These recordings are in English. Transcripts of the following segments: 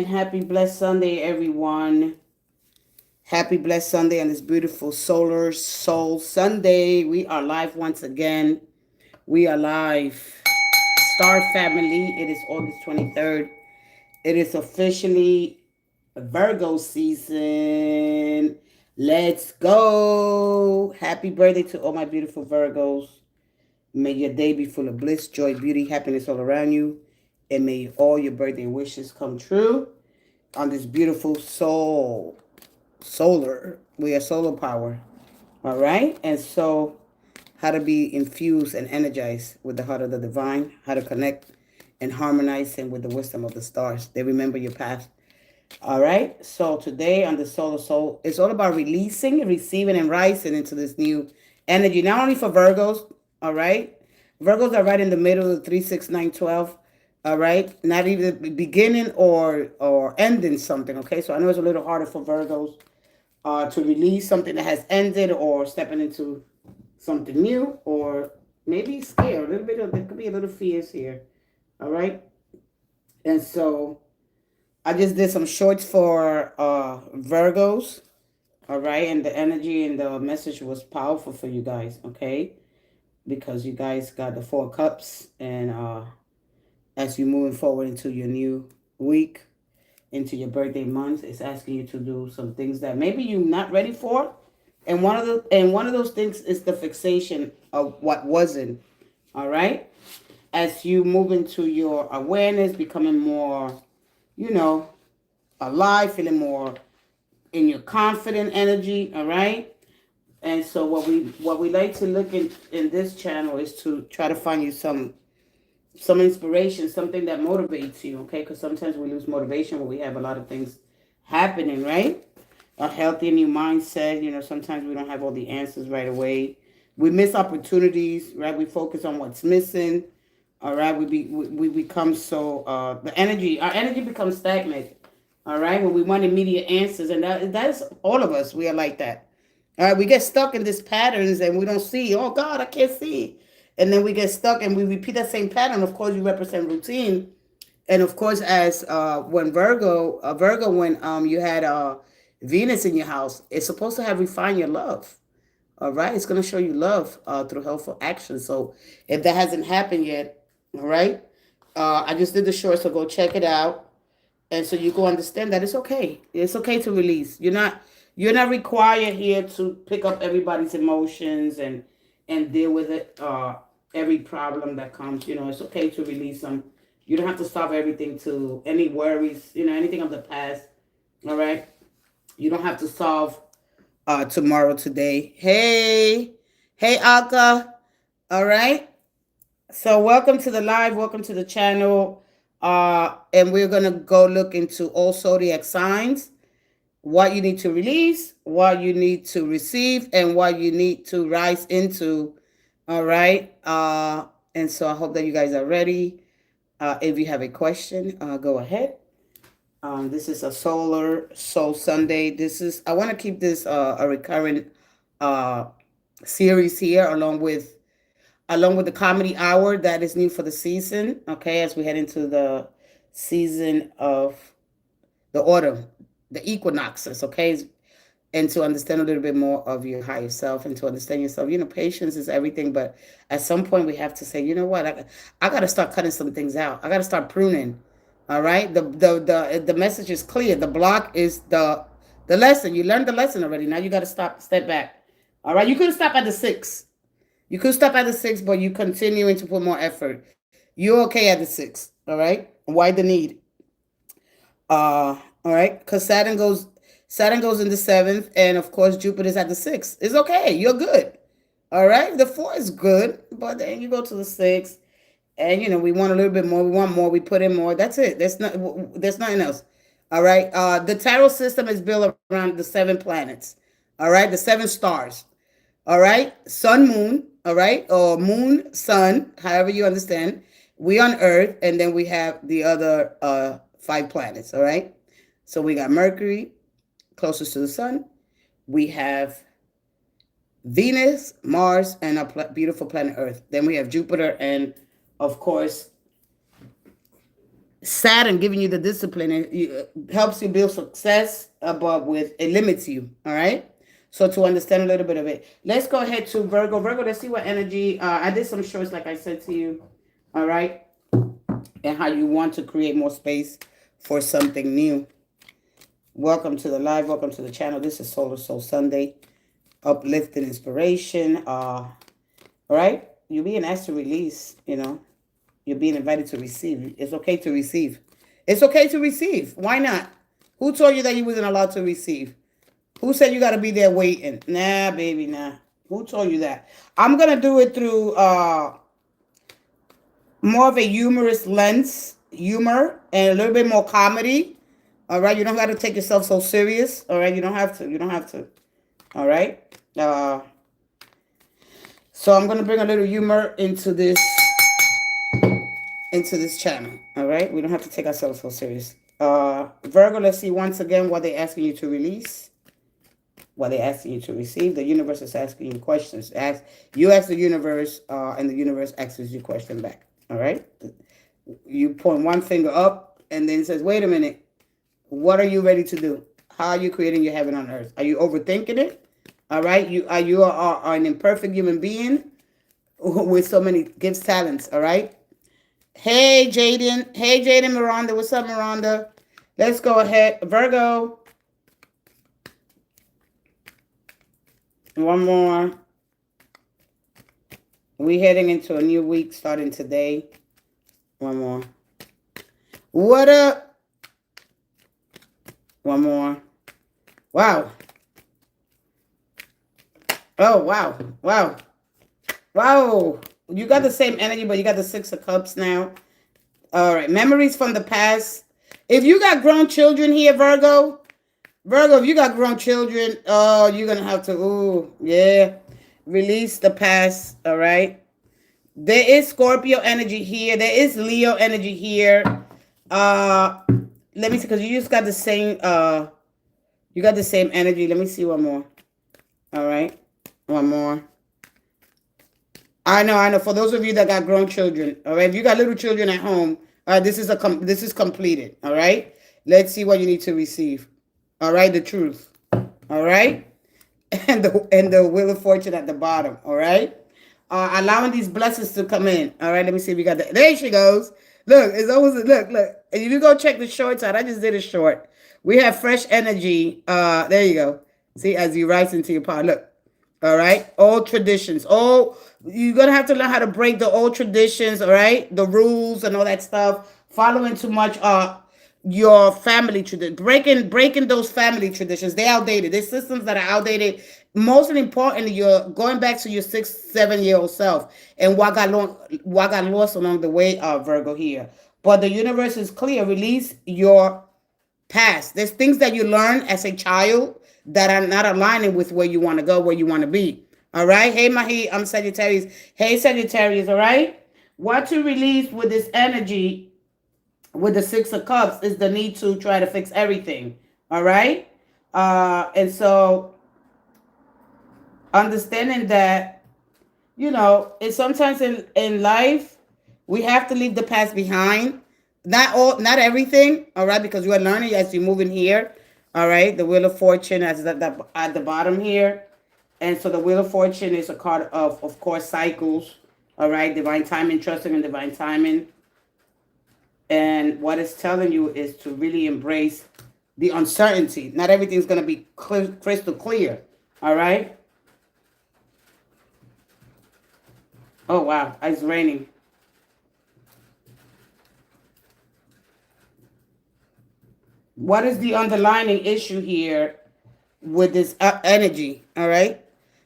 and happy blessed Sunday, everyone. Happy blessed Sunday on this beautiful Solar Soul Sunday. We are live once again. We are live. Star family, it is August 23rd. It is officially Virgo season. Let's go. Happy birthday to all my beautiful Virgos. May your day be full of bliss, joy, beauty, happiness all around you. And may all your birthday wishes come true on this beautiful solar. We are solar power. All right. And so how to be infused and energized with the heart of the divine, how to connect and harmonize and with the wisdom of the stars. They remember your path. All right. So today on the solar soul, it's all about releasing, receiving, and rising into this new energy. Not only for Virgos, all right. Virgos are right in the middle of the 3, 6, 9, 12. All right. Not even beginning or ending something. Okay. So I know it's a little harder for Virgos to release something that has ended or stepping into something new, or maybe scared. A little bit of, there could be a little fears here. All right. And so I just did some shorts for Virgos. All right. And the energy and the message was powerful for you guys. Okay. Because you guys got the 4 cups. And as you're moving forward into your new week, into your birthday month, it's asking you to do some things that maybe you're not ready for. And one of those things is the fixation of what wasn't. All right. As you move into your awareness, becoming more, you know, alive, feeling more in your confident energy. All right. And so what we like to look in this channel is to try to find you some inspiration, something that motivates you. Okay, because sometimes we lose motivation when we have a lot of things happening, right? A healthy new mindset. Sometimes we don't have all the answers right away. We miss opportunities, right? We focus on what's missing. All right, we become so our energy becomes stagnant. All right, when we want immediate answers, and that's all of us. We are like that. All right, we get stuck in these patterns, and we don't see. Oh God, I can't see. And then we get stuck, and we repeat that same pattern. Of course, you represent routine, and of course, as when Virgo, when you had Venus in your house, it's supposed to have refined your love. All right, it's going to show you love through helpful action. So if that hasn't happened yet, all right, I just did the short, so go check it out, and so you go understand that it's okay. It's okay to release. You're not required here to pick up everybody's emotions and deal with it. Every problem that comes, it's okay to release them. You don't have to solve everything to any worries, anything of the past. All right. You don't have to solve tomorrow, today. Hey, Alka. All right. So welcome to the live. Welcome to the channel. And we're gonna go look into all zodiac signs, what you need to release, what you need to receive, and what you need to rise into. All right. And so I hope that you guys are ready. If you have a question, go ahead. This is a Solar Soul Sunday. I want to keep this a recurring uh, series here, along with the comedy hour that is new for the season. Okay, as we head into the season of the autumn, the equinoxes. Okay, and to understand a little bit more of your higher self and to understand yourself. Patience is everything, but at some point we have to say, you know what, I got to start cutting some things out. I got to start pruning. All right, the message is clear. The block is the lesson. You learned the lesson already. Now you got to step back. All right, you could stop at the 6. You could stop at the 6, but you continuing to put more effort. You're okay at the 6. All right, why the need? All right, because Saturn goes in the 7th, and of course Jupiter's at the 6th. It's okay. You're good. All right, the 4 is good, but then you go to the 6th, and we want a little bit more. We want more. We put in more. That's it. There's nothing else. All right. The tarot system is built around the 7 planets. All right, the 7 stars. All right, sun, moon. All right, or moon, sun. However you understand. We on Earth, and then we have the other 5 planets. All right. So we got Mercury, closest to the sun. We have Venus, Mars, and our beautiful planet Earth. Then we have Jupiter, and of course, Saturn giving you the discipline, it helps you build success, but it limits you. All right. So to understand a little bit of it, let's go ahead to Virgo. Virgo, let's see what energy. I did some shorts, like I said to you. All right. And how you want to create more space for something new. Welcome to the live. Welcome to the channel. This is Solar Soul Sunday. Uplifting inspiration. All right. You're being asked to release, You're being invited to receive. It's okay to receive. It's okay to receive. Why not? Who told you that you wasn't allowed to receive? Who said you got to be there waiting? Nah, baby, nah. Who told you that? I'm going to do it through more of a humorous lens, humor, and a little bit more comedy. All right? You don't got to take yourself so serious. All right? You don't have to. You don't have to. All right? So I'm going to bring a little humor into this channel. All right? We don't have to take ourselves so serious. Virgo, let's see once again what they're asking you to release. What they're asking you to receive. The universe is asking you questions. You ask the universe, and the universe asks you a question back. All right? You point one finger up, and then it says, wait a minute. What are you ready to do? How are you creating your heaven on earth? Are you overthinking it? All right? You are an imperfect human being with so many gifts, talents. All right? Hey, Jaden. Hey, Jaden, Miranda. What's up, Miranda? Let's go ahead. Virgo. One more. We're heading into a new week starting today. One more. What up? One more. Wow. Oh, wow. Wow. Wow. You got the same energy, but you got the Six of Cups now. All right. Memories from the past. If you got grown children here, Virgo, if you got grown children, oh, you're going to have to, release the past, all right? There is Scorpio energy here. There is Leo energy here. Let me see, because you just got the same, energy. Let me see one more. All right? One more. I know. For those of you that got grown children, all right? If you got little children at home, this is completed, all right? Let's see what you need to receive. All right, the truth. All right, and the wheel of fortune at the bottom. All right, allowing these blessings to come in. All right, let me see if we got that. There she goes. Look, it's always look. And if you go check the shorts out, I just did a short. We have fresh energy. There you go. See, as you rise into your power. Look. All right, old traditions. You're gonna have to learn how to break the old traditions. All right, the rules and all that stuff. Following too much. Your family tradition, breaking those family traditions. They're outdated. There's systems that are outdated. Most importantly, you're going back to your 6-7-year-old self and what got lost along the way, Virgo here. But the universe is clear. Release your past. There's things that you learn as a child that are not aligning with where you want to go, where you want to be. All right. Hey, Mahi, I'm Sagittarius. Hey, Sagittarius. All right. What to release with this energy? With the Six of Cups is the need to try to fix everything. All right. And so understanding that, it's sometimes in life, we have to leave the past behind. Not everything. All right. Because you are learning as you move in here. All right. The Wheel of Fortune at the bottom here. And so the Wheel of Fortune is a card of course, cycles. All right. Divine timing, trusting in divine timing. And what it's telling you is to really embrace the uncertainty. Not everything's going to be crystal clear. All right? Oh, wow. It's raining. What is the underlying issue here with this energy? All right?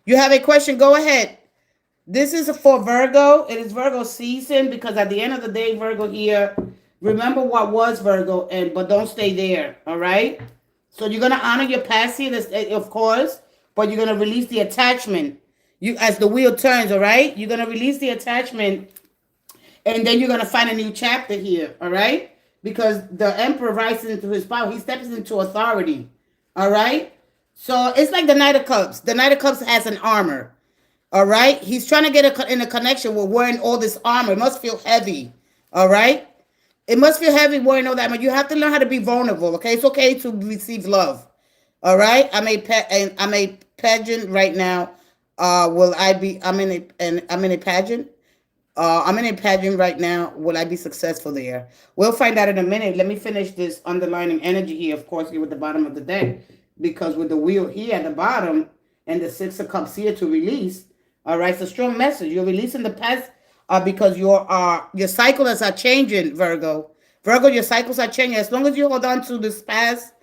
You have a question? Go ahead. This is for Virgo. It is Virgo season because at the end of the day, Virgo here... Remember what was Virgo, but don't stay there, all right? So you're going to honor your past here, of course, but you're going to release the attachment. As the wheel turns, all right? You're going to release the attachment, and then you're going to find a new chapter here, all right? Because the Emperor rises into his power. He steps into authority, all right? So it's like the Knight of Cups. The Knight of Cups has an armor, all right? He's trying to get in a connection with wearing all this armor. It must feel heavy, all right? It must feel heavy wearing all that, but you have to learn how to be vulnerable. Okay, it's okay to receive love. All right, I'm a pageant right now. Will I be? I'm in a pageant. I'm in a pageant right now. Will I be successful there? We'll find out in a minute. Let me finish this underlining energy here, of course, here with the bottom of the deck. Because with the wheel here at the bottom and the Six of Cups here to release, all right, it's a strong message. You're releasing the past because your cycles are changing, Virgo. Virgo, your cycles are changing. As long as you hold on to this past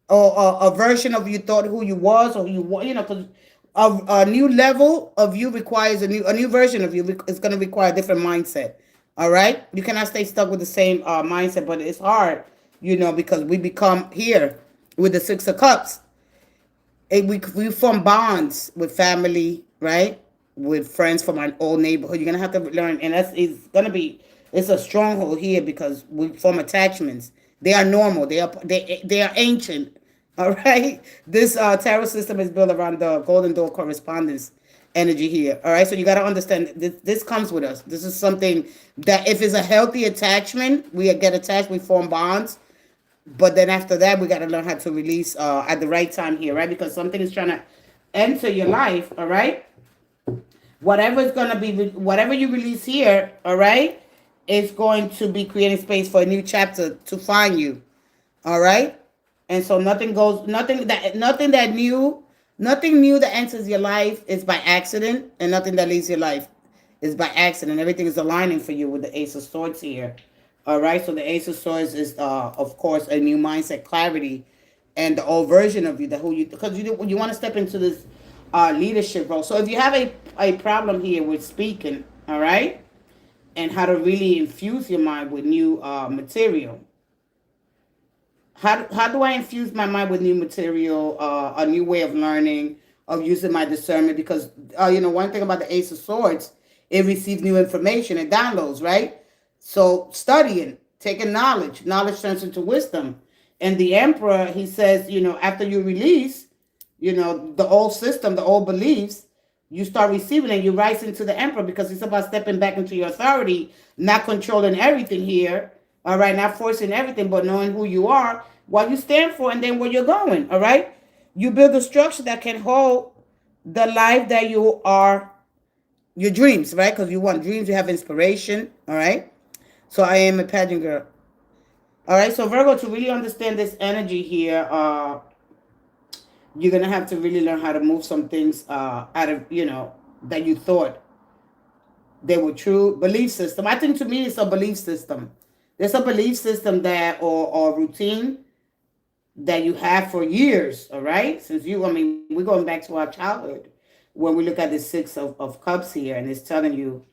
or a version of you thought who you was or who you were, because a new level of you requires a new version of you. It's going to require a different mindset. All right, you cannot stay stuck with the same mindset, but it's hard, because we become here with the Six of Cups. We form bonds with family, right? With friends from our old neighborhood. You're gonna have to learn, and it's a stronghold here because we form attachments. They are normal. They are ancient. All right. This tarot system is built around the golden door correspondence energy here. All right. So you got to understand this comes with us. This is something that if it's a healthy attachment, we get attached, we form bonds. But then after that, we got to learn how to release at the right time here, right? Because something is trying to enter your life, all right? Whatever you release here, all right, is going to be creating space for a new chapter to find you, all right? And so nothing new that enters your life is by accident, and nothing that leaves your life is by accident. Everything is aligning for you with the Ace of Swords here. All right, so the Ace of Swords is, of course, a new mindset, clarity, and the old version of you, because you want to step into this leadership role. So if you have a problem here with speaking, all right, and how to really infuse your mind with new material. How do I infuse my mind with new material, a new way of learning, of using my discernment? Because, one thing about the Ace of Swords, it receives new information and downloads, right? So studying, taking knowledge turns into wisdom. And the Emperor, he says, after you release, the old system, the old beliefs, you start receiving and you rise into the Emperor because it's about stepping back into your authority, not controlling everything here, all right, not forcing everything, but knowing who you are, what you stand for, and then where you're going, all right? You build a structure that can hold the life that you are, your dreams, right? Because you want dreams, you have inspiration, all right? So I am a pageant girl. All right, so Virgo, to really understand this energy here, you're going to have to really learn how to move some things out of, that you thought they were true. Belief system. I think to me it's a belief system. There's a belief system or routine that you have for years, all right? We're going back to our childhood when we look at the Six of Cups here, and it's telling you,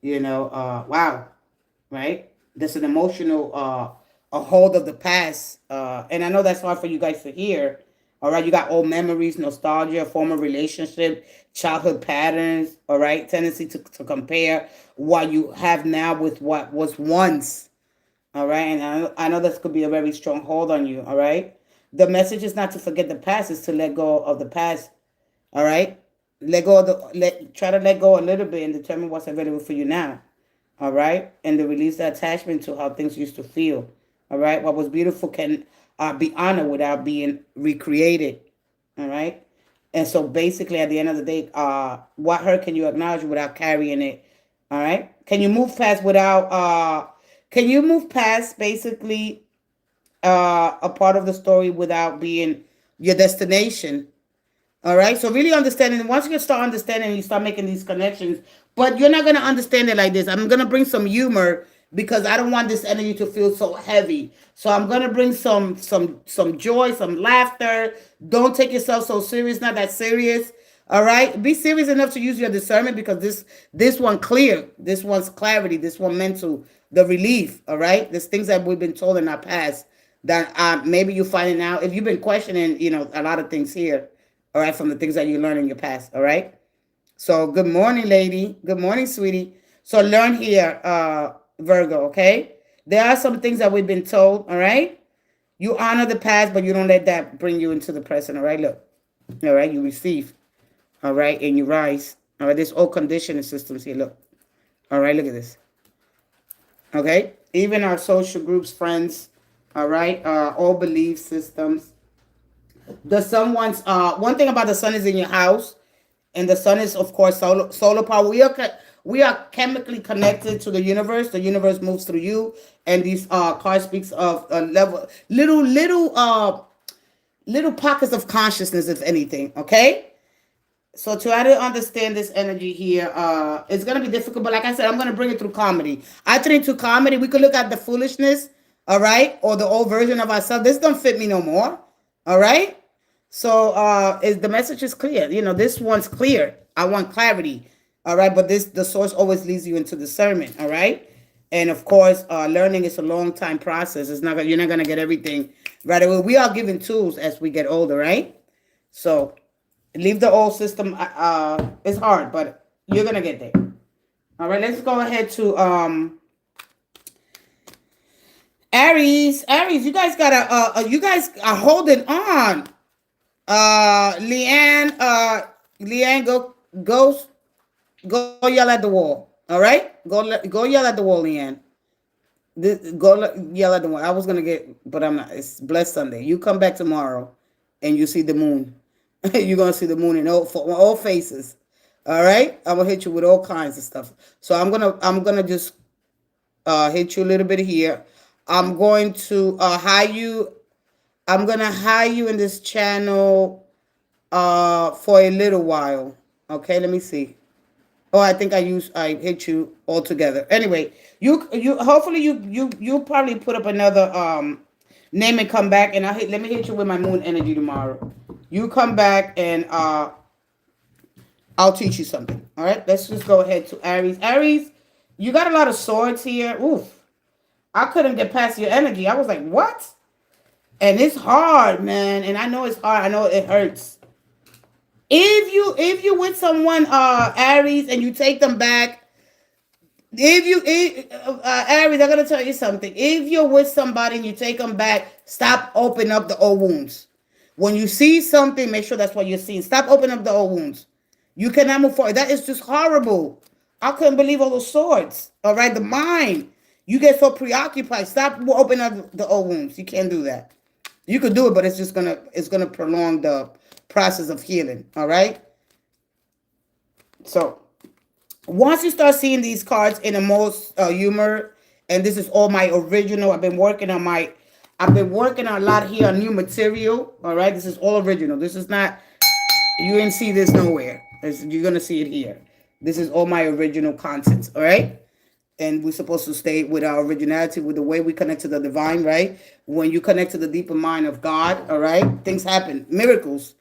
wow, right? There's an emotional a hold of the past. And I know that's hard for you guys to hear. All right, you got old memories, nostalgia, former relationship, childhood patterns, all right? Tendency to compare what you have now with what was once, all right? And I know this could be a very strong hold on you, all right? The message is not to forget the past, it's to let go of the past, all right? Try to let go a little bit and determine what's available for you now, all right? And to release the attachment to how things used to feel, all right? What was beautiful can be honored without being recreated, all right? And so basically at the end of the day, what hurt can you acknowledge without carrying it, all right? Can you move past basically a part of the story without being your destination? All right. So really understanding, once you start understanding, you start making these connections, but you're not going to understand it like this. I'm going to bring some humor because I don't want this energy to feel so heavy. So I'm going to bring some joy, some laughter. Don't take yourself so serious. Not that serious. All right. Be serious enough to use your discernment because this one clear. This one's clarity. This one mental, the relief. All right. There's things that we've been told in our past that maybe you're finding out if you've been questioning, a lot of things here. All right, from the things that you learned in your past. All right. So good morning, lady. Good morning, sweetie. So learn here, Virgo. Okay. There are some things that we've been told. All right. You honor the past, but you don't let that bring you into the present. All right. Look. All right. You receive. All right. And you rise. All right. There's all conditioning systems here. Look. All right. Look at this. Okay. even our social groups, friends, all right, all belief systems. The sun wants, one thing about the sun is in your house, and the sun is, of course, solar power. We are chemically connected to the universe. The universe moves through you, and these card speaks of a level, little pockets of consciousness, if anything. Okay. So to try to understand this energy here, it's gonna be difficult. But like I said, I'm gonna bring it through comedy. I turn into comedy. We could look at the foolishness, all right, or the old version of ourselves. This don't fit me no more, all right. So is the message is clear. You know, this one's clear. I want clarity, all right. But the source always leads you into discernment, all right. And of course, learning is a long time process. It's not you're not gonna get everything right away. We are given tools as we get older, right? So leave the old system. It's hard, but you're gonna get there. All right, let's go ahead to Aries. Aries, you guys gotta. You guys are holding on. Leanne. Leanne, go yell at the wall. All right, go yell at the wall, Leanne. Yell at the wall. I was gonna get, but I'm not. It's blessed Sunday. You come back tomorrow, and you see the moon. You're gonna see the moon in all faces. All right, I'm gonna hit you with all kinds of stuff. So I'm gonna just hit you a little bit here. I'm going to hide you. I'm gonna hide you in this channel for a little while. Okay, let me see. Oh, I think I hit you all together. Anyway, you hopefully you probably put up another name and come back, and let me hit you with my moon energy tomorrow. You come back and I'll teach you something. All right, let's just go ahead to Aries. Aries, you got a lot of swords here. Oof, I couldn't get past your energy. I was like, what? And it's hard, man. And I know it's hard. I know it hurts. If you with someone, Aries, and you take them back, Aries, I'm gonna tell you something. If you're with somebody and you take them back, stop opening up the old wounds. When you see something, make sure that's what you're seeing. Stop opening up the old wounds. You cannot move forward. That is just horrible. I couldn't believe all those swords. All right, the mind. You get so preoccupied. Stop opening up the old wounds. You can't do that. You could do it, but it's gonna prolong the process of healing. All right. So once you start seeing these cards in the most humor, and this is all my original. I've been working on a lot here on new material. All right, this is all original. This is not. You didn't see this nowhere. You're gonna see it here. This is all my original content. All right. And we're supposed to stay with our originality, with the way we connect to the divine, right? When you connect to the deeper mind of God, all right, things happen, miracles.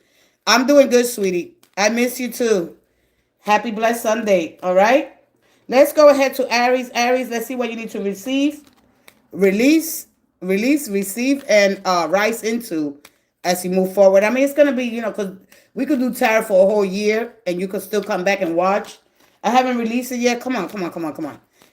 I'm doing good, sweetie. I miss you too. Happy blessed Sunday, all right? Let's go ahead to Aries. Aries, let's see what you need to receive, receive, and rise into as you move forward. I mean, it's going to be, because we could do tarot for a whole year, and you could still come back and watch. I haven't released it yet. Come on.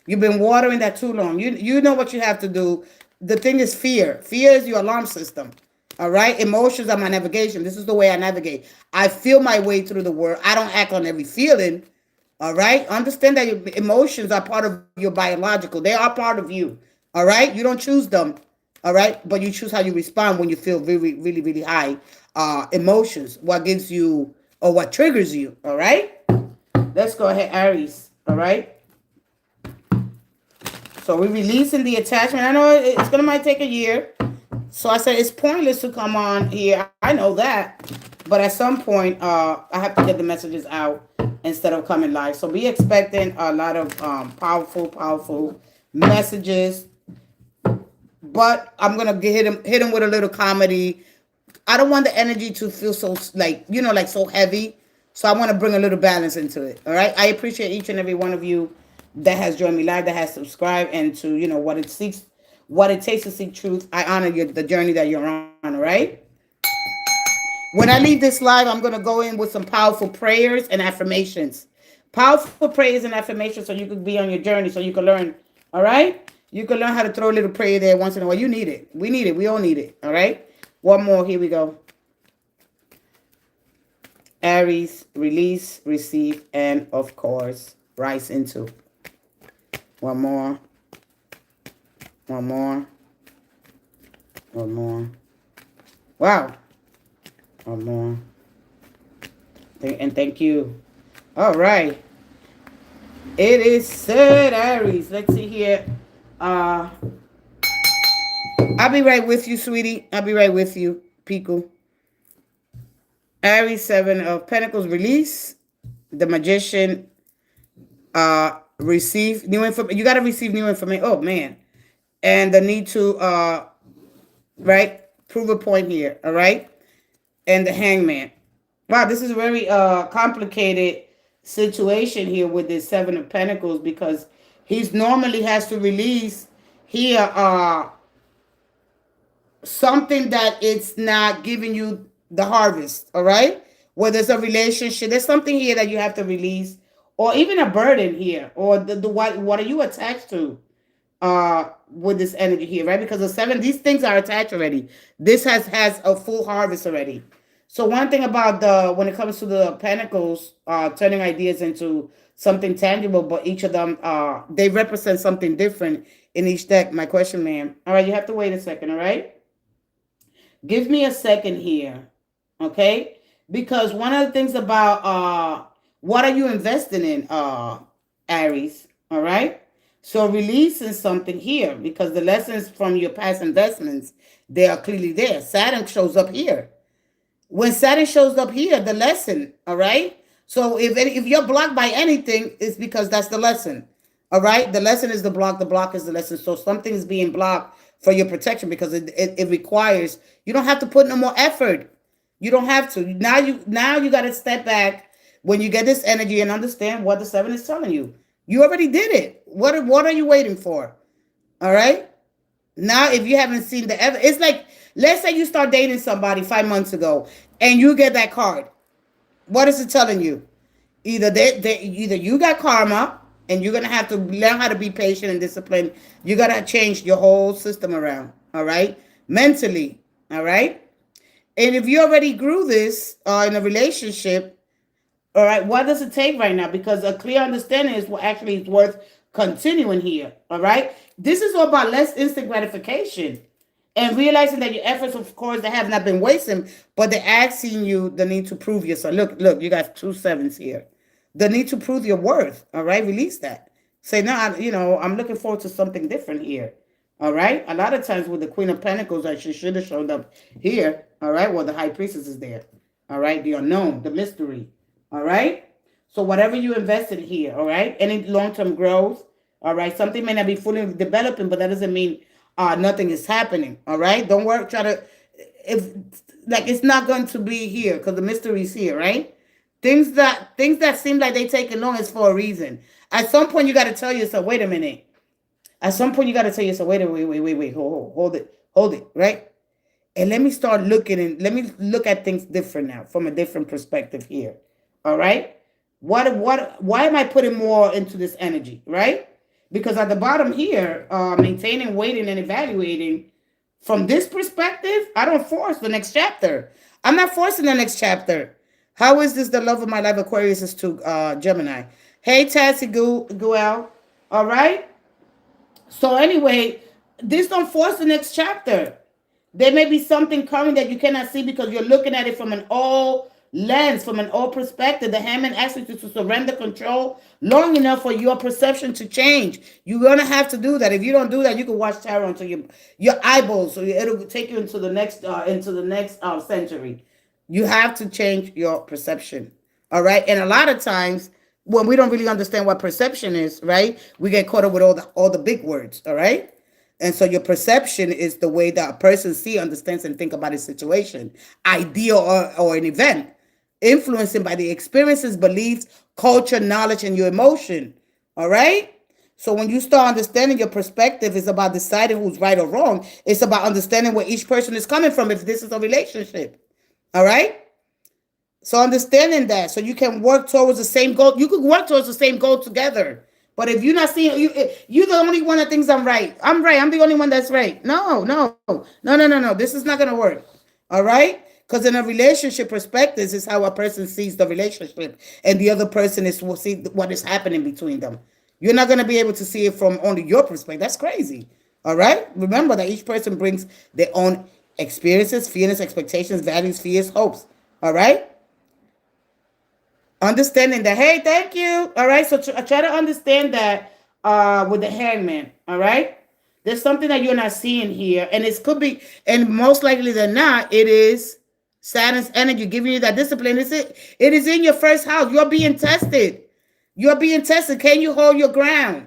You've been watering that too long. You know what you have to do. The thing is fear. Fear is your alarm system. All right. Emotions are my navigation. This is the way I navigate. I feel my way through the world. I don't act on every feeling. All right. Understand that your emotions are part of your biological. They are part of you. All right. You don't choose them. All right. But you choose how you respond when you feel really, really, really high emotions. What gives you or what triggers you. All right. Let's go ahead, Aries. All right. So we're releasing the attachment. I know it's gonna might take a year. So I said it's pointless to come on here. I know that. But at some point, I have to get the messages out instead of coming live. So be expecting a lot of powerful messages. But I'm gonna hit him with a little comedy. I don't want the energy to feel so like so heavy. So I want to bring a little balance into it. All right. I appreciate each and every one of you that has joined me live, that has subscribed, and to what it takes to seek truth. I honor the journey that you're on. All right. When I leave this live, I'm gonna go in with some powerful prayers and affirmations. Powerful prayers and affirmations, so you could be on your journey, so you can learn. All right. You can learn how to throw a little prayer there once in a while. You need it. We need it. We all need it. All right. One more. Here we go. Aries, release, receive, and of course, rise into. One more. One more. One more. Wow. One more. And thank you. All right. It is Third Aries. Let's see here. I'll be right with you, sweetie. I'll be right with you, Pico. Aries, Seven of Pentacles, release. The Magician, receive new information. You got to receive new information. Oh, man. And the need to, right, prove a point here, all right? And the Hangman. Wow, this is a very complicated situation here with this Seven of Pentacles, because he's normally has to release here something that it's not giving you the harvest, all right? Whether it's a relationship, there's something here that you have to release, or even a burden here, or the what are you attached to with this energy here, right? Because the seven, these things are attached already. This has a full harvest already. So one thing about the when it comes to the pentacles, turning ideas into something tangible, but each of them they represent something different in each deck. My question, ma'am. All right, you have to wait a second, all right? Give me a second here, okay? Because one of the things about what are you investing in, Aries, all right? So releasing something here, because the lessons from your past investments, they are clearly there. Saturn shows up here. When Saturn shows up here, the lesson, all right? So if you're blocked by anything, it's because that's the lesson, all right? The lesson is the block is the lesson. So something is being blocked for your protection, because it requires, you don't have to put no more effort. You don't have to. Now you got to step back when you get this energy and understand what the seven is telling you. You already did it. What are you waiting for? All right? Now, if you haven't seen the evidence, it's like, let's say you start dating somebody 5 months ago and you get that card. What is it telling you? Either either you got karma and you're gonna have to learn how to be patient and disciplined. You gotta change your whole system around. All right, mentally. All right, and if you already grew this in a relationship, all right, what does it take right now? Because a clear understanding is what actually is worth continuing here. All right, this is all about less instant gratification and realizing that your efforts, of course, they have not been wasted, but they're asking you the need to prove yourself. Look, you got 2 sevens here. The need to prove your worth. All right, release that. Say, no, I'm looking forward to something different here. All right, a lot of times with the Queen of Pentacles, that she should have showed up here. All right, well, the High Priestess is there. All right, the unknown, the mystery. All right, so whatever you invested here, all right, any long-term growth, all right, something may not be fully developing, but that doesn't mean nothing is happening. All right, don't work. Try to, if like it's not going to be here because the mystery is here, right? Things that seem like they taking long is for a reason. At some point, you got to tell yourself, wait a minute. At some point, you got to tell yourself, wait, hold it, right? And let me start looking and let me look at things different now, from a different perspective here. All right, why am I putting more into this energy, right? Because at the bottom here, maintaining, waiting, and evaluating, from this perspective, I don't force the next chapter. I'm not forcing the next chapter. How is this the love of my life? Aquarius is to Gemini. Hey, Tassie Guel. All right. So anyway, this don't force the next chapter. There may be something coming that you cannot see because you're looking at it from an old lens, from an old perspective. The Hammond asks you to surrender control long enough for your perception to change. You're gonna have to do that. If you don't do that, you can watch tarot until your eyeballs, so it'll take you into the next century. You have to change your perception. All right, and a lot of times when we don't really understand what perception is, right, we get caught up with all the big words. All right. And so your perception is the way that a person sees, understands, and think about a situation, idea, or an event, influenced by the experiences, beliefs, culture, knowledge, and your emotion. All right? So when you start understanding your perspective is about deciding who's right or wrong. It's about understanding where each person is coming from if this is a relationship. All right? So understanding that, so you can work towards the same goal. You could work towards the same goal together. But if you're not seeing, you're the only one that thinks I'm right. I'm right. I'm the only one that's right. No. This is not going to work. All right? Because in a relationship perspective, this is how a person sees the relationship. And the other person will see what is happening between them. You're not going to be able to see it from only your perspective. That's crazy. All right? Remember that each person brings their own experiences, feelings, expectations, values, fears, hopes. All right? Understanding that, hey, thank you. All right? So try to understand that with the hangman. All right? There's something that you're not seeing here. And it could be, and most likely than not, it is Saturn's energy giving you that discipline. It is in your first house. You're being tested. You're being tested. Can you hold your ground?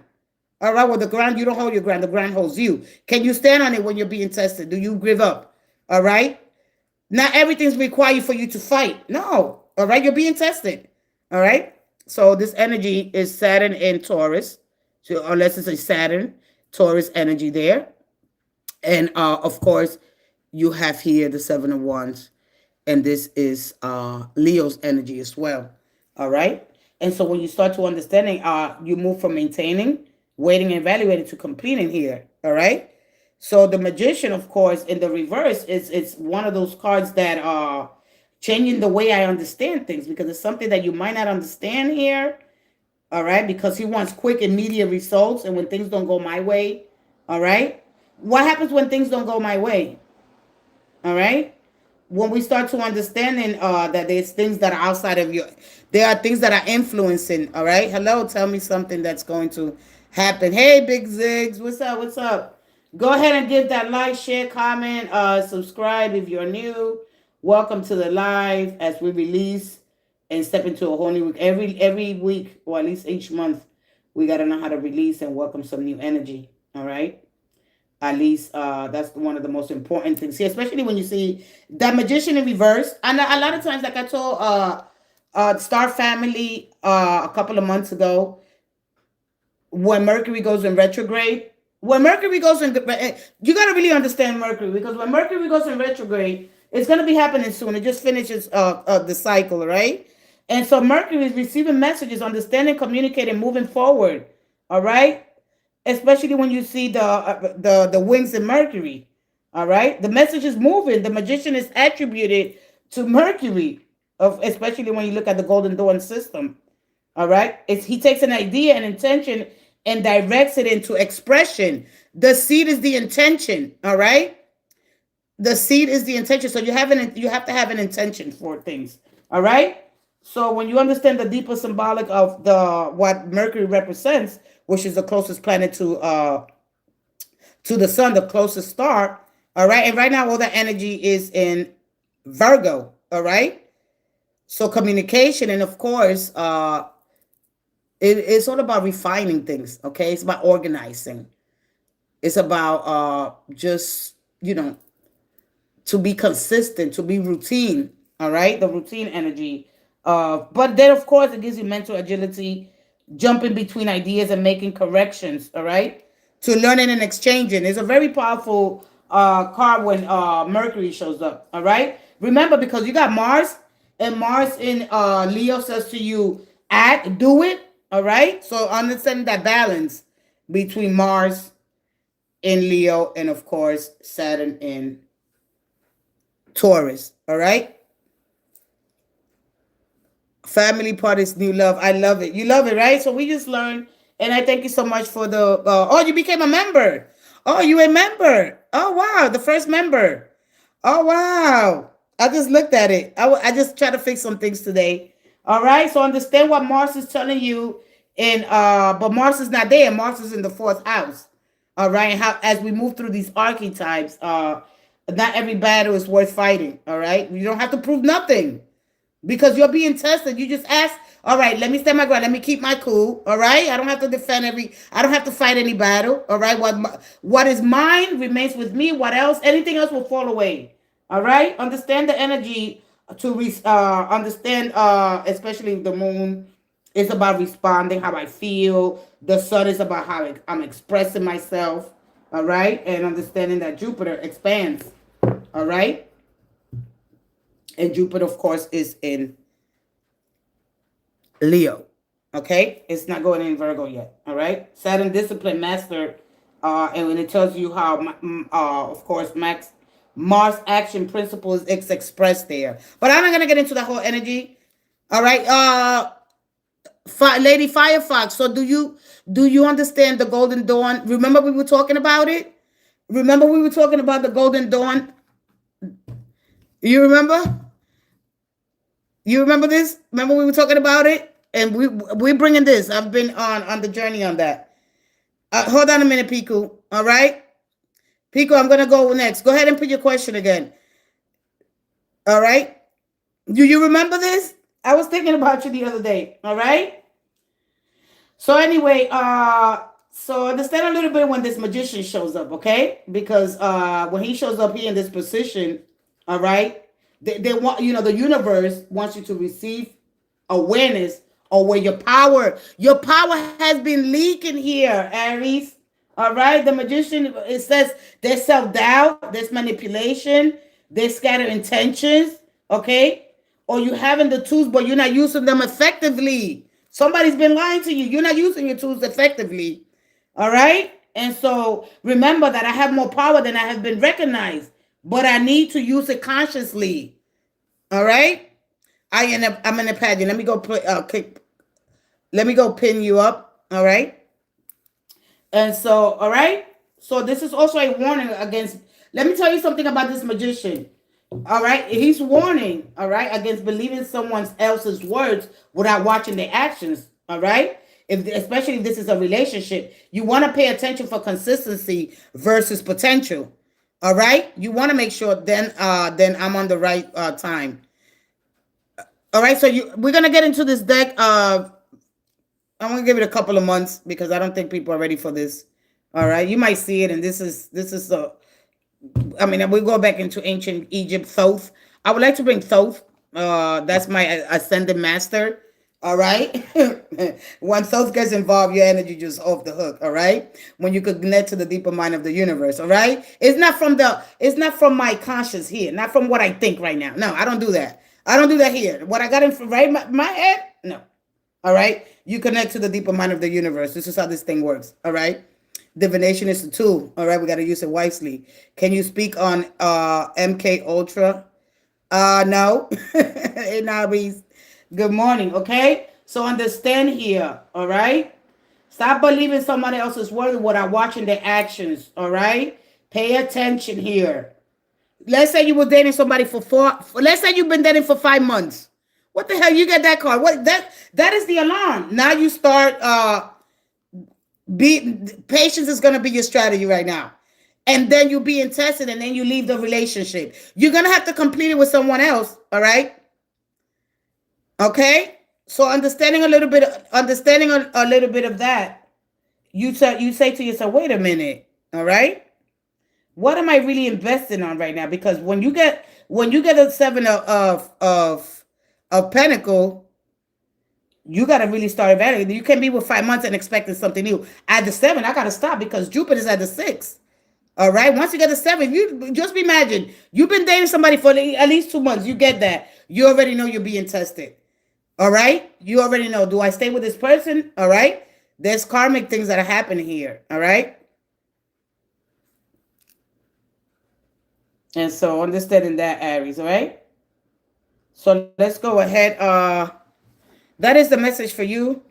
All right, well, the ground, you don't hold your ground. The ground holds you. Can you stand on it when you're being tested? Do you give up? All right? Not everything's required for you to fight. No. All right, you're being tested. All right? So this energy is Saturn and Taurus. So unless it's a Saturn, Taurus energy there. And of course, you have here the Seven of Wands. And this is Leo's energy as well. All right? And so when you start to understanding, you move from maintaining, waiting, and evaluating to completing here. All right? So the Magician, of course, in the reverse, it's one of those cards that are changing the way I understand things, because it's something that you might not understand here. All right? Because he wants quick, immediate results. And when things don't go my way, all right? What happens when things don't go my way? All right? When we start to understanding that there's things that are outside of you, there are things that are influencing. All right, hello, tell me something that's going to happen. Hey, Big Ziggs, what's up? What's up? Go ahead and give that like, share, comment, subscribe if you're new. Welcome to the live as we release and step into a whole new week. Every week, or at least each month, we got to know how to release and welcome some new energy. All right. At least that's one of the most important things here, especially when you see that Magician in reverse. And a lot of times, like I told Star Family a couple of months ago, when Mercury goes in retrograde, you got to really understand Mercury, because when Mercury goes in retrograde, it's going to be happening soon. It just finishes the cycle, right? And so Mercury is receiving messages, understanding, communicating, moving forward, all right? Especially when you see the wings in Mercury. All right, the message is moving. The Magician is attributed to Mercury, especially when you look at the Golden Dawn system. All right, he takes an idea and intention and directs it into expression. The seed is the intention. All right, the seed is the intention. So you have to have an intention for things. All right. So when you understand the deeper symbolic of what Mercury represents, which is the closest planet to the sun, the closest star, all right? And right now all that energy is in Virgo, all right? So communication, and of course, it's all about refining things, okay? It's about organizing. It's about just, to be consistent, to be routine, all right? The routine energy. But then, of course, it gives you mental agility, jumping between ideas and making corrections, all right? To learning and exchanging. It's a very powerful card when Mercury shows up, all right? Remember, because you got Mars, and Mars in Leo says to you, do it, all right? So understanding that balance between Mars in Leo and, of course, Saturn in Taurus, all right? Family parties, new love. I love it. You love it, right? So we just learned, and I thank you so much for the. Oh, you became a member. Oh, you a member. Oh wow, the first member. Oh wow. I just looked at it. I just try to fix some things today. All right. So understand what Mars is telling you, and but Mars is not there. Mars is in the fourth house. All right. How as we move through these archetypes, not every battle is worth fighting. All right. You don't have to prove nothing. Because you're being tested. You just ask, all right, let me stand my ground. Let me keep my cool. All right. I don't have to I don't have to fight any battle. All right. What is mine remains with me. What else? Anything else will fall away. All right. Understand the energy to understand, especially the moon is about responding, how I feel. The sun is about how I'm expressing myself. All right. And understanding that Jupiter expands. All right. And Jupiter, of course, is in Leo. Okay? It's not going in Virgo yet. All right? Saturn, discipline, master. And when it tells you how, of course, Mars action principles is expressed there. But I'm not going to get into the whole energy. All right? Lady Firefox. So do you understand the Golden Dawn? Remember we were talking about it? Remember we were talking about the Golden Dawn? You remember? You remember this? Remember we were talking about it? And we're bringing this. I've been on the journey on that. Hold on a minute, Piku. All right? Piku, I'm going to go next. Go ahead and put your question again. All right? Do you remember this? I was thinking about you the other day. All right? So anyway, so understand a little bit when this magician shows up, okay? Because when he shows up here in this position, all right, they want, you know, the universe wants you to receive awareness of where your power has been leaking here, Aries. All right, the magician, it says there's self-doubt, there's manipulation, there's scattered intentions, okay? Or you having the tools, but you're not using them effectively. Somebody's been lying to you. You're not using your tools effectively. All right? And so remember that I have more power than I have been recognized, but I need to use it consciously. All right? I'm in a pageant. Let me go let me go pin you up. All right? And so, all right? So this is also a warning against, let me tell you something about this magician. All right? He's warning, all right, against believing someone else's words without watching their actions. All right? Especially if this is a relationship, you want to pay attention for consistency versus potential. All right? You want to make sure then I'm on the right time. All right, so we're going to get into this deck. I'm going to give it a couple of months because I don't think people are ready for this. All right, you might see it, and this is I mean, we go back into ancient Egypt, Thoth. I would like to bring Thoth. That's my ascended master. All right. When Thoth gets involved, your energy just off the hook. All right. When you connect to the deeper mind of the universe. All right. It's not from my conscious here, not from what I think right now. No, I don't do that. I don't do that here. What I got in my head, no. All right. You connect to the deeper mind of the universe. This is how this thing works. All right. Divination is a tool. All right. We got to use it wisely. Can you speak on MK Ultra? No. Hey, Nobbies. Good morning. Okay. So understand here. All right. Stop believing somebody else's word without watching their actions. All right. Pay attention here. Let's say you were dating somebody let's say you've been dating for 5 months. What the hell? You get that card? What that is the alarm. Now you start patience is gonna be your strategy right now. And then you're being tested and then you leave the relationship. You're gonna have to complete it with someone else, all right? Okay? So understanding a little bit of that, you say to yourself, wait a minute, all right? What am I really investing on right now? Because when you get a 7 of Pentacle, you got to really start evaluating. You can't be with 5 months and expecting something new. At the 7, I got to stop because Jupiter's at the 6. All right. Once you get the 7, you just imagine you've been dating somebody for at least 2 months. You get that. You already know you're being tested. All right. You already know. Do I stay with this person? All right. There's karmic things that are happening here. All right. And so understanding that, Aries, all right? So let's go ahead. That is the message for you.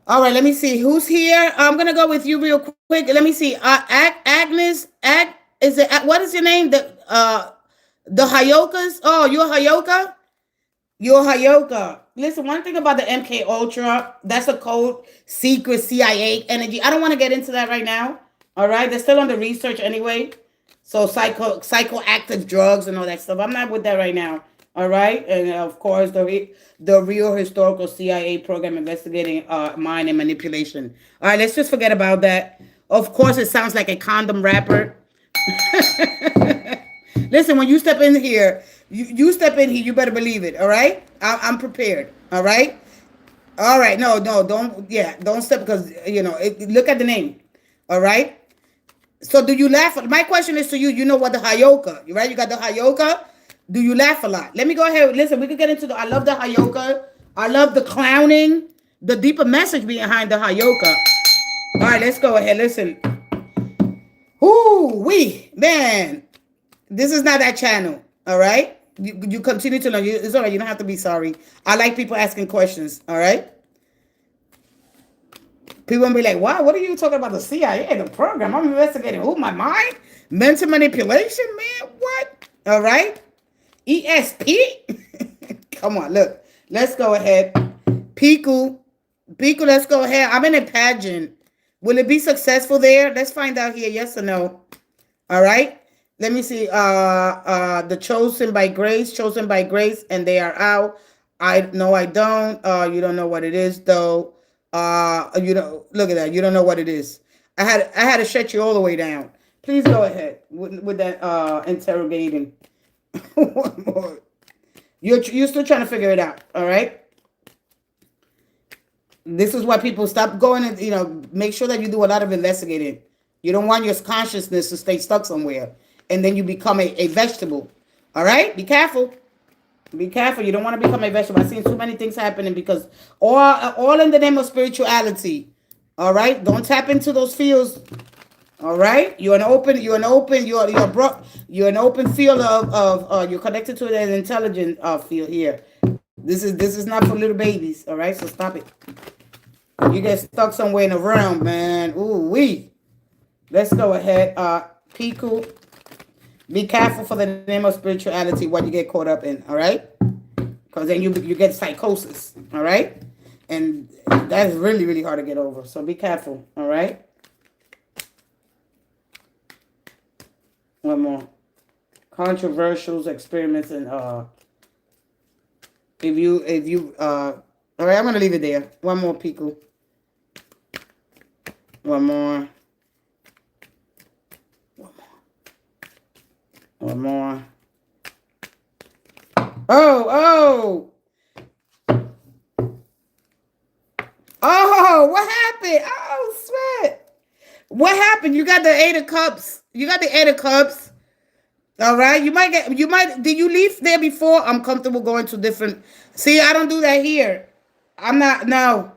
All right, let me see. Who's here? I'm going to go with you real quick. Let me see. Agnes, what is your name? The Hayokas? Oh, you're Hayoka? You're Hayoka. Listen, one thing about the MK Ultra, that's a code secret CIA energy. I don't want to get into that right now. All right, they're still on the research anyway. So psychoactive drugs and all that stuff. I'm not with that right now. All right, and of course the real historical CIA program investigating mind and manipulation. All right, let's just forget about that. Of course, it sounds like a condom wrapper. Listen, when you step in here. You step in here, you better believe it, all right? I'm prepared, all right? All right, no, don't step because, look at the name, all right? So do you laugh? My question is to you, you know what the Hayoka, right? You got the Hayoka. Do you laugh a lot? Let me go ahead. Listen, we could get into I love the Hayoka. I love the clowning, the deeper message behind the Hayoka. All right, let's go ahead. Listen. Man, this is not that channel, all right? You continue to learn. It's all right. You don't have to be sorry. I like people asking questions. All right. People will be like, "Wow, what are you talking about? The CIA, the program? I'm investigating who? My mind, mental manipulation, man. What? All right. ESP. Come on, look. Let's go ahead. Piku, let's go ahead. I'm in a pageant. Will it be successful there? Let's find out here. Yes or no? All right. Let me see. The chosen by grace, and they are out. I don't. You don't know what it is though. You know, look at that. You don't know what it is. I had to shut you all the way down. Please go ahead with that interrogating. One more. You're still trying to figure it out. All right. This is why people stop going and, make sure that you do a lot of investigating. You don't want your consciousness to stay stuck somewhere and then you become a vegetable. All right? Be careful. Be careful. You don't want to become a vegetable. I've seen too many things happening because all in the name of spirituality. All right? Don't tap into those fields. All right? You're an open field of you're connected to an intelligent field here. This is not for little babies. All right? So stop it. You get stuck somewhere in the realm, man. Ooh wee. Let's go ahead. Piku. Be careful for the name of spirituality what you get caught up in, all right? Because then you get psychosis, all right? And that is really, really hard to get over. So be careful, all right? One more. Controversial experiments and all right, I'm gonna leave it there. One more, Piku. One more. Oh, what happened? Oh, sweat. What happened? You got the 8 of Cups. All right. Did you leave there before? I'm comfortable going to different. See, I don't do that here. I'm not, no.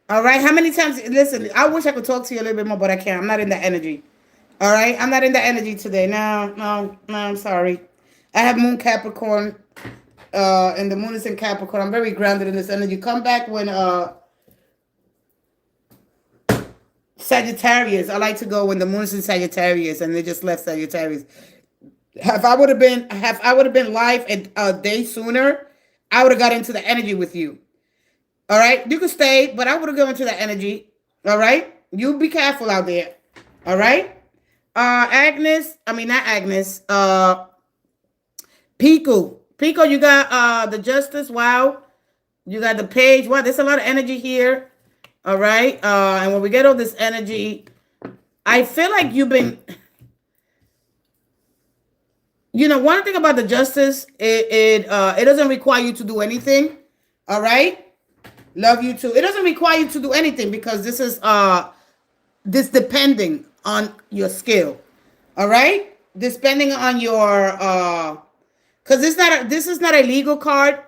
All right. How many times? Listen, I wish I could talk to you a little bit more, but I can't. I'm not in that energy. All right. I'm not in that energy today. No, I'm sorry. I have Moon Capricorn, and the moon is in Capricorn. I'm very grounded in this energy. Come back when Sagittarius. I like to go when the moon is in Sagittarius, and they just left Sagittarius. If I would have been live a day sooner, I would have got into the energy with you. All right, you can stay, but I would have gone into that energy. All right, you be careful out there. All right, not Agnes. Pico, you got the Justice. Wow, you got the Page. Wow, there's a lot of energy here. All right, and when we get all this energy, I feel like you've been. One thing about the Justice, it doesn't require you to do anything. All right. Love you too. It doesn't require you to do anything because this is this depending on your skill. All right? Depending on your because this is not a legal card.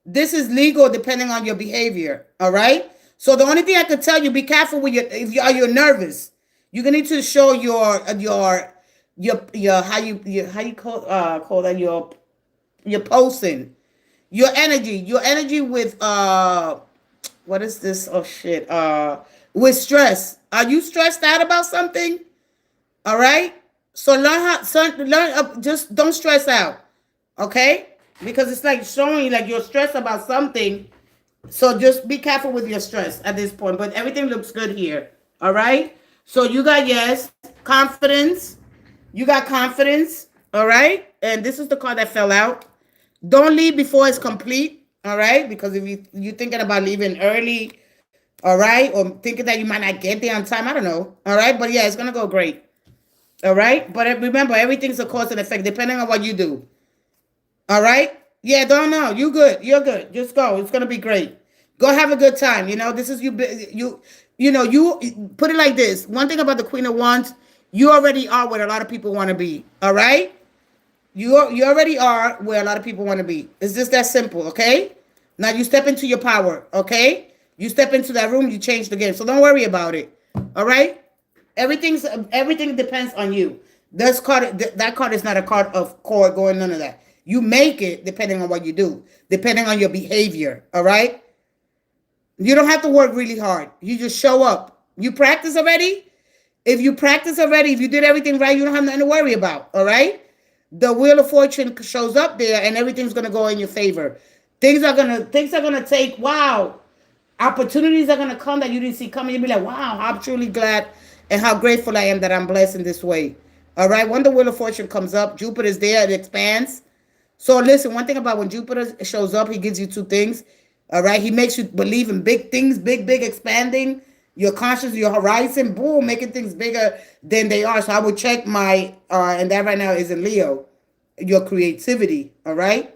This is legal depending on your behavior. All right? So the only thing I could tell you, be careful with you're nervous. You're gonna need to show your how you call that your posting. Your energy with what is this? Oh shit. With stress. Are you stressed out about something? All right. So just don't stress out. Okay? Because it's like showing you like you're stressed about something. So just be careful with your stress at this point. But everything looks good here. All right. So you got confidence. You got confidence. All right. And this is the card that fell out. Don't leave before it's complete. All right, because if you're thinking about leaving early, all right, or thinking that you might not get there on time, I don't know. All right, but yeah, it's gonna go great. All right, but remember, everything's a cause and effect depending on what you do. All right, yeah, don't know. You're good. Just go. It's gonna be great. Go have a good time. This is you put it like this. One thing about the Queen of Wands, you already are what a lot of people want to be. All right. You already are where a lot of people want to be. It's just that simple, okay? Now you step into your power, okay? You step into that room, you change the game. So don't worry about it, all right? Everything depends on you. That card is not a card of cord going, none of that. You make it depending on what you do, depending on your behavior. All right. You don't have to work really hard. You just show up. You practice already. If you practice already, if you did everything right, you don't have nothing to worry about. All right. The Wheel of Fortune shows up there, and everything's gonna go in your favor. Things are gonna take. Wow. Opportunities are gonna come that you didn't see coming. You'll be like, wow, I'm truly glad and how grateful I am that I'm blessed in this way. All right. When the Wheel of Fortune comes up, Jupiter's there. It expands. So listen, one thing about when Jupiter shows up, he gives you two things. All right. He makes you believe in big things, big, expanding your conscious, your horizon, boom, making things bigger than they are. So I would check my, and that right now is in Leo, your creativity. All right.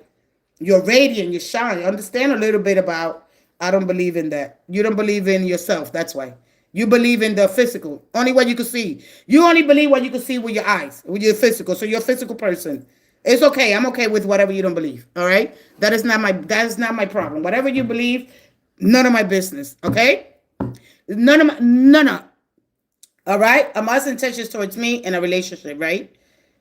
You're radiant, you shine. Understand a little bit about, I don't believe in that. You don't believe in yourself. That's why. You believe in the physical. Only what you can see. You only believe what you can see with your eyes, with your physical. So you're a physical person. It's okay. I'm okay with whatever you don't believe. All right. That is not my problem. Whatever you believe, none of my business. Okay. None. All right. Amongst intentions towards me in a relationship, right?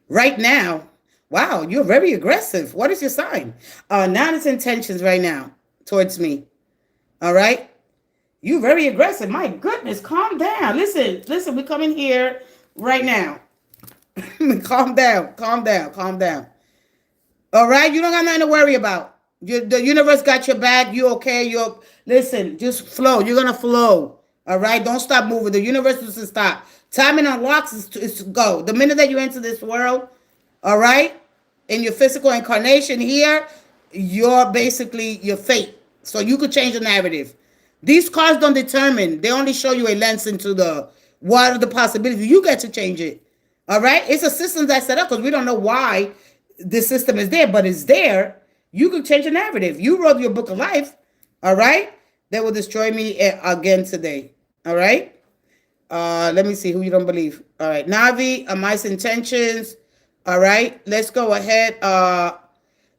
Right now. Wow, you're very aggressive. What is your sign? Now it's intentions right now towards me. All right. You very aggressive. My goodness, calm down. Listen, we come in here right now. Calm down. All right, you don't got nothing to worry about. The universe got your back. You okay? Listen, just flow. You're gonna flow. All right, don't stop moving. The universe doesn't stop. Timing unlocks is to go. The minute that you enter this world, all right, in your physical incarnation here, you're basically your fate. So you could change the narrative. These cards don't determine. They only show you a lens into what are the possibilities. You get to change it. All right? It's a system that's set up because we don't know why this system is there, but it's there. You can change the narrative. You wrote your book of life. All right? They will destroy me again today. All right? Let me see who you don't believe. All right. Navi, Mice Intentions. All right. Let's go ahead.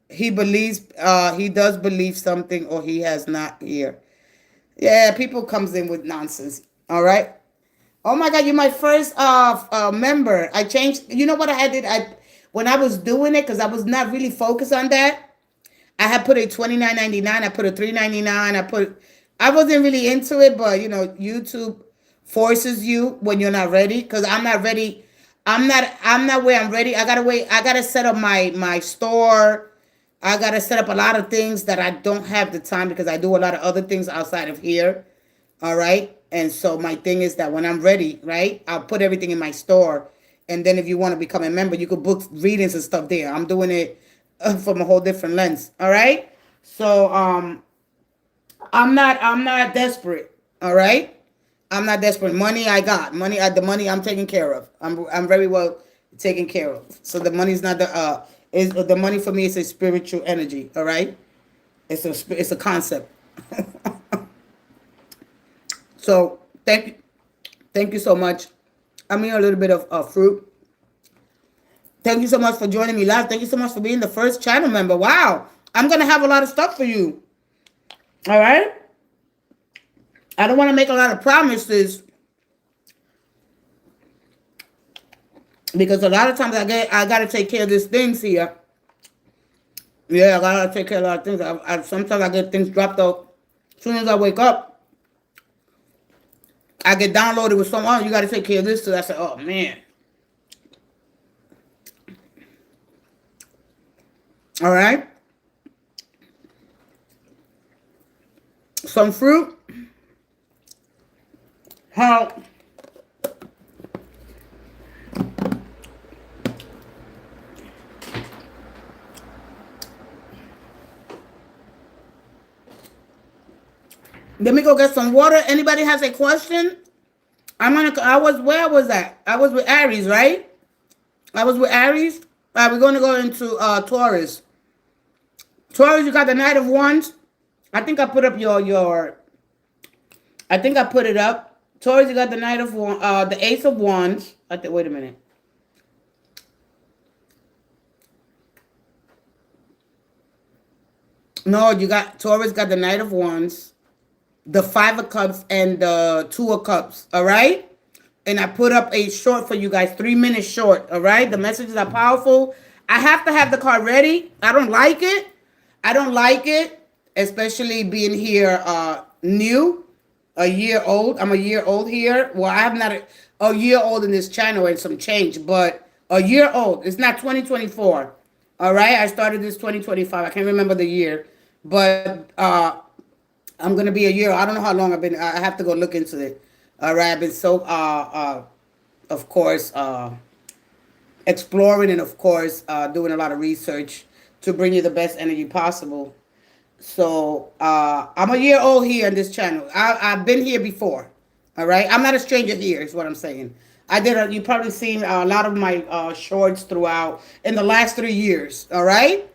He does believe something, or he has not here. Yeah, people comes in with nonsense. All right. Oh my God, you're my first member. I changed. You know what I did? When I was doing it, because I was not really focused on that. I had put a $29.99. I put a $3.99. I wasn't really into it, but YouTube forces you when you're not ready. Because I'm not ready. I'm not where I'm ready. I gotta wait. I gotta set up my store. I got to set up a lot of things that I don't have the time because I do a lot of other things outside of here. All right. And so my thing is that when I'm ready, right, I'll put everything in my store. And then if you want to become a member, you could book readings and stuff there. I'm doing it from a whole different lens. All right. So I'm not desperate. All right. I'm not desperate. Money I got. The money I'm taking care of. I'm very well taken care of. So the money's not the money for me is a spiritual energy. All right. It's a concept. So thank you so much. I'm eating a little bit of fruit. Thank you so much for joining me live. Thank you so much for being the first channel member. Wow. I'm going to have a lot of stuff for you. All right. I don't want to make a lot of promises because a lot of times I got to take care of these things here. Yeah, I got to take care of a lot of things. Sometimes I get things dropped off. As soon as I wake up, I get downloaded with someone. You got to take care of this. So I say, oh, man. All right. Some fruit. How? Let me go get some water. Anybody has a question? Where was that? I was with Aries, right? I was with Aries. We're going to go into Taurus. Taurus, you got the Knight of Wands. I think I put up I think I put it up. Taurus, you got the Knight of Wands, the Ace of Wands. Wait a minute. No, Taurus got the Knight of Wands, the Five of Cups, and the Two of Cups. All right. And I put up a short for you guys, 3 minutes short. All right. The messages are powerful. I have to have the card ready. I don't like it. I don't like it, especially being here new, a year old. I'm a year old here. Well, I'm not a year old in this channel and some change, but a year old. It's not 2024. All right, I started this 2025. I can't remember the year, but I'm gonna be a year. I don't know how long I've been. I have to go look into it. All right, I've been so of course exploring and of course doing a lot of research to bring you the best energy possible. So I'm a year old here on this channel. I've been here before. All right, I'm not a stranger here. Is what I'm saying. You probably seen a lot of my shorts throughout in the last 3 years. All right,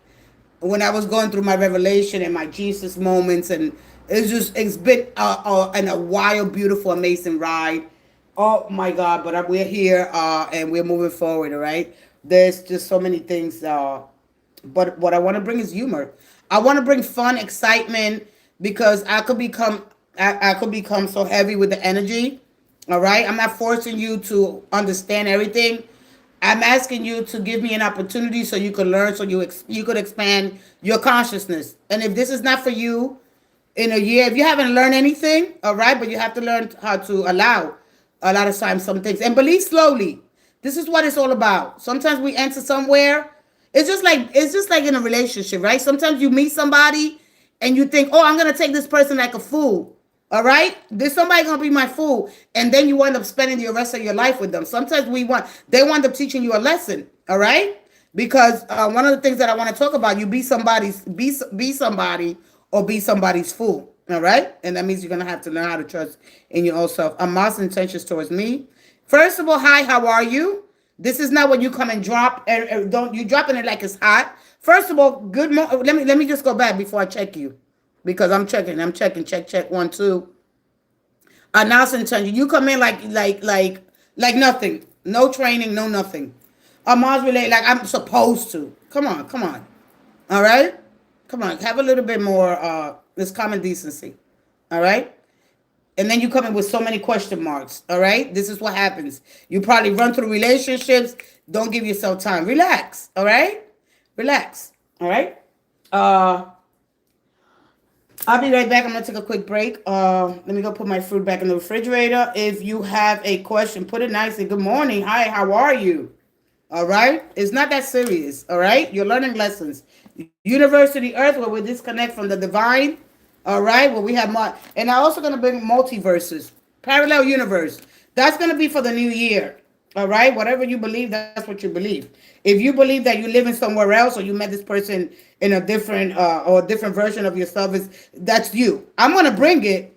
when I was going through my revelation and my Jesus moments, and it's been a wild, beautiful, amazing ride. Oh my God! But we're here and we're moving forward. All right. There's just so many things. But what I want to bring is humor. I want to bring fun, excitement, because I could become so heavy with the energy. All right. I'm not forcing you to understand everything. I'm asking you to give me an opportunity so you could learn, so you could expand your consciousness. And if this is not for you, in a year, if you haven't learned anything, all right, but you have to learn how to allow a lot of times some things and believe slowly. This is what it's all about. Sometimes we enter somewhere. It's just like in a relationship, right? Sometimes you meet somebody and you think, oh, I'm gonna take this person like a fool. All right, there's somebody gonna be my fool, and then you end up spending the rest of your life with them. Sometimes they wind up teaching you a lesson. All right, because one of the things that I want to talk about, you be somebody or be somebody's fool. All right, and that means you're gonna have to learn how to trust in your own self. Amongst intentions towards me. First of all, hi, how are you? This is not when you come and drop and don't you dropping it like it's hot. First of all, good morning. Let me just go back before I check you, because I'm checking. I'm checking. Check 1 2. Announce intention. You come in like nothing. No training. No nothing. Mars relate like I'm supposed to. Come on. Come on. All right. Come on. Have a little bit more. This common decency. All right. And then you come in with so many question marks. All right. This is what happens. You probably run through relationships. Don't give yourself time. Relax. All right. Relax. All right. Uh, I'll be right back. I'm gonna take a quick break. Let me go put my fruit back in the refrigerator. If you have a question, put it nicely. Good morning. Hi, how are you? All right. It's not that serious. All right. You're learning lessons. University Earth, where we disconnect from the divine. All right. Where we have and I'm also gonna bring multiverses, parallel universe. That's gonna be for the new year. All right. Whatever you believe, that's what you believe. If you believe that you're living somewhere else, or you met this person in a different or a different version of yourself, that's you. I'm gonna bring it.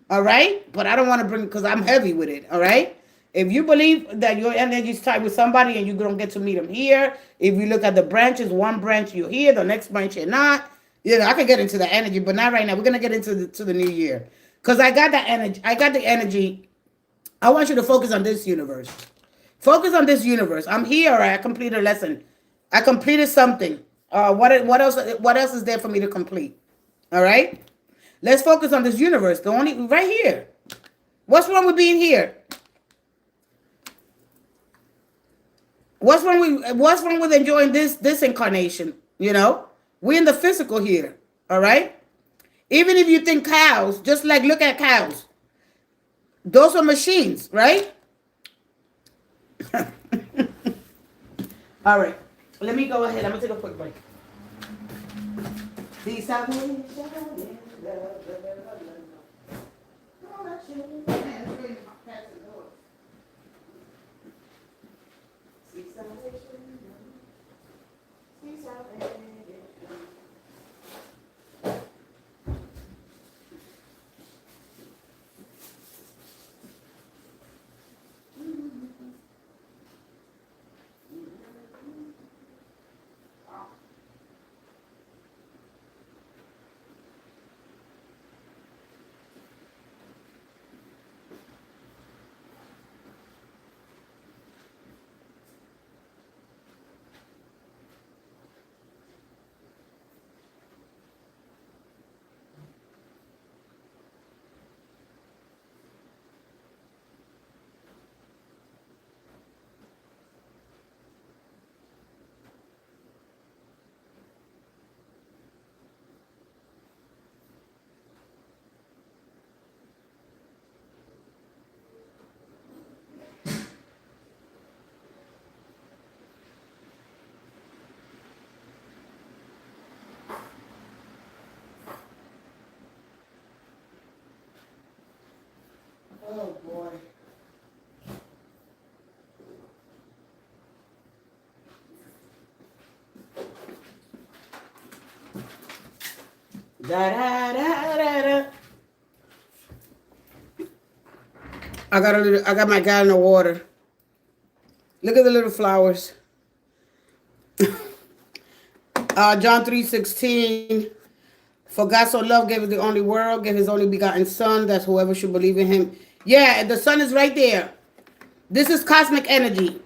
All right. But I don't want to bring it because I'm heavy with it. All right. If you believe that your energy is tied with somebody and you don't get to meet them here, if you look at the branches, one branch you're here, the next branch you're not. I can get into the energy, but not right now. We're gonna get into the new year because I got that energy. I got the energy. I want you to focus on this universe. Focus on this universe. I'm here. I completed a lesson. I completed something. What else? What else is there for me to complete? All right. Let's focus on this universe. The only right here. What's wrong with being here? What's wrong with enjoying this incarnation? We're in the physical here. All right. Even if you think cows, just like look at cows. Those are machines, right? All right. Let me go ahead. I'm gonna take a quick break. These are Oh, boy. Da, da, da, da, da. I got my gallon of water. Look at the little flowers. John 3:16. For God so loved gave the only world, gave his only begotten son, that whoever should believe in him. Yeah, the sun is right there. This is cosmic energy.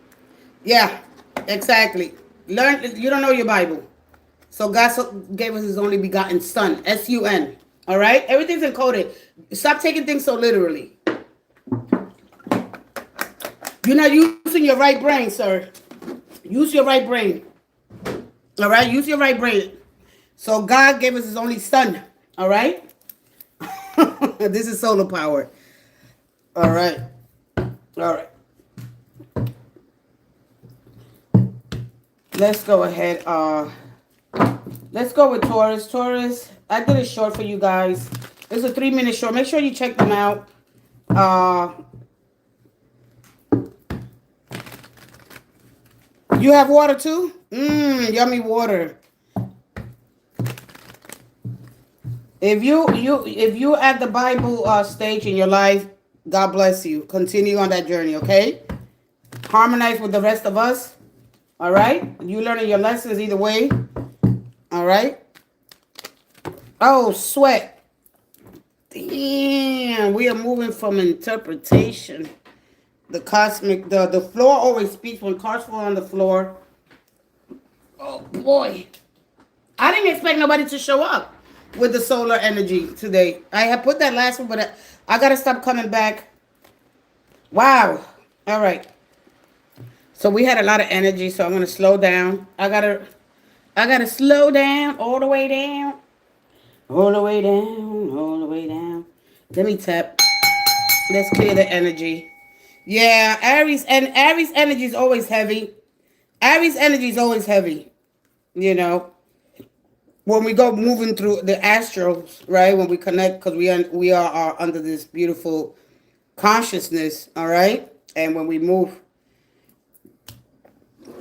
Yeah, exactly. Learn. You don't know your Bible. So God gave us his only begotten son. S-U-N. All right? Everything's encoded. Stop taking things so literally. You're not using your right brain, sir. Use your right brain. All right? Use your right brain. So God gave us his only son. All right? This is solar power. All right. All right. Let's go ahead. Let's go with Taurus. Taurus, I did it short for you guys. It's a 3-minute short. Make sure you check them out. You have water too? Yummy water. If you at the Bible stage in your life, God bless you. Continue on that journey, okay? Harmonize with the rest of us. All right? You learning your lessons either way. All right? Oh, sweat. Damn, we are moving from interpretation. The cosmic, the floor always speaks when cards fall on the floor. Oh, boy. I didn't expect nobody to show up with the solar energy today. I had put that last one, but I got to stop coming back. Wow. All right. So we had a lot of energy, so I'm going to slow down. I got to slow down all the way down. All the way down, all the way down. Let me tap. Let's clear the energy. Yeah, Aries energy is always heavy. Aries energy is always heavy. You know, when we go moving through the astros, right? When we connect, because we are under this beautiful consciousness, all right? And when we move,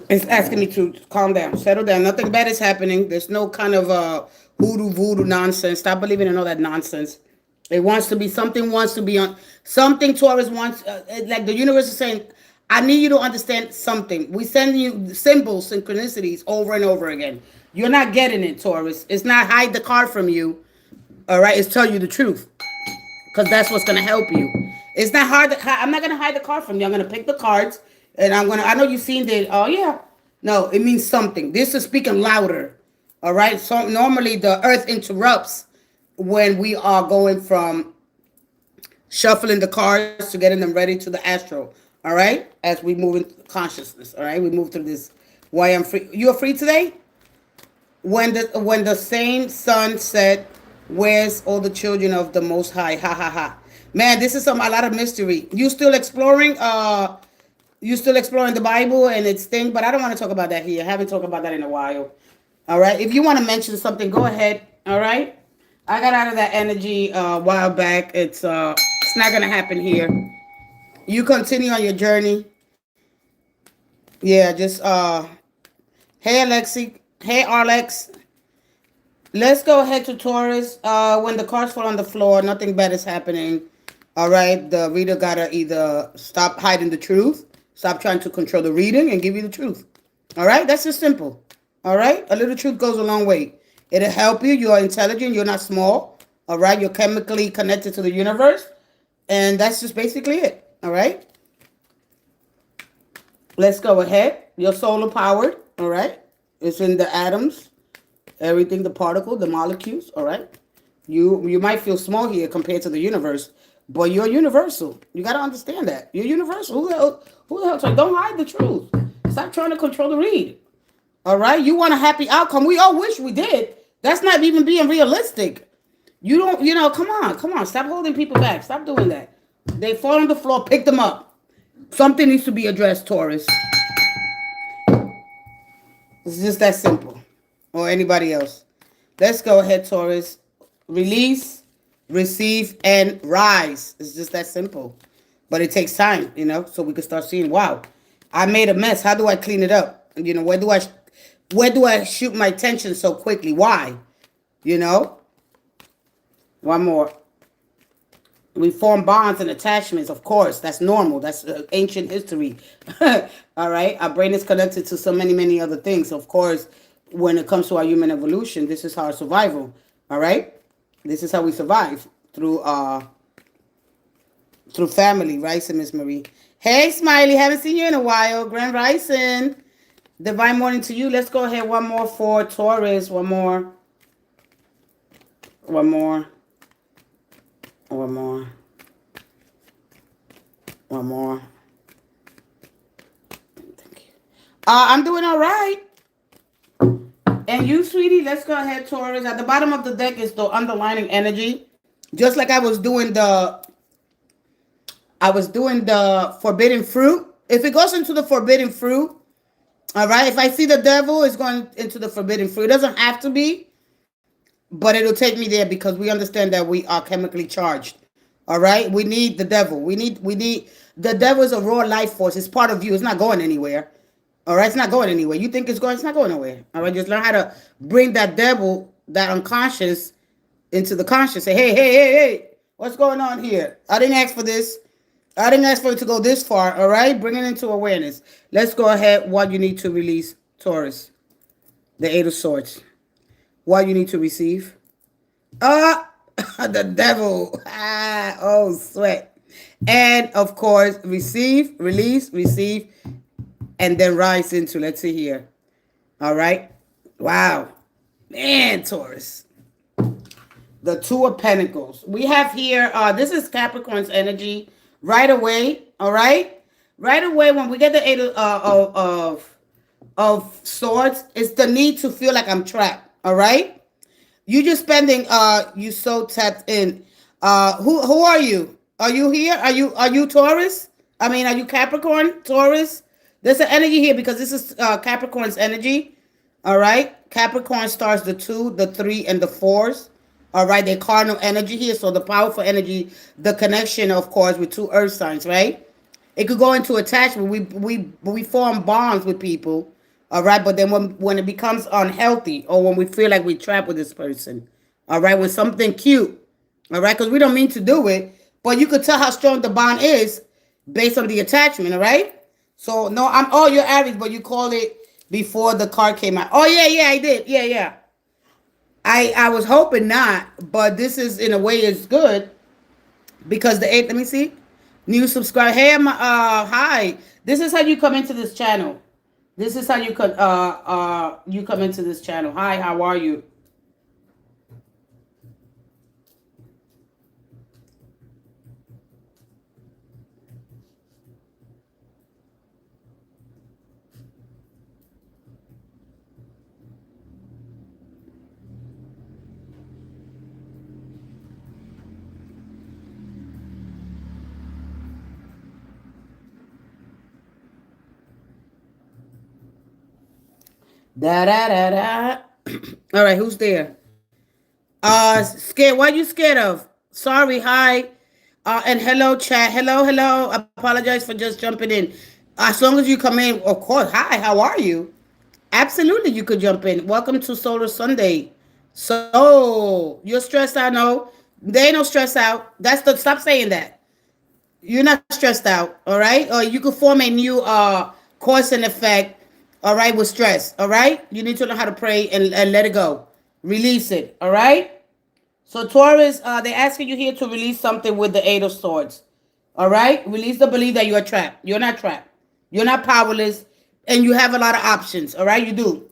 it's asking me to calm down, settle down. Nothing bad is happening. There's no kind of hoodoo voodoo nonsense. Stop believing in all that nonsense. It wants to be something. Wants to be on something. Taurus wants, like the universe is saying, I need you to understand something. We send you symbols, synchronicities over and over again. You're not getting it, Taurus. It's not hide the card from you. All right, it's tell you the truth, because that's what's gonna help you. It's not hard. I'm not gonna hide the card from you. I'm gonna pick the cards, and I know you've seen it. Oh yeah. No, it means something. This is speaking louder. All right. So normally the earth interrupts when we are going from shuffling the cards to getting them ready to the astral. All right. As we move into consciousness. All right. We move through this. Why I'm free. You are free today? When the same sun said, where's all the children of the Most High? Ha ha ha. Man, this is a lot of mystery. You still exploring the Bible and its thing, but I don't want to talk about that here. I haven't talked about that in a while. All right. If you want to mention something, go ahead. All right. I got out of that energy a while back. It's not gonna happen here. You continue on your journey. Yeah, just hey Alexi. Hey Alex. Let's go ahead to Taurus. When the cards fall on the floor, nothing bad is happening. All right. The reader gotta either stop hiding the truth, stop trying to control the reading, and give you the truth. All right. That's just simple. All right. A little truth goes a long way. It'll help you. You are intelligent. You're not small. All right. You're chemically connected to the universe. And that's just basically it. All right. Let's go ahead. You're solar powered. All right. It's in the atoms. Everything, the particle, the molecules. All right. You might feel small here compared to the universe, but you're universal. You got to understand that. You're universal. Who the hell? Don't hide the truth. Stop trying to control the read. All right. You want a happy outcome. We all wish we did. That's not even being realistic. You don't, come on. Stop holding people back. Stop doing that. They fall on the floor. Pick them up. Something needs to be addressed, Taurus. It's just that simple. Or anybody else. Let's go ahead, Taurus. Release, receive, and rise. It's just that simple. But it takes time, so we can start seeing, wow, I made a mess. How do I clean it up? Where do I shoot my attention so quickly? Why? You know? One more. We form bonds and attachments, of course. That's normal. That's ancient history. All right? Our brain is connected to so many, many other things. Of course, when it comes to our human evolution, this is our survival. All right? This is how we survive through family, right, so Miss Marie? Hey, Smiley, haven't seen you in a while. Grand Rising. Divine morning to you. Let's go ahead. One more for Taurus. One more. One more. One more. One more. Thank you. I'm doing all right. And you, sweetie, let's go ahead, Taurus. At the bottom of the deck is the underlining energy. Just like I was doing the forbidden fruit. If it goes into the forbidden fruit, all right, if I see the devil, it's going into the forbidden fruit. It doesn't have to be, but it'll take me there because we understand that we are chemically charged. All right, we need the devil. We need the devil is a raw life force. It's part of you. It's not going anywhere. All right, it's not going anywhere. You think it's going? It's not going nowhere. All right, just learn how to bring that devil, that unconscious, into the conscious. Say, hey, what's going on here? I didn't ask for this. I didn't ask for it to go this far, all right? Bring it into awareness. Let's go ahead. What you need to release, Taurus. The Eight of Swords. What you need to receive. The devil. Oh, sweat. And, of course, receive, release, receive, and then rise into, let's see here. All right? Wow. Man, Taurus. The Two of Pentacles. We have here, this is Capricorn's energy. Right away, all right? Right away, when we get the Eight of Swords, it's the need to feel like I'm trapped, all right? You just spending, you so tapped in. Who are you? Are you here? Are you Taurus? I mean, are you Capricorn, Taurus? There's an energy here because this is Capricorn's energy, all right? Capricorn stars the 2, the 3, and the 4s. All right, they're cardinal energy here. So the powerful energy, the connection, of course, with 2 earth signs, right? It could go into attachment. We form bonds with people, all right? But then when it becomes unhealthy or when we feel like we're trapped with this person, all right, with something cute, all right? Because we don't mean to do it, but you could tell how strong the bond is based on the attachment, all right? So, no, you're Aries, but you called it before the card came out. Oh, yeah, I did. Yeah. I was hoping not, but this is, in a way, is good because the 8, let me see. New subscribe. Hey, hi. This is how you come into this channel. This is how you come into this channel. Hi, how are you? Da. All right, who's there? Scared. What are you scared of? Sorry. Hi. And hello, chat. Hello. Apologize for just jumping in. As long as you come in, of course. Hi. How are you? Absolutely, you could jump in. Welcome to Solar Sunday. So you're stressed out? No, there ain't no stress out. Stop saying that. You're not stressed out, all right? Or you could form a new cause and effect, all right, with stress, all right? You need to learn how to pray and let it go. Release it, all right? So Taurus, they're asking you here to release something with the 8 of Swords, all right? Release the belief that you are trapped. You're not trapped. You're not powerless, and you have a lot of options, all right? You do,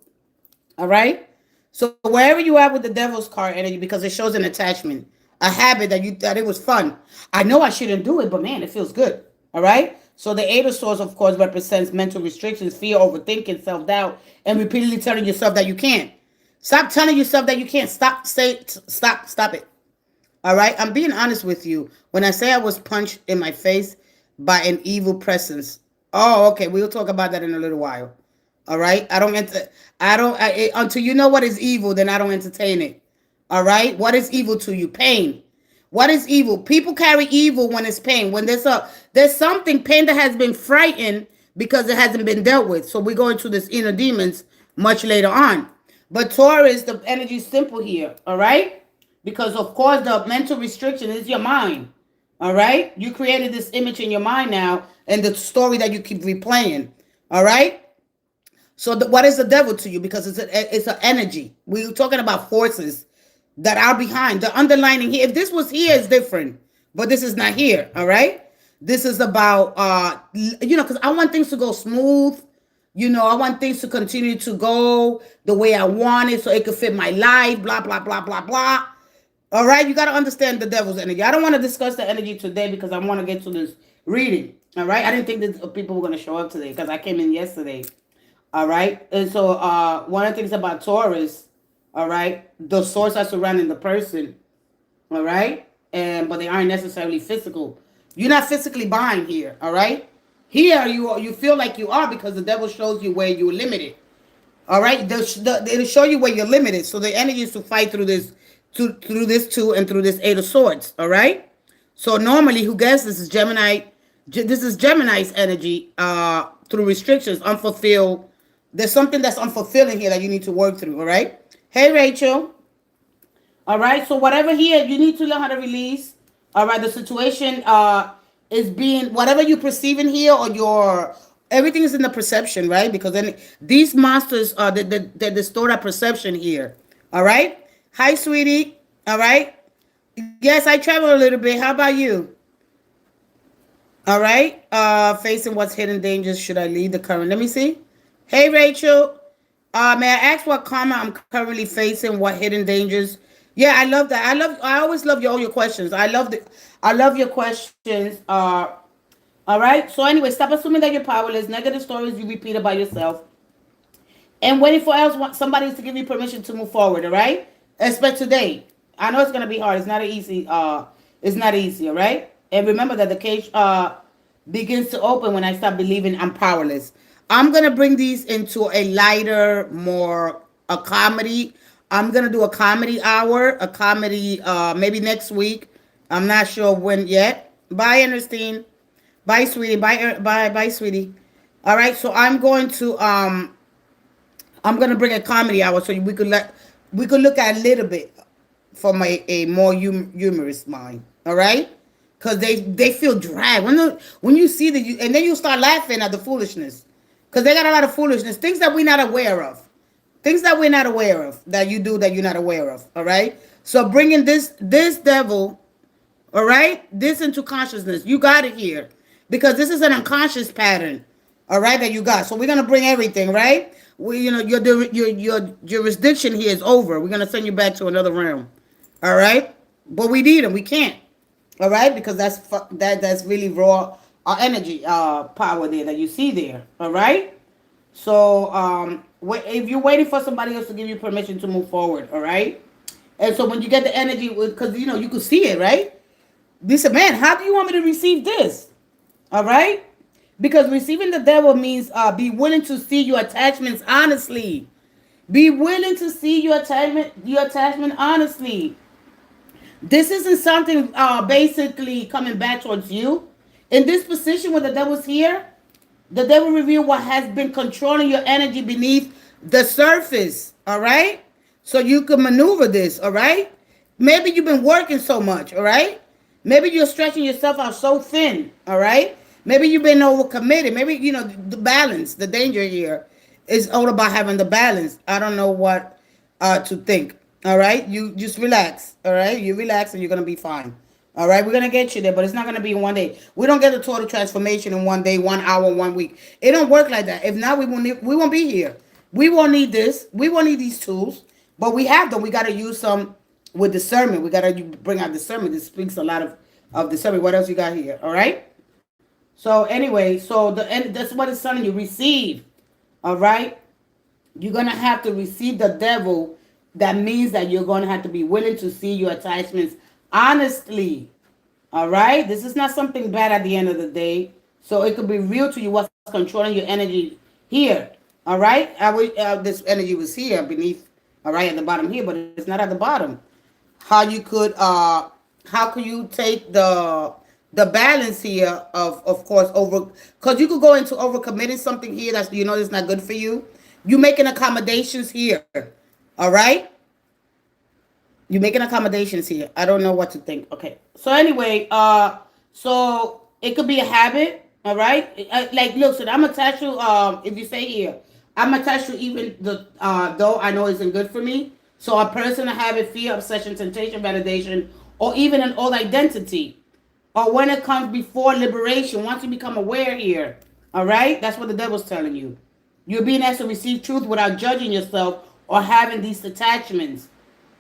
all right? So wherever you are with the Devil's card energy, because it shows an attachment, a habit that it was fun. I know I shouldn't do it, but man, it feels good. All right. So the 8 of Swords, of course, represents mental restrictions, fear, overthinking, self-doubt, and repeatedly telling yourself that you can't. Stop telling yourself that you can't. Stop it. All right. I'm being honest with you. When I say I was punched in my face by an evil presence. Oh, okay. We'll talk about that in a little while. All right. Until you know what is evil, then I don't entertain it. All right. What is evil to you? Pain. What is evil? People carry evil when it's pain. When there's something pain that has been frightened because it hasn't been dealt with. So we go into this inner demons much later on. But Taurus, the energy is simple here, all right? Because of course the mental restriction is your mind. All right? You created this image in your mind now and the story that you keep replaying. All right? So what is the devil to you? Because it's an energy. We're talking about forces that are behind. The underlining here, if this was here, it's different. But this is not here, all right? This is about, because I want things to go smooth. I want things to continue to go the way I want it so it could fit my life, blah, blah, blah, blah, blah. All right? You got to understand the devil's energy. I don't want to discuss the energy today because I want to get to this reading, all right? I didn't think that people were going to show up today because I came in yesterday. All right. And so one of the things about Taurus, all right, the source are surrounding the person. All right. But they aren't necessarily physical. You're not physically buying here. All right. Here you feel like you are because the devil shows you where you're limited. All right. It'll show you where you're limited. So the energy is to fight through this two and through this Eight of Swords. All right. So normally, who guesses this is Gemini. This is Gemini's energy through restrictions, unfulfilled. There's something that's unfulfilling here that you need to work through, all right? Hey, Rachel. All right, so whatever here, you need to learn how to release. All right, the situation is being, whatever you perceive in here or everything is in the perception, right? Because then these monsters, they distort our perception here, all right? Hi, sweetie, all right? Yes, I travel a little bit. How about you? All right, facing what's hidden dangers, should I leave the current? Let me see. Hey, Rachel. May I ask what karma I'm currently facing? What hidden dangers? Yeah, I love that. I always love all your questions. I love your questions. All right. So anyway, stop assuming that you're powerless. Negative stories you repeat about yourself, and waiting for somebody to give you permission to move forward. All right. Expect today. I know it's gonna be hard. It's not easy. It's not easy. All right. And remember that the cage begins to open when I start believing I'm powerless. I'm going to bring these into a lighter, a comedy. I'm going to do a comedy hour, maybe next week. I'm not sure when yet. Bye, Ernestine. Bye, sweetie. Bye, sweetie. All right, so I'm going to bring a comedy hour so we could look at a little bit from a more humorous mind. All right? Because they feel dragged. When you see and then you start laughing at the foolishness. Because they got a lot of foolishness, things that we're not aware of. Things that we're not aware of, that you do that you're not aware of, all right? So bringing this devil, all right, this into consciousness. You got it here. Because this is an unconscious pattern, all right, that you got. So we're going to bring everything, right? Your jurisdiction here is over. We're going to send you back to another realm, all right? But we need them. We can't, all right? Because that's really raw energy power there that you see there, all right? So if you're waiting for somebody else to give you permission to move forward, all right? And so when you get the energy, because you could see it, right? They said, man, how do you want me to receive this? All right? Because receiving the devil means be willing to see your attachments honestly. Be willing to see your attachment honestly. This isn't something basically coming back towards you. In this position where the devil's here, the devil reveal what has been controlling your energy beneath the surface, all right? So you can maneuver this, all right? Maybe you've been working so much, all right? Maybe you're stretching yourself out so thin, all right? Maybe you've been overcommitted. Maybe, the balance, the danger here is all about having the balance. I don't know what to think, all right? You just relax, all right? You relax and you're going to be fine. All right, we're going to get you there, but it's not going to be in one day. We don't get the total transformation in 1 day, 1 hour, 1 week. It don't work like that. If not, we won't be here. We won't need this. We won't need these tools, but we have them. We got to use some with discernment. We got to bring out discernment. This speaks a lot of discernment. What else you got here? All right. So anyway, that's what it's telling you. Receive. All right. You're going to have to receive the devil. That means that you're going to have to be willing to see your attachments honestly, all right? This is not something bad at the end of the day. So it could be real to you what's controlling your energy here, all right? I wish this energy was here beneath, all right, at the bottom here, but it's not at the bottom. How you could how can you take the balance here of course over, because you could go into overcommitting something here that's that's not good for you. You making accommodations here, all right? You making accommodations here. I don't know what to think. Okay, so anyway, so it could be a habit, all right? Like, look, so I'm attached to if you say here, I'm attached to even the though I know isn't good for me. So a person, a habit, fear, obsession, temptation, validation, or even an old identity, or when it comes before liberation, once you become aware here, all right? That's what the devil's telling you. You're being asked to receive truth without judging yourself or having these attachments.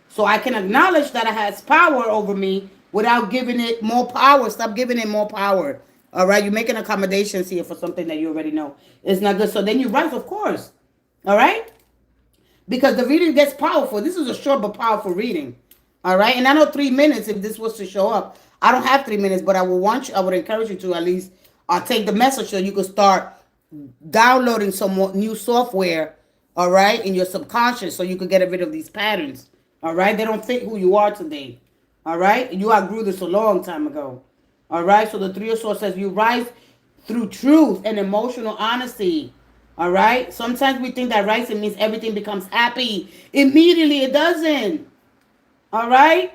So I can acknowledge that it has power over me without giving it more power. Stop giving it more power. All right, you're making accommodations here for something that you already know is not good. So then you rise, of course. All right, because the reading gets powerful. This is a short but powerful reading. All right, and I know 3 minutes if this was to show up. I don't have 3 minutes, but I would encourage you to at least take the message so you could start downloading some more new software. All right, in your subconscious, so you could get rid of these patterns. All right, they don't fit who you are today. All right, you outgrew this a long time ago. All right, so the Three of Swords says you rise through truth and emotional honesty. All right, sometimes we think that rising means everything becomes happy. Immediately, it doesn't. All right,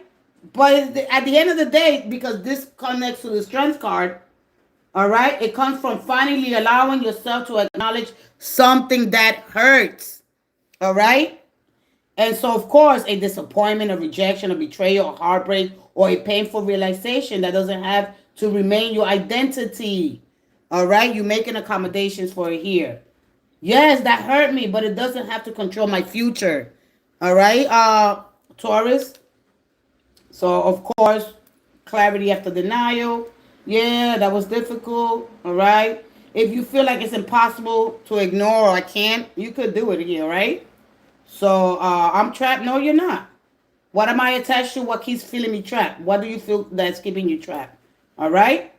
but at the end of the day, because this connects to the Strength card, all right, it comes from finally allowing yourself to acknowledge something that hurts. All right, and so, of course, a disappointment, a rejection, a betrayal, a heartbreak, or a painful realization that doesn't have to remain your identity. All right, you're making accommodations for it here. Yes, that hurt me, but it doesn't have to control my future. All right, Taurus. So, of course, clarity after denial. Yeah, that was difficult. All right. If you feel like it's impossible to ignore or I can't, you could do it here, right? So I'm trapped. No, you're not. What am I attached to? What keeps feeling me trapped? What do you feel that's keeping you trapped? All right.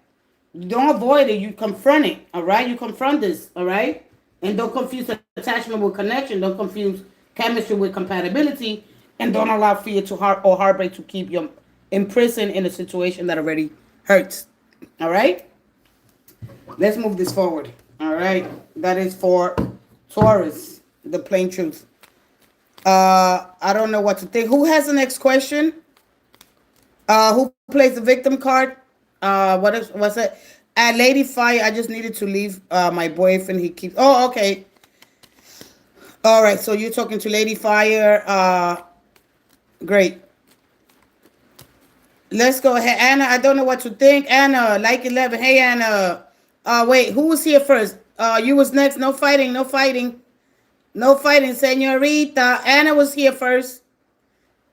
You don't avoid it. You confront it. All right. You confront this. All right. And don't confuse attachment with connection. Don't confuse chemistry with compatibility. And don't allow fear to or heartbreak to keep you imprisoned in a situation that already hurts. All right. Let's move this forward. All right. That is for Taurus. The plain truth. I don't know what to think. Who has the next question? Who plays the victim card? What's it? Lady Fire, I just needed to leave my boyfriend. He keeps. Oh, okay. All right. So you're talking to Lady Fire. Great. Let's go ahead, Anna. I don't know what to think. Anna, like 11. Hey, Anna. Wait. Who was here first? You was next. No fighting. No fighting. No fighting, senorita. Anna was here first.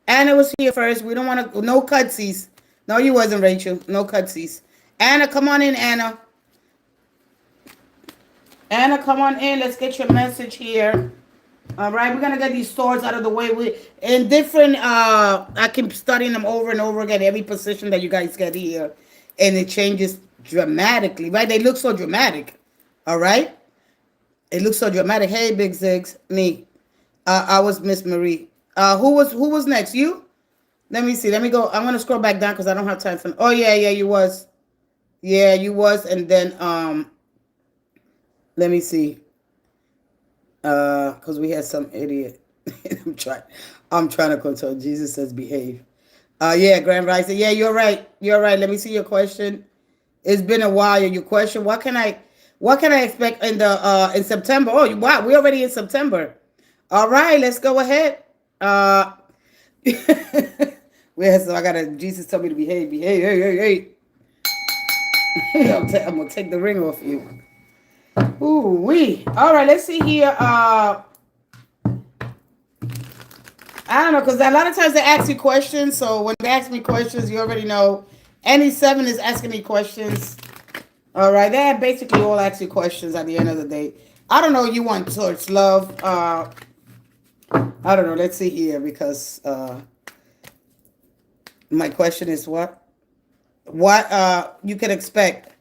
Anna was here first. We don't want to. No cutsies. No, you wasn't, Rachel. No cutsies. Anna, come on in, Anna. Anna, come on in. Let's get your message here. All right, we're gonna get these swords out of the way. We in different. I keep studying them over and over again. Every position that you guys get here, and it changes dramatically. Right? They look so dramatic. All right. It looks so dramatic. Hey, Big Zigs, me. I was Miss Marie. Who was next? You? Let me see. Let me go. I'm gonna scroll back down because I don't have time for. Oh yeah, you was. Yeah, you was, and then let me see. Because we had some idiot. I'm trying to control. Jesus says behave. Yeah, Grand Rising. Yeah, you're right. You're right. Let me see your question. It's been a while. Your question. What can I expect in September? Oh, wow, we're already in September. All right, let's go ahead. So I gotta. Jesus told me to behave. Hey. I'm gonna take the ring off you. Ooh wee. All right, let's see here. I don't know, because a lot of times they ask you questions. So when they ask me questions, you already know. Any 7 is asking me questions. All right, they basically all ask you questions at the end of the day. I don't know. You want towards love? I don't know. Let's see here, because my question is what you can expect.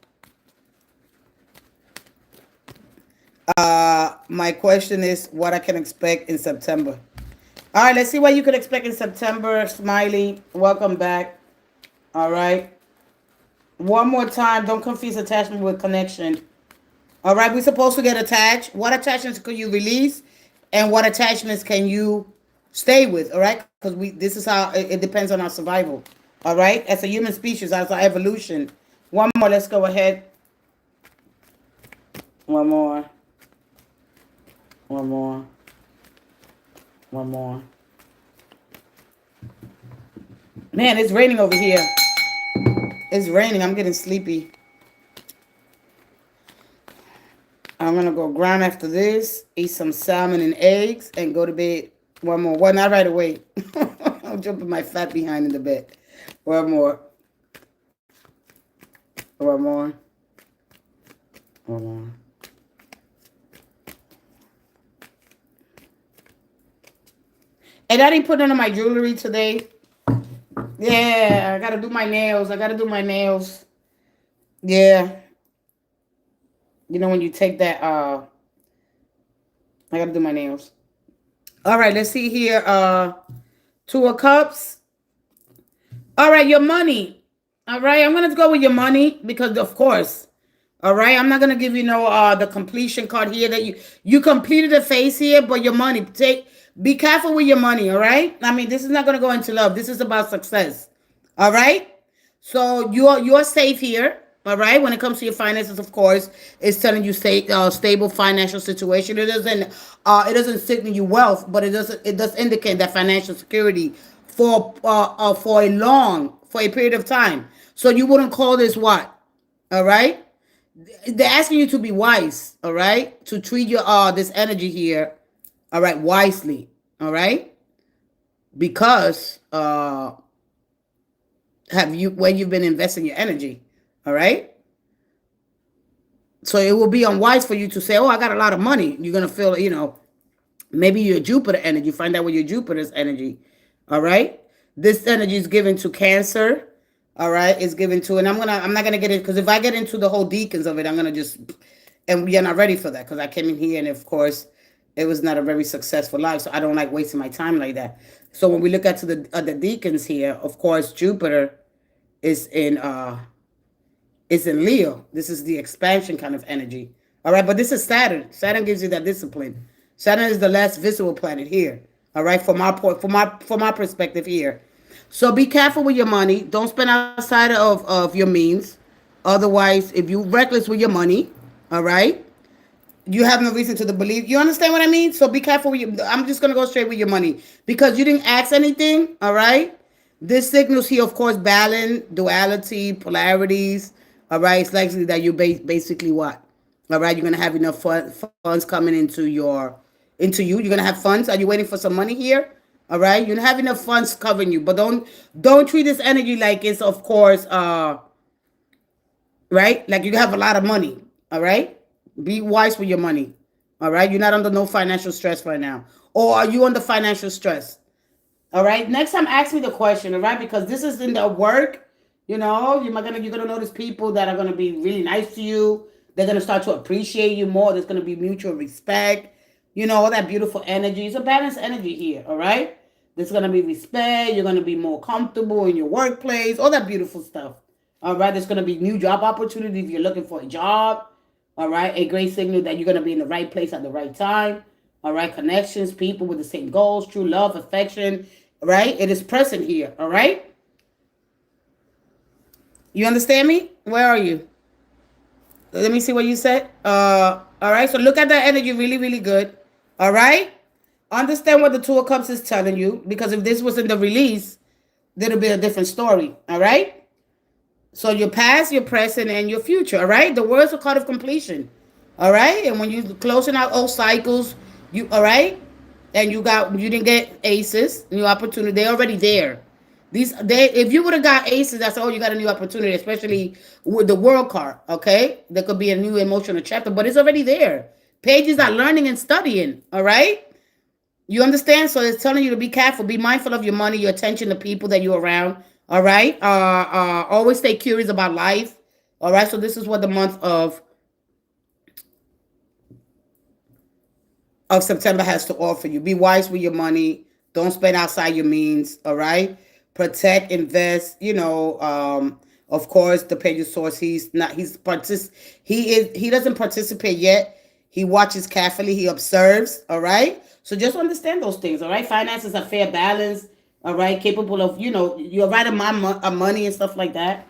My question is what I can expect in September. All right, let's see what you can expect in September. Smiley, welcome back. All right. One more time. Don't confuse attachment with connection. All right. We're supposed to get attached. What attachments can you release, and what attachments can you stay with? All right. Because this is how it depends on our survival. All right. As a human species, as our evolution. One more. Let's go ahead. One more. One more. One more. Man, it's raining over here. It's raining. I'm getting sleepy. I'm going to go grind after this, eat some salmon and eggs, and go to bed. One more. Well, not right away. I'm jumping my fat behind in the bed. One more. One more. One more. And I didn't put none of my jewelry today. Yeah, I got to do my nails. Yeah. You know when you take that, I got to do my nails. All right, let's see here. Two of Cups. All right, your money. All right, I'm going to go with your money because, of course, all right, I'm not going to give you the completion card here that you completed the phase here, but your money, be careful with your money, all right? I mean, this is not going to go into love. This is about success, all right? So you're safe here, all right? When it comes to your finances, of course, it's telling you stable financial situation. It doesn't signal you wealth, but it does indicate that financial security for a period of time. So you wouldn't call this what? All right? They're asking you to be wise, all right? To treat your this energy here, all right, wisely, all right? Because when you've been investing your energy, all right? So it will be unwise for you to say, "Oh, I got a lot of money." You're gonna feel, maybe your Jupiter energy. Find out what your Jupiter's energy, all right? This energy is given to Cancer. All right, it's given to, and I'm not gonna get it because if I get into the whole deacons of it, I'm gonna and we are not ready for that because I came in here and of course it was not a very successful life, so I don't like wasting my time like that. So when we look at the deacons here, of course Jupiter is in Leo. This is the expansion kind of energy. All right, but this is Saturn. Saturn gives you that discipline. Saturn is the last visible planet here. All right, from my perspective here. So be careful with your money. Don't spend outside of your means. Otherwise, if you're reckless with your money, all right, you have no reason to believe. You understand what I mean? So be careful with I'm just going to go straight with your money because you didn't ask anything, all right? This signals here, of course, balance, duality, polarities, all right? It's likely that you basically what? All right, you're going to have enough funds coming into you. You're going to have funds. Are you waiting for some money here? All right, you have enough funds covering you, but don't treat this energy like it's, of course, right? Like you have a lot of money. All right, be wise with your money. All right, you're not under no financial stress right now, or are you under financial stress? All right. Next time, ask me the question. All right, because this is in the work. You're gonna notice people that are gonna be really nice to you. They're gonna start to appreciate you more. There's gonna be mutual respect. All that beautiful energy. It's a balanced energy here, all right? There's going to be respect. You're going to be more comfortable in your workplace. All that beautiful stuff, all right? There's going to be new job opportunities if you're looking for a job, all right? A great signal that you're going to be in the right place at the right time, all right? Connections, people with the same goals, true love, affection, right? It is present here, all right? You understand me? Where are you? Let me see what you said. All right, so look at that energy really, really good. All right? Understand what the Two of Cups is telling you, because if this was in the release, it'll be a different story. All right? So your past, your present, and your future. All right? The words are card of completion. All right? And when you're closing out old cycles, all right? And you didn't get aces, new opportunity, they're already there. If you would have got aces, that's you got a new opportunity, especially with the world card. Okay, there could be a new emotional chapter, but it's already there. Pages are learning and studying. All right, you understand? So it's telling you to be careful, be mindful of your money, your attention, the people that you're around. All right, always stay curious about life. All right, so this is what the month of September has to offer you. Be wise with your money. Don't spend outside your means. All right. protect, invest, of course, the page source. He doesn't participate yet. He watches carefully, he observes, all right? So just understand those things, all right? Finances are fair balance, all right? Capable of, you're right amount of money and stuff like that.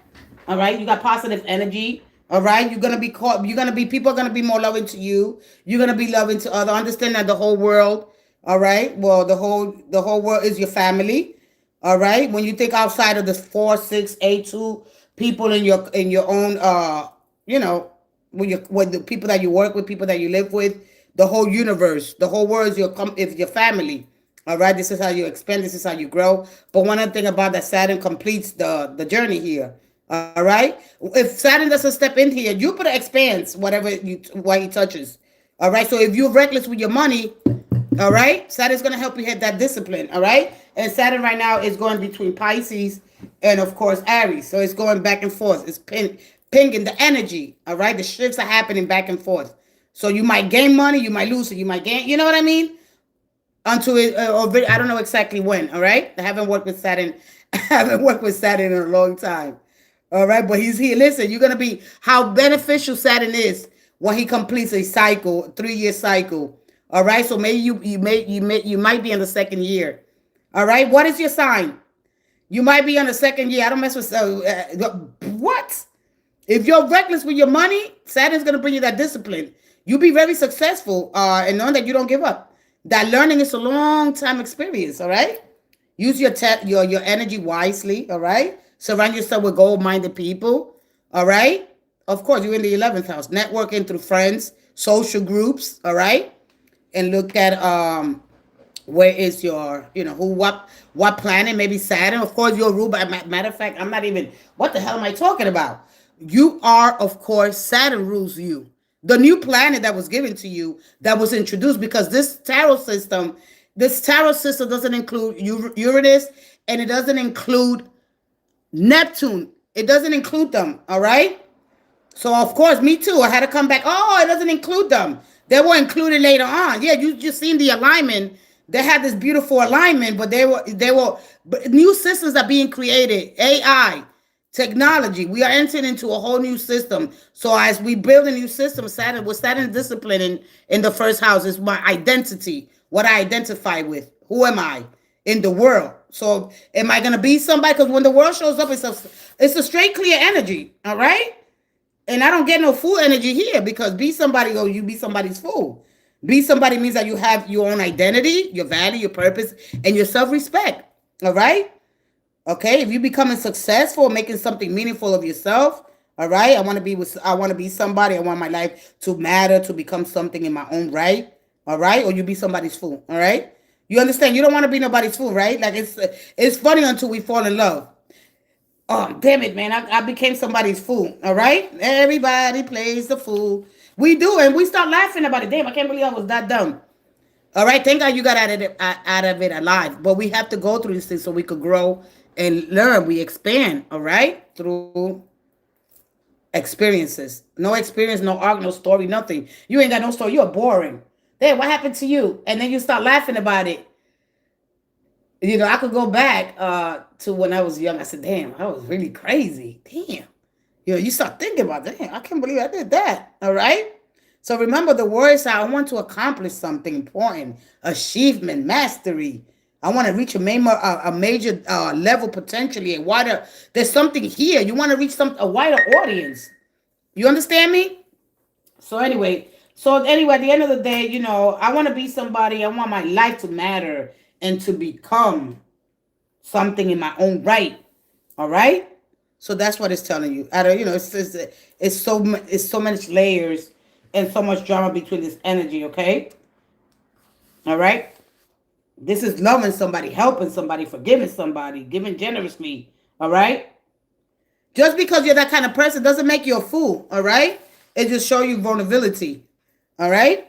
All right, you got positive energy. All right, you're gonna be caught. You're gonna be people are gonna be more loving to you. You're gonna be loving to other. Understand that the whole world. All right, well the whole world is your family. All right, when you think outside of the 4, 6, 8, 2 people in your own you know with the people that you work with, people that you live with, the whole universe, the whole world is your family. All right, this is how you expand. This is how you grow. But one other thing about that, Saturn completes the journey here. All right, if Saturn doesn't step in here, Jupiter expands what he touches. All right, so if you're reckless with your money, all right, Saturn's gonna help you hit that discipline. All right, and Saturn right now is going between Pisces and of course Aries, so it's going back and forth. It's pinging the energy. All right, the shifts are happening back and forth. So you might gain money, you might lose it, you might gain. You know what I mean? Until it, or I don't know exactly when. All right, I haven't worked with Saturn. I haven't worked with Saturn in a long time. All right, but he's here. Listen, you're gonna be how beneficial Saturn is when he completes a cycle, 3-year cycle. All right, so maybe you might be in the second year. All right, what is your sign? You might be on the second year. I don't mess with what? If you're reckless with your money, Saturn's gonna bring you that discipline. You'll be very successful, and knowing that you don't give up. That learning is a long time experience. All right, use your energy wisely. All right, surround yourself with goal-minded people. All right, of course you're in the 11th house, networking through friends, social groups. All right, and look at where is your what planet, maybe Saturn, of course your rule. But matter of fact, I'm not even, what the hell am I talking about? You are, of course, Saturn rules you, the new planet that was given to you, that was introduced, because this tarot system doesn't include Uranus, and it doesn't include Neptune. It doesn't include them. All right, so of course, me too. I had to come back. Oh, it doesn't include them. They were included later on. Yeah, you just seen the alignment. They had this beautiful alignment, but but new systems are being created. AI, technology. We are entering into a whole new system. So as we build a new system, Saturn discipline in the first house is my identity. What I identify with. Who am I in the world? So am I gonna be somebody? Because when the world shows up, it's a straight, clear energy. All right. And I don't get no fool energy here, because be somebody, or you be somebody's fool. Be somebody means that you have your own identity, your value, your purpose, and your self-respect. All right? Okay, if you're becoming successful, making something meaningful of yourself, all right? I want to be somebody. I want my life to matter, to become something in my own right. All right? Or you be somebody's fool. All right? You understand? You don't want to be nobody's fool, right? Like it's funny until we fall in love. Oh, damn it, man. I became somebody's fool. All right? Everybody plays the fool. We do, and we start laughing about it. Damn, I can't believe I was that dumb. All right? Thank God you got out of it alive. But we have to go through these things so we could grow and learn. We expand, all right? Through experiences. No experience, no arc, no story, nothing. You ain't got no story. You're boring. Damn, what happened to you? And then you start laughing about it. I could go back to when I was young. I said, damn, I was really crazy. Damn. You start thinking about that. Damn, I can't believe I did that. All right? So remember, the words are, I want to accomplish something important, achievement, mastery. I want to reach a major level, potentially, a wider. There's something here. You want to reach a wider audience. You understand me? So anyway, at the end of the day, I want to be somebody. I want my life to matter and to become something in my own right. All right. So that's what it's telling you. It's so much layers and so much drama between this energy. Okay. All right. This is loving somebody, helping somebody, forgiving somebody, giving generously. All right. Just because you're that kind of person doesn't make you a fool. All right. It just shows you vulnerability. All right.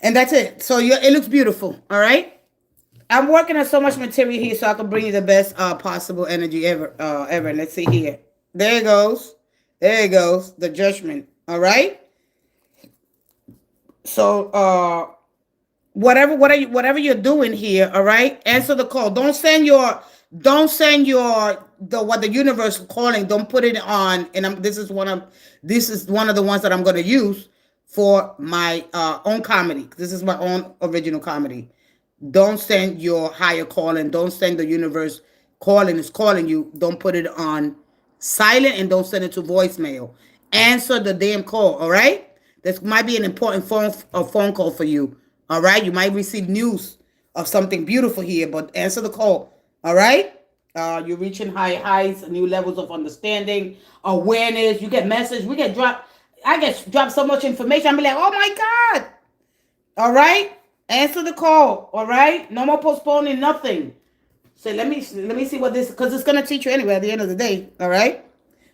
And that's it. So it looks beautiful. All right. I'm working on so much material here so I can bring you the best possible energy ever. Let's see here. There it goes. There it goes. The judgment. All right. So whatever you're doing here, all right? Answer the call. Don't send your the what the universe is calling. Don't put it on. And this is one of the ones that I'm going to use for my own comedy. This is my own original comedy. Don't send your higher calling. Don't send the universe calling is calling you. Don't put it on silent and don't send it to voicemail. Answer the damn call, all right? This might be an important phone call for you. All right? You might receive news of something beautiful here, but answer the call. All right? You're reaching high heights, new levels of understanding, awareness. You get message. We get dropped. I get dropped so much information. I'm be like, oh my God. All right? Answer the call. All right? No more postponing nothing. So let me see what this, because it's gonna teach you anyway at the end of the day. All right.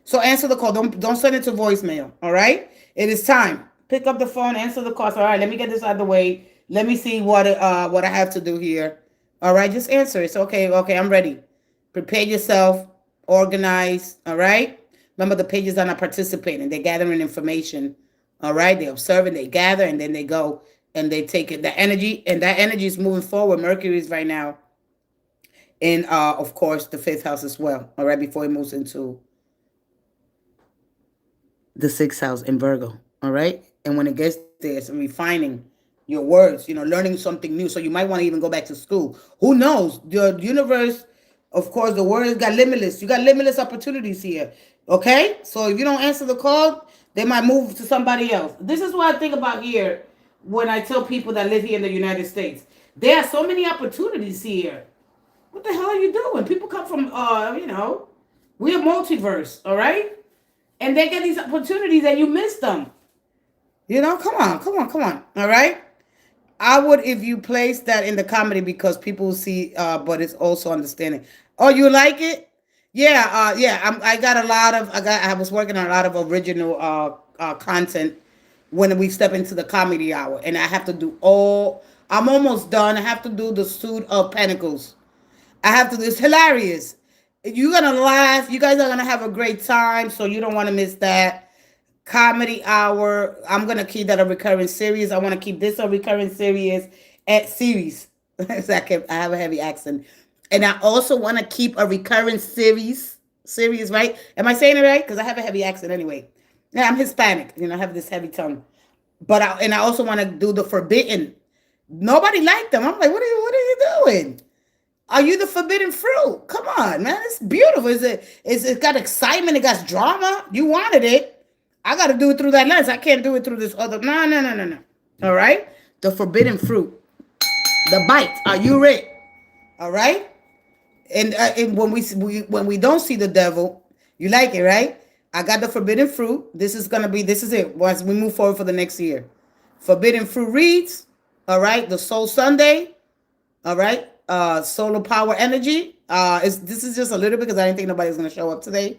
So answer the call. Don't send it to voicemail. All right. It is time. Pick up the phone. Answer the call. So, all right. Let me get this out of the way. Let me see what I have to do here. All right. Just answer it. So, okay. Okay. I'm ready. Prepare yourself. Organize. All right. Remember, the pages are not participating. They're gathering information. All right. They observe and they gather, and then they go and they take it. The energy, and that energy is moving forward. Mercury is right now in, of course, the fifth house as well. All right. Before it moves into the sixth house in Virgo. All right. And when it gets there, it's refining your words, learning something new. So you might want to even go back to school. Who knows? The universe, of course, the word got limitless. You got limitless opportunities here. Okay. So if you don't answer the call, they might move to somebody else. This is what I think about here when I tell people that live here in the United States. There are so many opportunities here. What the hell are you doing? People come from, we're multiverse. All right. And they get these opportunities and you miss them. Come on. All right. I would, if you place that in the comedy, because people see, but it's also understanding. Oh, you like it? Yeah. Yeah. I was working on a lot of original content when we step into the comedy hour, and I have to do I'm almost done. I have to do the Suit of Pentacles. I have to do, it's hilarious. You're going to laugh. You guys are going to have a great time. So you don't want to miss that. Comedy hour. I'm going to keep that a recurring series. I want to keep this a recurring series. I have a heavy accent. And I also want to keep a recurring series, right? Am I saying it right? Because I have a heavy accent anyway. Yeah, I'm Hispanic. I have this heavy tongue. But I also want to do the forbidden. Nobody liked them. I'm like, what are you doing? Are you the forbidden fruit? Come on, man. It's beautiful. It's got excitement. It got drama. You wanted it. I got to do it through that lens. I can't do it through this other. No. All right? The forbidden fruit. The bite. Are you ready? All right? And when we don't see the devil, you like it, right? I got the forbidden fruit. This is it. Once we move forward for the next year. Forbidden fruit reads. All right? The Soul Sunday. All right? Solar power energy. This is just a little bit because I didn't think nobody was going to show up today.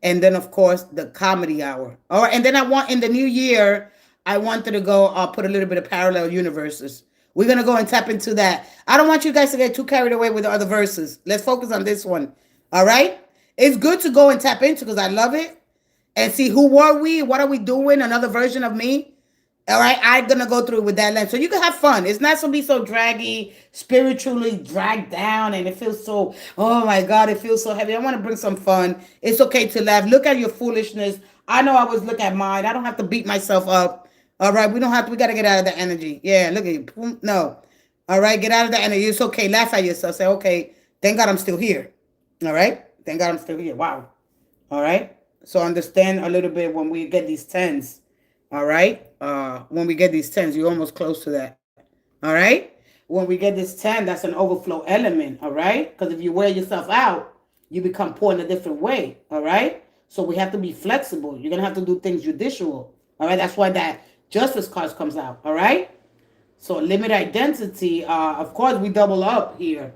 And then, of course, the comedy hour. All right. And then in the new year, I wanted to go put a little bit of parallel universes. We're going to go and tap into that. I don't want you guys to get too carried away with the other verses. Let's focus on this one. All right. It's good to go and tap into because I love it and see who were we? What are we doing? Another version of me. All right, I'm going to go through it with that lens. So you can have fun. It's not going to be so draggy, spiritually dragged down, and it feels so, oh my God, it feels so heavy. I want to bring some fun. It's okay to laugh. Look at your foolishness. I know I always look at mine. I don't have to beat myself up. All right, we got to get out of the energy. Yeah, look at you. No. All right, get out of the energy. It's okay. Laugh at yourself. Say, okay, thank God I'm still here. All right, thank God I'm still here. Wow. All right, so understand a little bit when we get these 10s. All right. When we get these 10s, you're almost close to that. All right. When we get this 10, that's an overflow element. All right. Because if you wear yourself out, you become poor in a different way. All right. So we have to be flexible. You're going to have to do things judicial. All right. That's why that justice card comes out. All right. So limited identity. Of course, we double up here.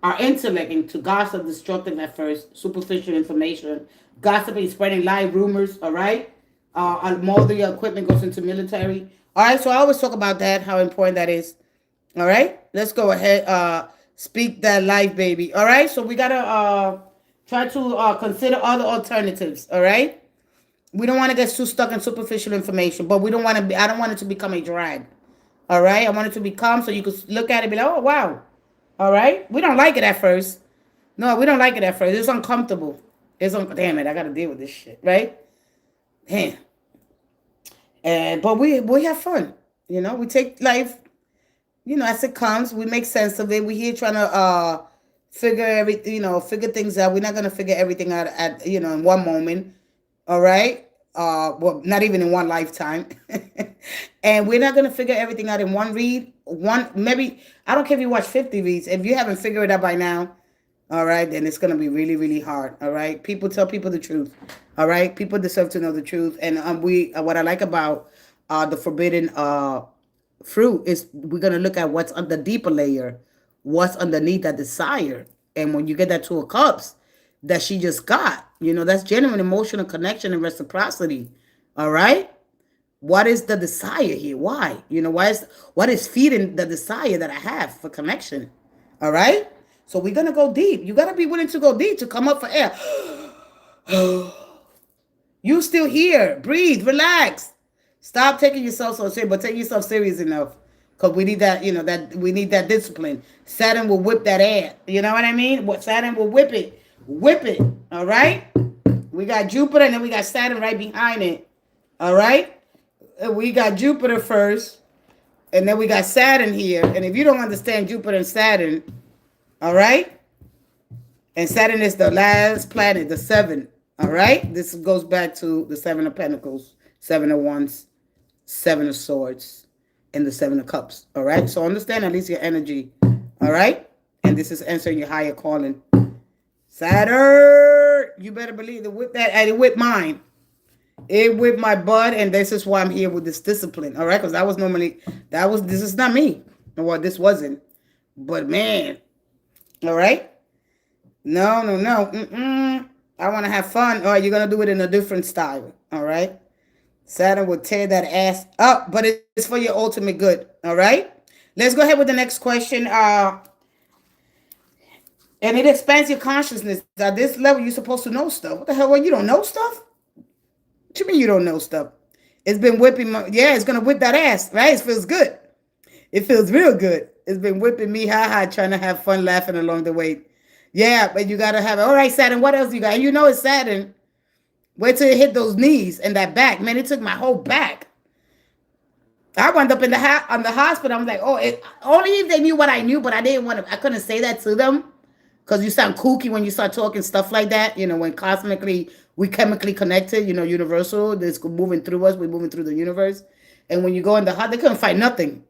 Our intellect into gossip, destructive at first, superficial information, gossiping, spreading lie, rumors. All right. More of the equipment goes into military. All right, so I always talk about that, how important that is. All right, let's go ahead. Speak that life, baby. All right, so we got to try to consider other alternatives. All right, we don't want to get too stuck in superficial information, but we don't want to be, I don't want it to become a drag. All right. I want it to be calm so you could look at it and be like, oh, wow. All right. We don't like it at first. No, we don't like it at first. It's uncomfortable. Damn it. I got to deal with this shit. Right. Damn. But we have fun. We take life, as it comes. We make sense of it. We're here trying to figure things out. We're not gonna figure everything out in one moment. All right. Well, not even in one lifetime. And we're not gonna figure everything out in one read. Maybe I don't care if you watch 50 reads. If you haven't figured it out by now, all right, then it's gonna be really, really hard. All right. People tell people the truth. All right. People deserve to know the truth. And what I like about the forbidden fruit is we're gonna look at what's on the deeper layer, what's underneath that desire. And when you get that 2 of Cups that she just got, that's genuine emotional connection and reciprocity. All right. What is the desire here? Why? What is feeding the desire that I have for connection? All right. So we're gonna go deep. You gotta be willing to go deep to come up for air. You still here. Breathe, relax. Stop taking yourself so serious, but take yourself serious enough. Because we need that, we need that discipline. Saturn will whip that ass. You know what I mean? What Saturn will whip it. Whip it. All right? We got Jupiter and then we got Saturn right behind it. All right? We got Jupiter first. And then we got Saturn here. And if you don't understand Jupiter and Saturn, all right? And Saturn is the last planet, the 7th. All right? This goes back to the 7 of Pentacles, 7 of Wands, 7 of Swords, and the 7 of Cups. All right? So understand at least your energy. All right? And this is answering your higher calling. Saturn, you better believe it whipped that. And it whipped mine. It whipped my butt, and this is why I'm here with this discipline. All right? Because this is not me. Well, this wasn't. But man, all right? No. I want to have fun. All right, you're going to do it in a different style. All right? Saturn will tear that ass up, but it's for your ultimate good. All right? Let's go ahead with the next question. And it expands your consciousness. At this level, you're supposed to know stuff. What the hell? Well, you don't know stuff? What you mean you don't know stuff? It's been whipping it's going to whip that ass, right? It feels good. It feels real good. It's been whipping me trying to have fun laughing along the way. Yeah, but you got to have it. All right, Saturn, what else you got? And you know it's Saturn. Wait till it hit those knees and that back. Man, it took my whole back. I wound up on the hospital. I was like, only if they knew what I knew, but I couldn't say that to them. Because you sound kooky when you start talking stuff like that. When cosmically, we chemically connected, universal. This moving through us. We're moving through the universe. And when you go in the hospital, they couldn't find nothing.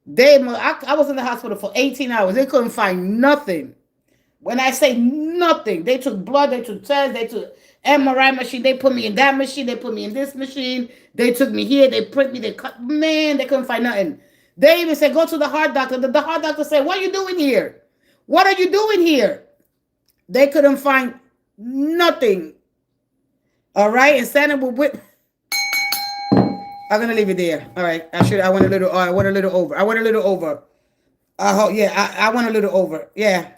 I was in the hospital for 18 hours. They couldn't find nothing. When I say nothing, they took blood, they took tests, they took MRI machine, they put me in that machine, they put me in this machine, they took me here, they pricked me, they cut, man, they couldn't find nothing. They even said, go to the heart doctor. The heart doctor said, what are you doing here? What are you doing here? They couldn't find nothing. All right, and Saturn will whip. I'm gonna leave it there. All right, I went a little over. I went a little over. I went a little over. Yeah.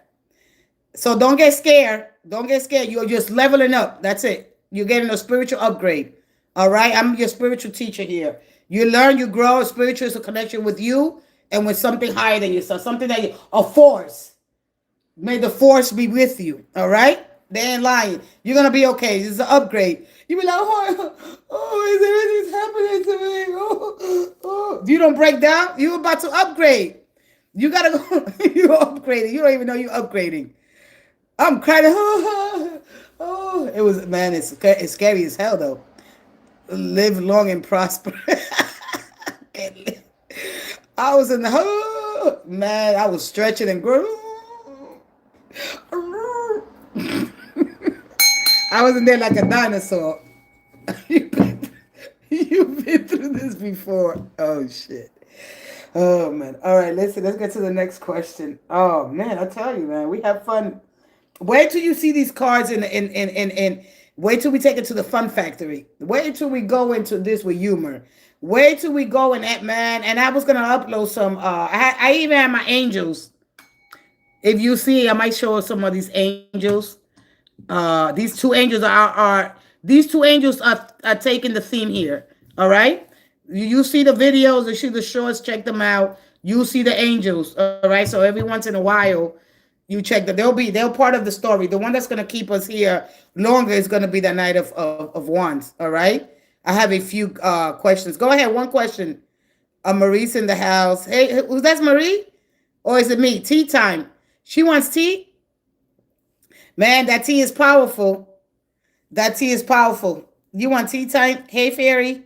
So don't get scared. Don't get scared. You're just leveling up. That's it. You're getting a spiritual upgrade. All right. I'm your spiritual teacher here. You learn, you grow. Spiritual is a connection with you and with something higher than yourself. Something a force. May the force be with you. All right. They ain't lying. You're going to be okay. This is an upgrade. You be like, is everything's happening to me? You don't break down. You're about to upgrade. You got to go. You're upgrading. You don't even know you're upgrading. I'm crying. It was, man, it's scary as hell, though. Live long and prosper. I was in the, man, I was stretching and growing. I was in there like a dinosaur. You've been through this before. Oh, shit. Oh, man. All right, let's get to the next question. Oh, man, I tell you, man, we have fun. Wait till you see these cards and wait till we take it to the fun factory. Wait till we go into this with humor. Wait till we go in that, man. And I was gonna upload some. I even have my angels. If you see, I might show some of these angels. These two angels are taking the theme here. All right. You see the videos, you see the shorts, check them out. You see the angels, all right? So every once in a while, you check that they're part of the story. The one that's gonna keep us here longer is gonna be the Knight of Wands, all right? I have a few questions. Go ahead, one question. Marie's in the house. Hey, who's that's Marie? Or is it me? Tea time. She wants tea? Man, that tea is powerful. That tea is powerful. You want tea time? Hey, Fairy.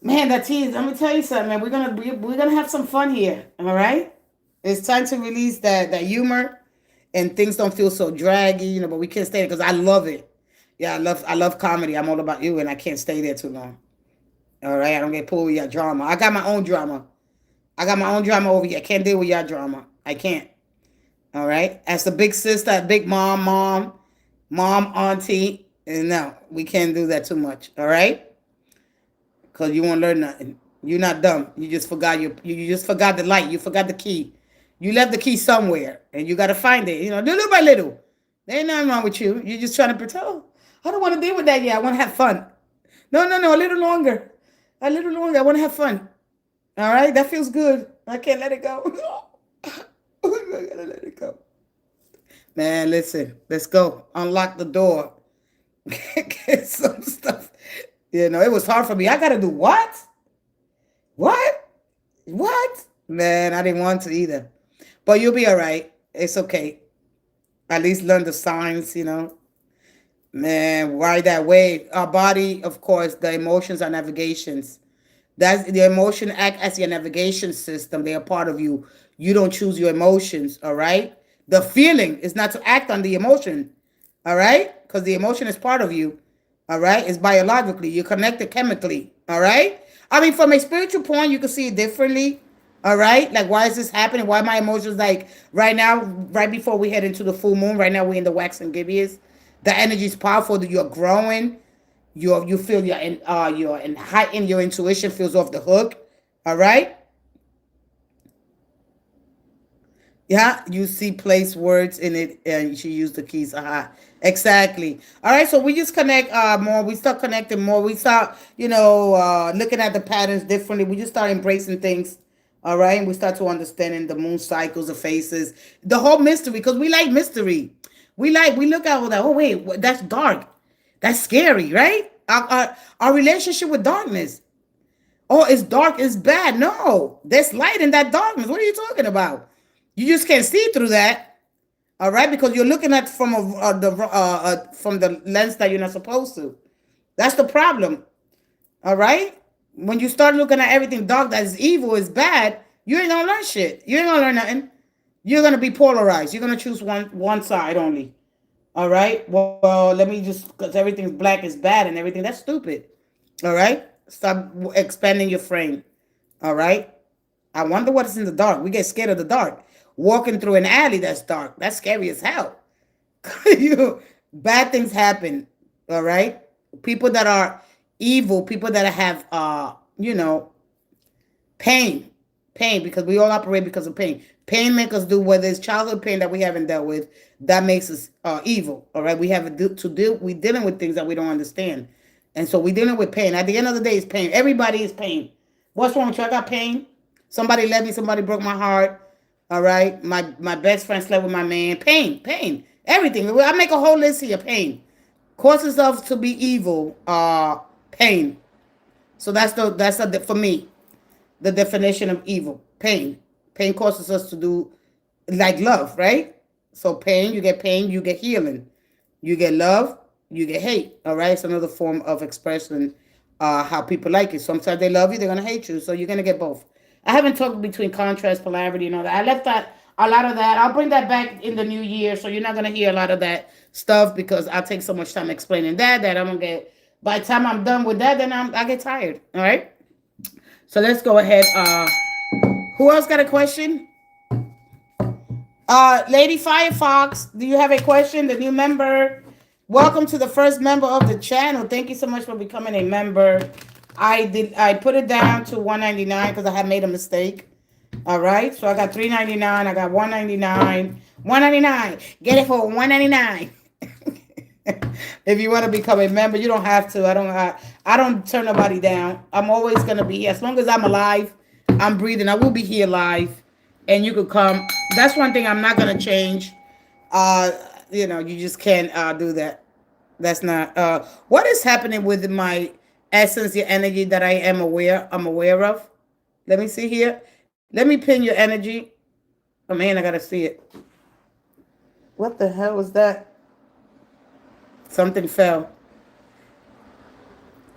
Man, that tea is. Let me tell you something, man. We're gonna have some fun here. All right. It's time to release that humor, and things don't feel so draggy, But we can't stay there because I love it. Yeah, I love comedy. I'm all about you, and I can't stay there too long. All right, I don't get pulled with your drama. I got my own drama. I got my own drama over here. I can't deal with your drama. I can't. All right. As the big sister, big mom, auntie, and no, we can't do that too much. All right. Because you won't learn nothing. You're not dumb. You just forgot you just forgot the light. You forgot the key. You left the key somewhere, and you got to find it. Little by little. There ain't nothing wrong with you. You're just trying to pretend. Oh, I don't want to deal with that yet. I want to have fun. No, a little longer. A little longer. I want to have fun. All right, that feels good. I can't let it go. I gotta let it go. Man, listen. Let's go. Unlock the door. Get some stuff. It was hard for me. I gotta do what? What? What? Man, I didn't want to either. But you'll be all right. It's okay. At least learn the signs. Man, why that way? Our body, of course, the emotions are navigations. That's the emotion act as your navigation system. They are part of you. You don't choose your emotions, all right? The feeling is not to act on the emotion, all right? Because the emotion is part of you, all right? It's biologically. You're connected chemically, all right? I mean, from a spiritual point, you can see it differently, all right? Like, why is this happening? Why my emotions, like, right now, right before we head into the full moon, right now we're in the wax and gibeahs. The energy is powerful. That you're growing. You feel you're in heightened. Your intuition feels off the hook. All right. Yeah, you see place words in it, and she used the keys. Exactly. All right, so we just connect more. We start connecting more. We start, looking at the patterns differently. We just start embracing things. All right, and we start to understanding the moon cycles, the phases, the whole mystery, because we like mystery. We look at all that. Oh wait, that's dark. That's scary, right? Our relationship with darkness. Oh, it's dark, it's bad. No, there's light in that darkness. What are you talking about? You just can't see through that, all right? Because you're looking at from the lens that you're not supposed to. That's the problem, all right? When you start looking at everything dark that is evil, is bad, you ain't gonna learn shit. You ain't gonna learn nothing. You're gonna be polarized. You're gonna choose one side only. All right. Well, let me because everything's black is bad and everything. That's stupid. All right. Stop expanding your frame. All right. I wonder what is in the dark. We get scared of the dark. Walking through an alley that's dark. That's scary as hell. Bad things happen. All right. People that are evil, people that have, pain. Pain, because we all operate because of pain. Pain makes us do, whether it's childhood pain that we haven't dealt with, that makes us evil. All right. We have we're dealing with things that we don't understand. And so we're dealing with pain. At the end of the day, it's pain. Everybody is pain. What's wrong with you? I got pain. Somebody left me. Somebody broke my heart. All right. My best friend slept with my man. Pain. Everything. I make a whole list here. Pain. Causes us to be evil. Pain. So that's for me, the definition of evil. Pain. Pain causes us to do like love, right? So pain, you get healing. You get love, you get hate. All right. It's another form of expression how people like it. Sometimes they love you, they're gonna hate you. So you're gonna get both. I haven't talked between contrast, polarity, and all that. I left that a lot of that. I'll bring that back in the new year. So you're not gonna hear a lot of that stuff because I'll take so much time explaining that I'm gonna get, by the time I'm done with that, then I get tired. All right. So let's go ahead. Who else got a question? Lady Firefox, do you have a question? The new member. Welcome to the first member of the channel. Thank you so much for becoming a member. I put it down to $1.99 because I had made a mistake. All right. So I got $3.99. I got $1.99. $1.99. Get it for $1.99. If you want to become a member, you don't have to. I don't turn nobody down. I'm always gonna be here as long as I'm alive. I'm breathing. I will be here live, and you could come. That's one thing I'm not gonna change. Uh, you just can't do that. That's not. What is happening with my essence, your energy that I'm aware of. Let me see here. Let me pin your energy. Oh man, I gotta see it. What the hell was that? Something fell.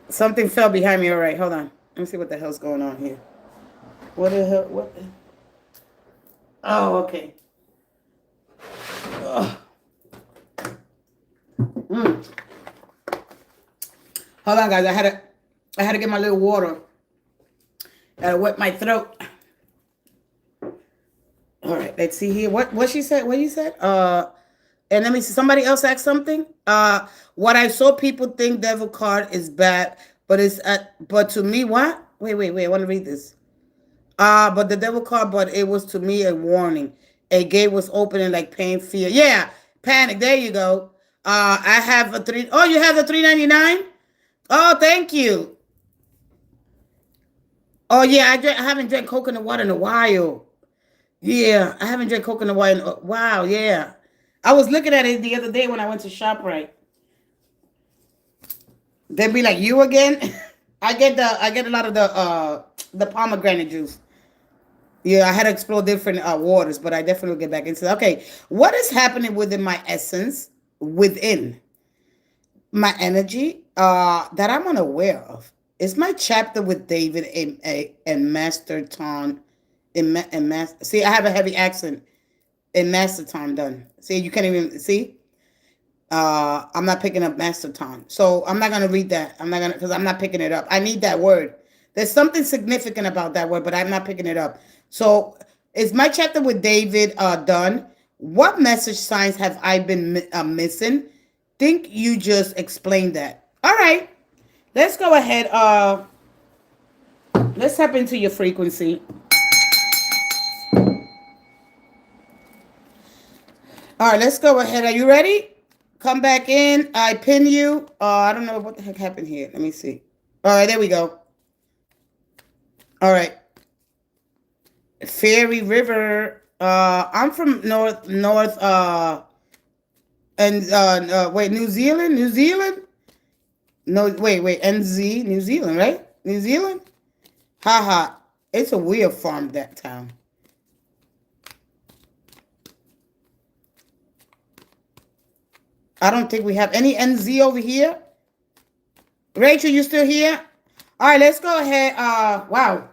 Something fell behind me. All right, hold on. Let me see what the hell's going on here. What the hell? What the? Oh, okay. Ugh. Mm. Hold on, guys. I had to get my little water. Gotta wet my throat. All right, let's see here. What she said? What you said? And let me see. Somebody else asked something. What I saw people think devil card is bad, but to me, what? Wait. I want to read this. But the devil card, but it was to me a warning. A gate was opening like pain, fear. Yeah, panic. There you go. I have a three. Oh, you have the 3.99. Oh, thank you. Oh yeah, I haven't drank coconut water in a while. Yeah, I haven't drank coconut water. Wow, yeah. I was looking at it the other day when I went to ShopRite. They'd be like, "You again?" I get a lot of the pomegranate juice. Yeah, I had to explore different waters, but I definitely will get back into that. Okay, what is happening within my essence, within my energy, that I'm unaware of? It's my chapter with David and Master Ton. See, I have a heavy accent in Master Ton done. See, you can't even see. I'm not picking up Master Ton, so I'm not gonna read that. I'm not gonna because I'm not picking it up. I need that word. There's something significant about that word, but I'm not picking it up. So, is my chapter with David done? What message signs have I been missing? Think you just explained that. All right, let's go ahead. Let's tap into your frequency. All right, let's go ahead. Are you ready? Come back in. I pin you. I don't know what the heck happened here. Let me see. All right, there we go. All right. Fairy River. I'm from north. Wait, New Zealand. New Zealand. No, wait. NZ, New Zealand, right? New Zealand. Haha. It's a weird farm, that town. I don't think we have any NZ over here. Rachel, you still here? All right, let's go ahead. Wow.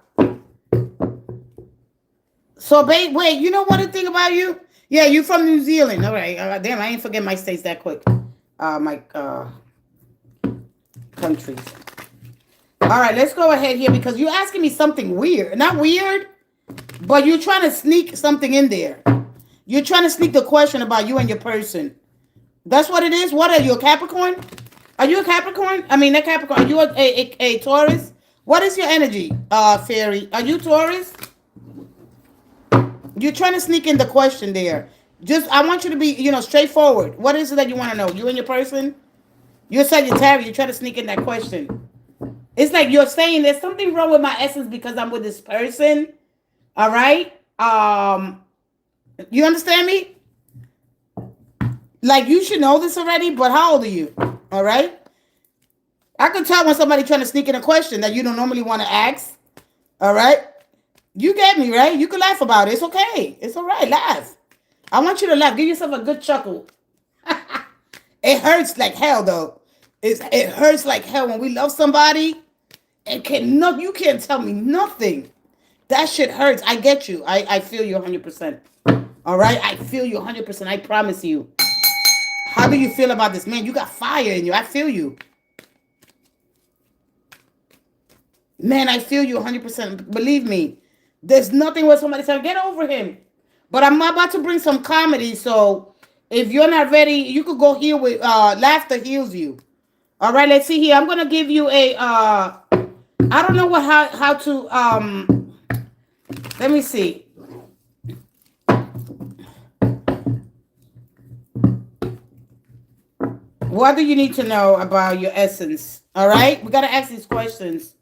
So, babe, wait, you know what the thing about you? Yeah, you from New Zealand. All right. Damn, I ain't forget my states that quick. My countries. All right, let's go ahead here because you're asking me something weird. Not weird, but you're trying to sneak something in there. You're trying to sneak the question about you and your person. That's what it is. What are you, a Capricorn? Are you a Capricorn? I mean, not Capricorn. Are you a Taurus? What is your energy, Fairy? Are you Taurus? You're trying to sneak in the question there. I want you to be, straightforward. What is it that you want to know? You and your person? You're Sagittarius. You're trying to sneak in that question. It's like you're saying there's something wrong with my essence because I'm with this person. All right? You understand me? Like, you should know this already, but how old are you? All right? I can tell when somebody trying to sneak in a question that you don't normally want to ask. All right? You get me, right? You can laugh about it. It's okay. It's all right. Laugh. I want you to laugh. Give yourself a good chuckle. It hurts like hell, though. It hurts like hell when we love somebody and you can't tell me nothing. That shit hurts. I get you. I feel you 100%. All right? I feel you 100%. I promise you. How do you feel about this? Man, you got fire in you. I feel you. Man, I feel you 100%. Believe me. There's nothing where somebody said, get over him. But I'm about to bring some comedy, so if you're not ready, you could go here with laughter heals you. All right, let's see here. I'm gonna give you a I don't know how to let me see. What do you need to know about your essence? All right, we gotta ask these questions.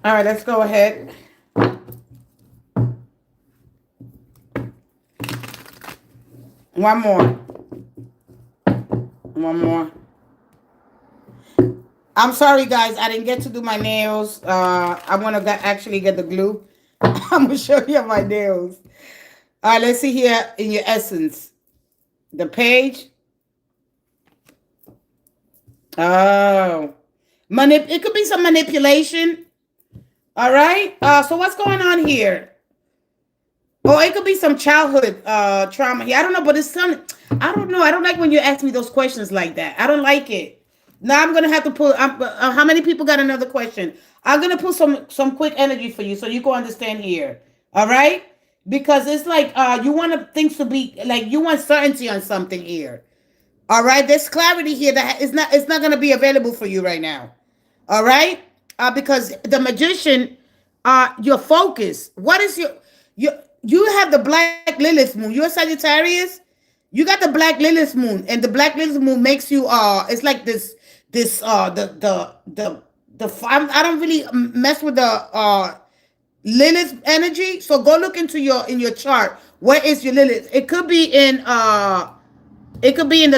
All right, let's go ahead. One more. One more. I'm sorry, guys. I didn't get to do my nails. I'm gonna actually get the glue. I'm gonna show you my nails. All right, let's see here in your essence. The page. Oh, it could be some manipulation. All right. So what's going on here? Oh, it could be some childhood trauma here. I don't know, but it's some. I don't know. I don't like when you ask me those questions like that. I don't like it. Now I'm gonna have to pull. How many people got another question? I'm gonna put some quick energy for you so you can understand here. All right, because it's like you want things to be like you want certainty on something here. All right, there's clarity here that it's not gonna be available for you right now. All right, because the magician, your focus. What is you have the black Lilith moon. You're a Sagittarius. You got the black Lilith moon, and the black Lilith moon makes you it's like this I don't really mess with the Lilith energy. So go look into your chart. Where is your Lilith? It could be in the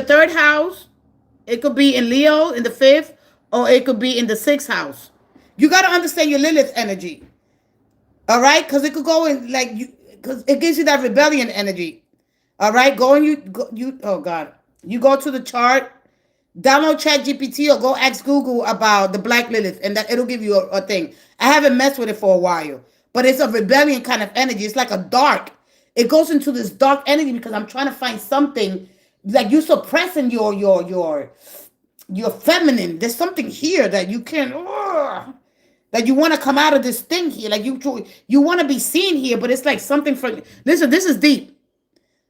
third house. It could be in Leo in the fifth, or it could be in the sixth house. You got to understand your Lilith energy. All right, because it could go in like you, because it gives you that rebellion energy. All right, oh God, you go to the chart, download ChatGPT or go ask Google about the Black Lilith, and that it'll give you a thing. I haven't messed with it for a while, but it's a rebellion kind of energy. It's like a dark. It goes into this dark energy because I'm trying to find something like you suppressing your feminine. There's something here that you can. That you want to come out of this thing here, like you want to be seen here, but it's like something for. Listen, this is deep,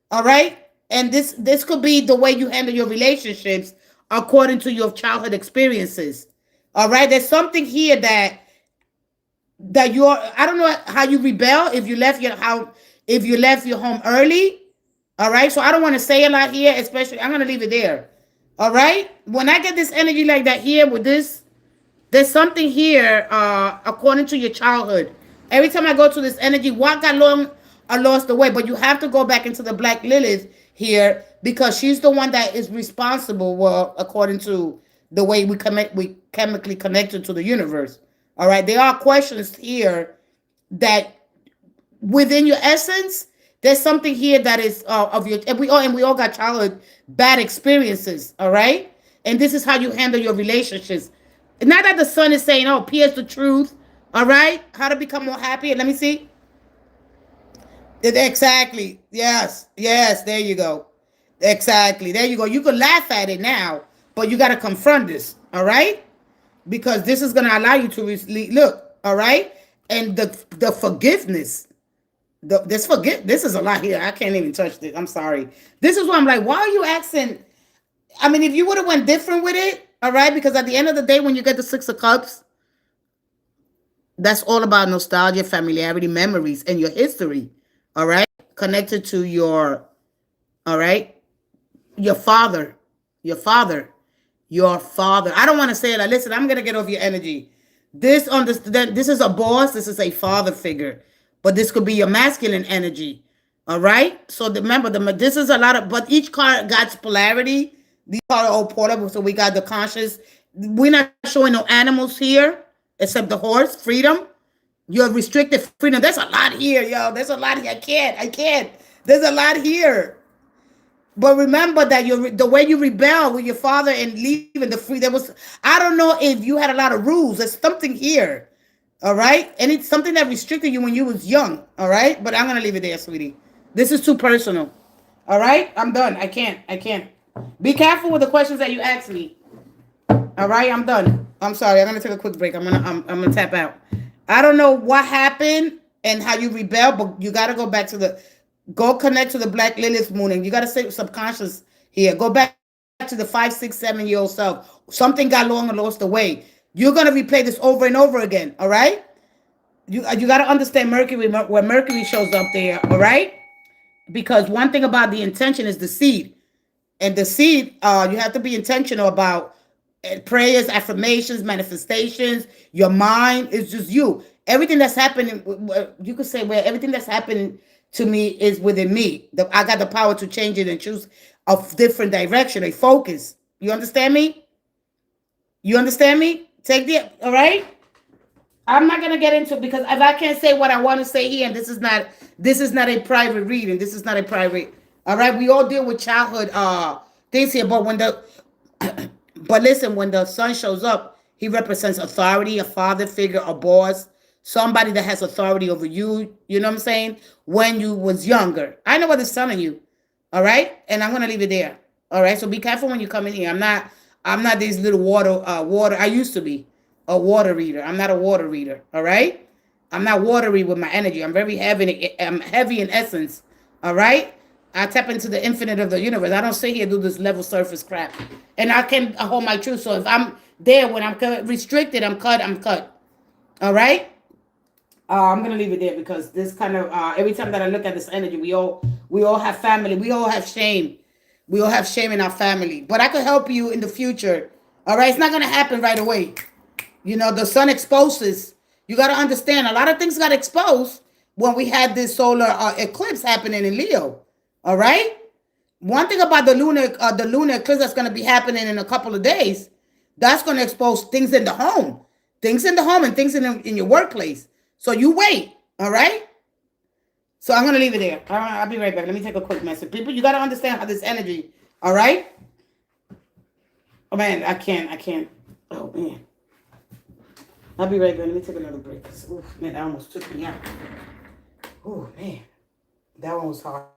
all right, and this could be the way you handle your relationships according to your childhood experiences, all right. There's something here that you're. I don't know how you rebel if you left your home early, all right. So I don't want to say a lot here, especially I'm gonna leave it there, all right. When I get this energy like that here with this. There's something here, according to your childhood. Every time I go to this energy, what got lost the way? But you have to go back into the Black Lilith here because she's the one that is responsible, well, according to the way we chemically connected to the universe. All right, there are questions here that within your essence, there's something here that is of your, and we all got childhood bad experiences. All right, and this is how you handle your relationships. Not that the sun is saying, oh, here's the truth. All right. How to become more happy. Let me see. Exactly. Yes. Yes. There you go. Exactly. There you go. You can laugh at it now, but you got to confront this. All right. Because this is going to allow you to look. All right. And the forgiveness. This is a lot here. I can't even touch this. I'm sorry. This is why I'm like, why are you asking? I mean, if you would have went different with it. All right, because at the end of the day, when you get the Six of Cups, that's all about nostalgia, familiarity, memories, and your history. All right, connected to your, all right, your father. I don't want to say it like, listen, I'm gonna get off your energy. This is a boss. This is a father figure, but this could be your masculine energy. All right. So remember, this is a lot of, but each card got polarity. These are all portable, so we got the conscious. We're not showing no animals here, except the horse, freedom. You have restricted freedom. There's a lot here, yo. There's a lot here. I can't. There's a lot here. But remember that the way you rebel with your father and leaving the free, I don't know if you had a lot of rules. There's something here, all right? And it's something that restricted you when you was young, all right? But I'm going to leave it there, sweetie. This is too personal, all right? I'm done. I can't. Be careful with the questions that you ask me. All right, I'm done. I'm sorry. I'm gonna take a quick break. I'm gonna tap out. I don't know what happened and how you rebel, but you gotta go back to go connect to the Black Lilith moon, and you gotta say subconscious here. Go back to the 5, 6, 7-year-old self. Something got lost the way. You're gonna replay this over and over again. All right. You got to understand Mercury, when Mercury shows up there, all right? Because one thing about the intention is the seed. And the seed, you have to be intentional about prayers, affirmations, manifestations. Your mind is just you. Everything that's happening, you could say, well, everything that's happening to me is within me. I got the power to change it and choose a different direction, a focus. You understand me? You understand me? Take the, all right? I'm not gonna get into it because if I can't say what I want to say here, and this is not a private reading. This is not a private. All right, we all deal with childhood things here, but when the but listen, when the son shows up, he represents authority, a father figure, a boss, somebody that has authority over you. You know what I'm saying? When you was younger, I know what it's telling you. All right, and I'm gonna leave it there. All right, so be careful when you come in here. I'm not these little water. I used to be a water reader. I'm not a water reader. All right, I'm not watery with my energy. I'm very heavy. I'm heavy in essence. All right. I tap into the infinite of the universe. I don't sit here and do this level surface crap. And I can hold my truth. So if I'm there when I'm restricted, I'm cut. I'm cut. All right. I'm gonna leave it there because this kind of every time that I look at this energy, we all have family. We all have shame. We all have shame in our family. But I could help you in the future. All right. It's not gonna happen right away. The sun exposes. You got to understand a lot of things got exposed when we had this solar eclipse happening in Leo. All right. One thing about the lunar eclipse that's going to be happening in a couple of days, that's going to expose things in the home, and things in your workplace. So you wait. All right. So I'm going to leave it there. I'll be right back. Let me take a quick message. People, you got to understand how this energy. All right. Oh man, I can't. Oh man. I'll be right back. Let me take another break. Oof, man, that almost took me out. Oh, man. That one was hard.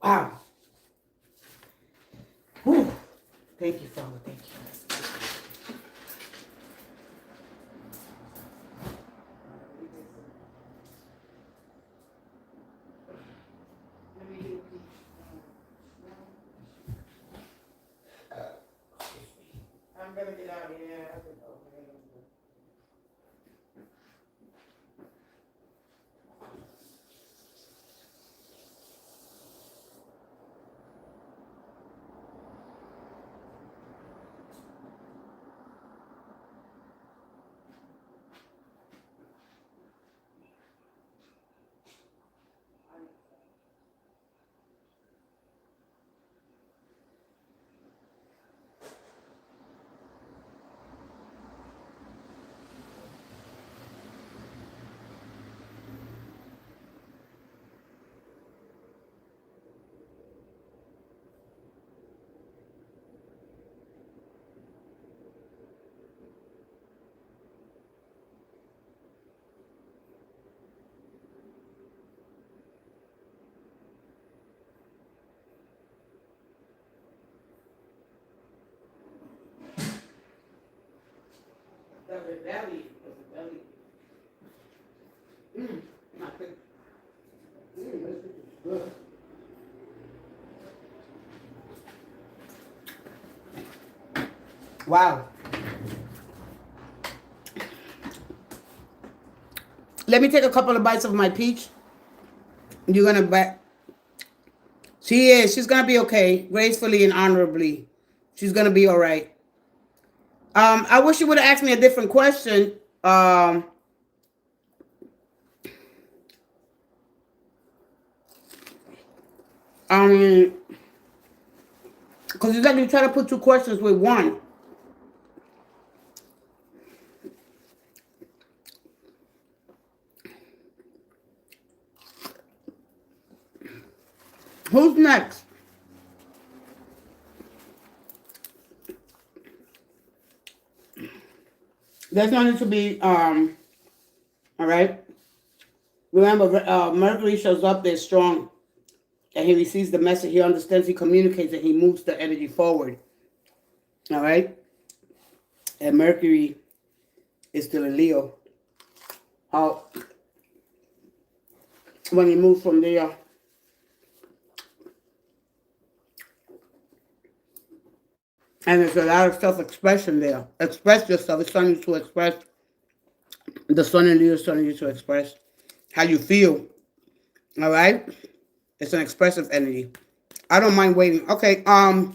Wow. Whew. Thank you, Father. Thank you. I'm going to get out of here. That was a belly. That was a belly. Not good. This is good. Wow. Let me take a couple of bites of my peach. You're gonna bet. She is. She's gonna be okay, gracefully and honorably. She's gonna be all right. I wish you would have asked me a different question. Um, because it's like you try to put two questions with one. Who's next? There's no need to be all right. Remember, Mercury shows up there strong, and he receives the message. He understands. He communicates, and he moves the energy forward. All right. And Mercury is still in Leo. How when he moves from there. And there's a lot of self-expression there. Express yourself. It's something to express The sun in you is telling you to express how you feel. All right? It's an expressive energy. I don't mind waiting. Okay. All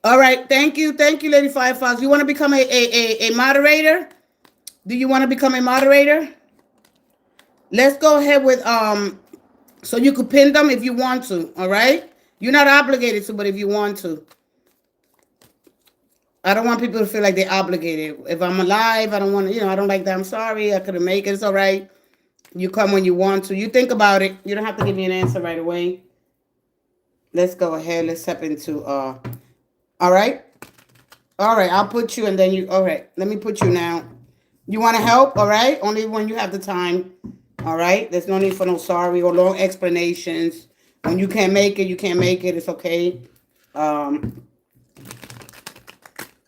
right. Thank you. Thank you, Lady Firefox. You want to become a moderator? Do you want to become a moderator? Let's go ahead with so you could pin them if you want to. All right? You're not obligated to, but if you want to. I don't want people to feel like they're obligated. If I'm alive, I don't want to, I don't like that. I'm sorry. I couldn't make it. It's all right. You come when you want to. You think about it. You don't have to give me an answer right away. Let's go ahead. Let's step into, all right. All right. I'll put you and then you, all right. Let me put you now. You want to help? All right. Only when you have the time. All right. There's no need for no sorry or long explanations. When you can't make it, you can't make it. It's okay.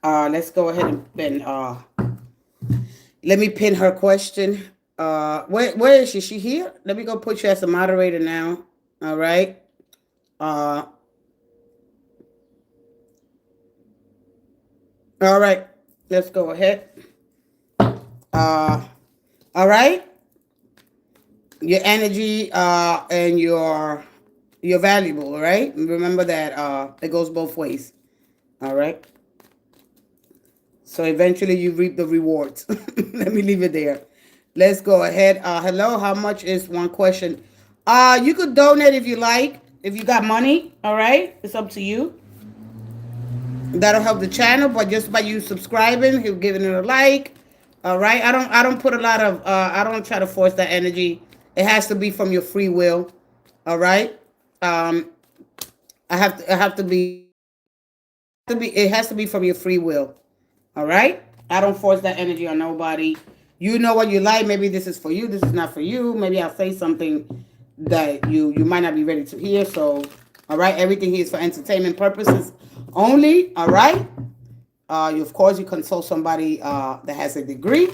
Let's go ahead and pin, let me pin her question. Where is she? She here? Let me go put you as a moderator now. All right. All right. Let's go ahead. All right. Your energy, and you're valuable, all right? Remember that, it goes both ways. All right. So eventually you reap the rewards. Let me leave it there. Let's go ahead. Hello, how much is one question? You could donate if you like. If you got money, all right? It's up to you. That'll help the channel, but just by you subscribing, giving it a like. All right? I don't put a lot of I don't try to force that energy. It has to be from your free will. All right? I have to be it has to be from your free will. All right? I don't force that energy on nobody. You know what you like. Maybe this is for you. This is not for you. Maybe I'll say something that you might not be ready to hear. So, all right? Everything here is for entertainment purposes only. All right? Of course, you consult somebody that has a degree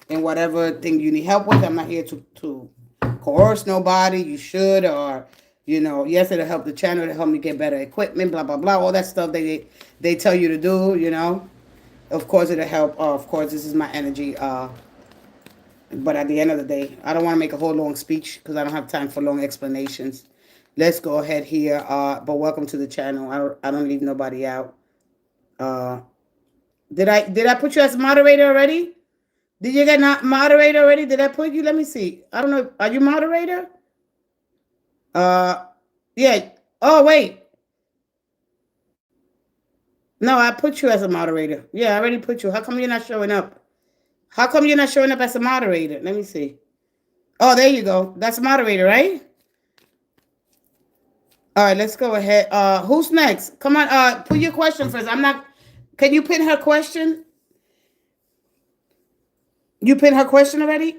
in whatever thing you need help with. I'm not here to coerce nobody. You should, or yes, it'll help the channel. It'll help me get better equipment. Blah blah blah. All that stuff they tell you to do. Of course, it'll help. Of course, this is my energy. But at the end of the day, I don't want to make a whole long speech because I don't have time for long explanations. Let's go ahead here. But welcome to the channel. I don't leave nobody out. Did I put you as moderator already? Did you get not moderator already? Did I put you? Let me see. I don't know. Are you moderator? Yeah. Oh, wait. No, I put you as a moderator. Yeah, I already put you. How come you're not showing up? How come you're not showing up as a moderator? Let me see. Oh, there you go. That's a moderator, right? All right, let's go ahead. Who's next? Come on, put your question first. Can you pin her question? You pin her question already?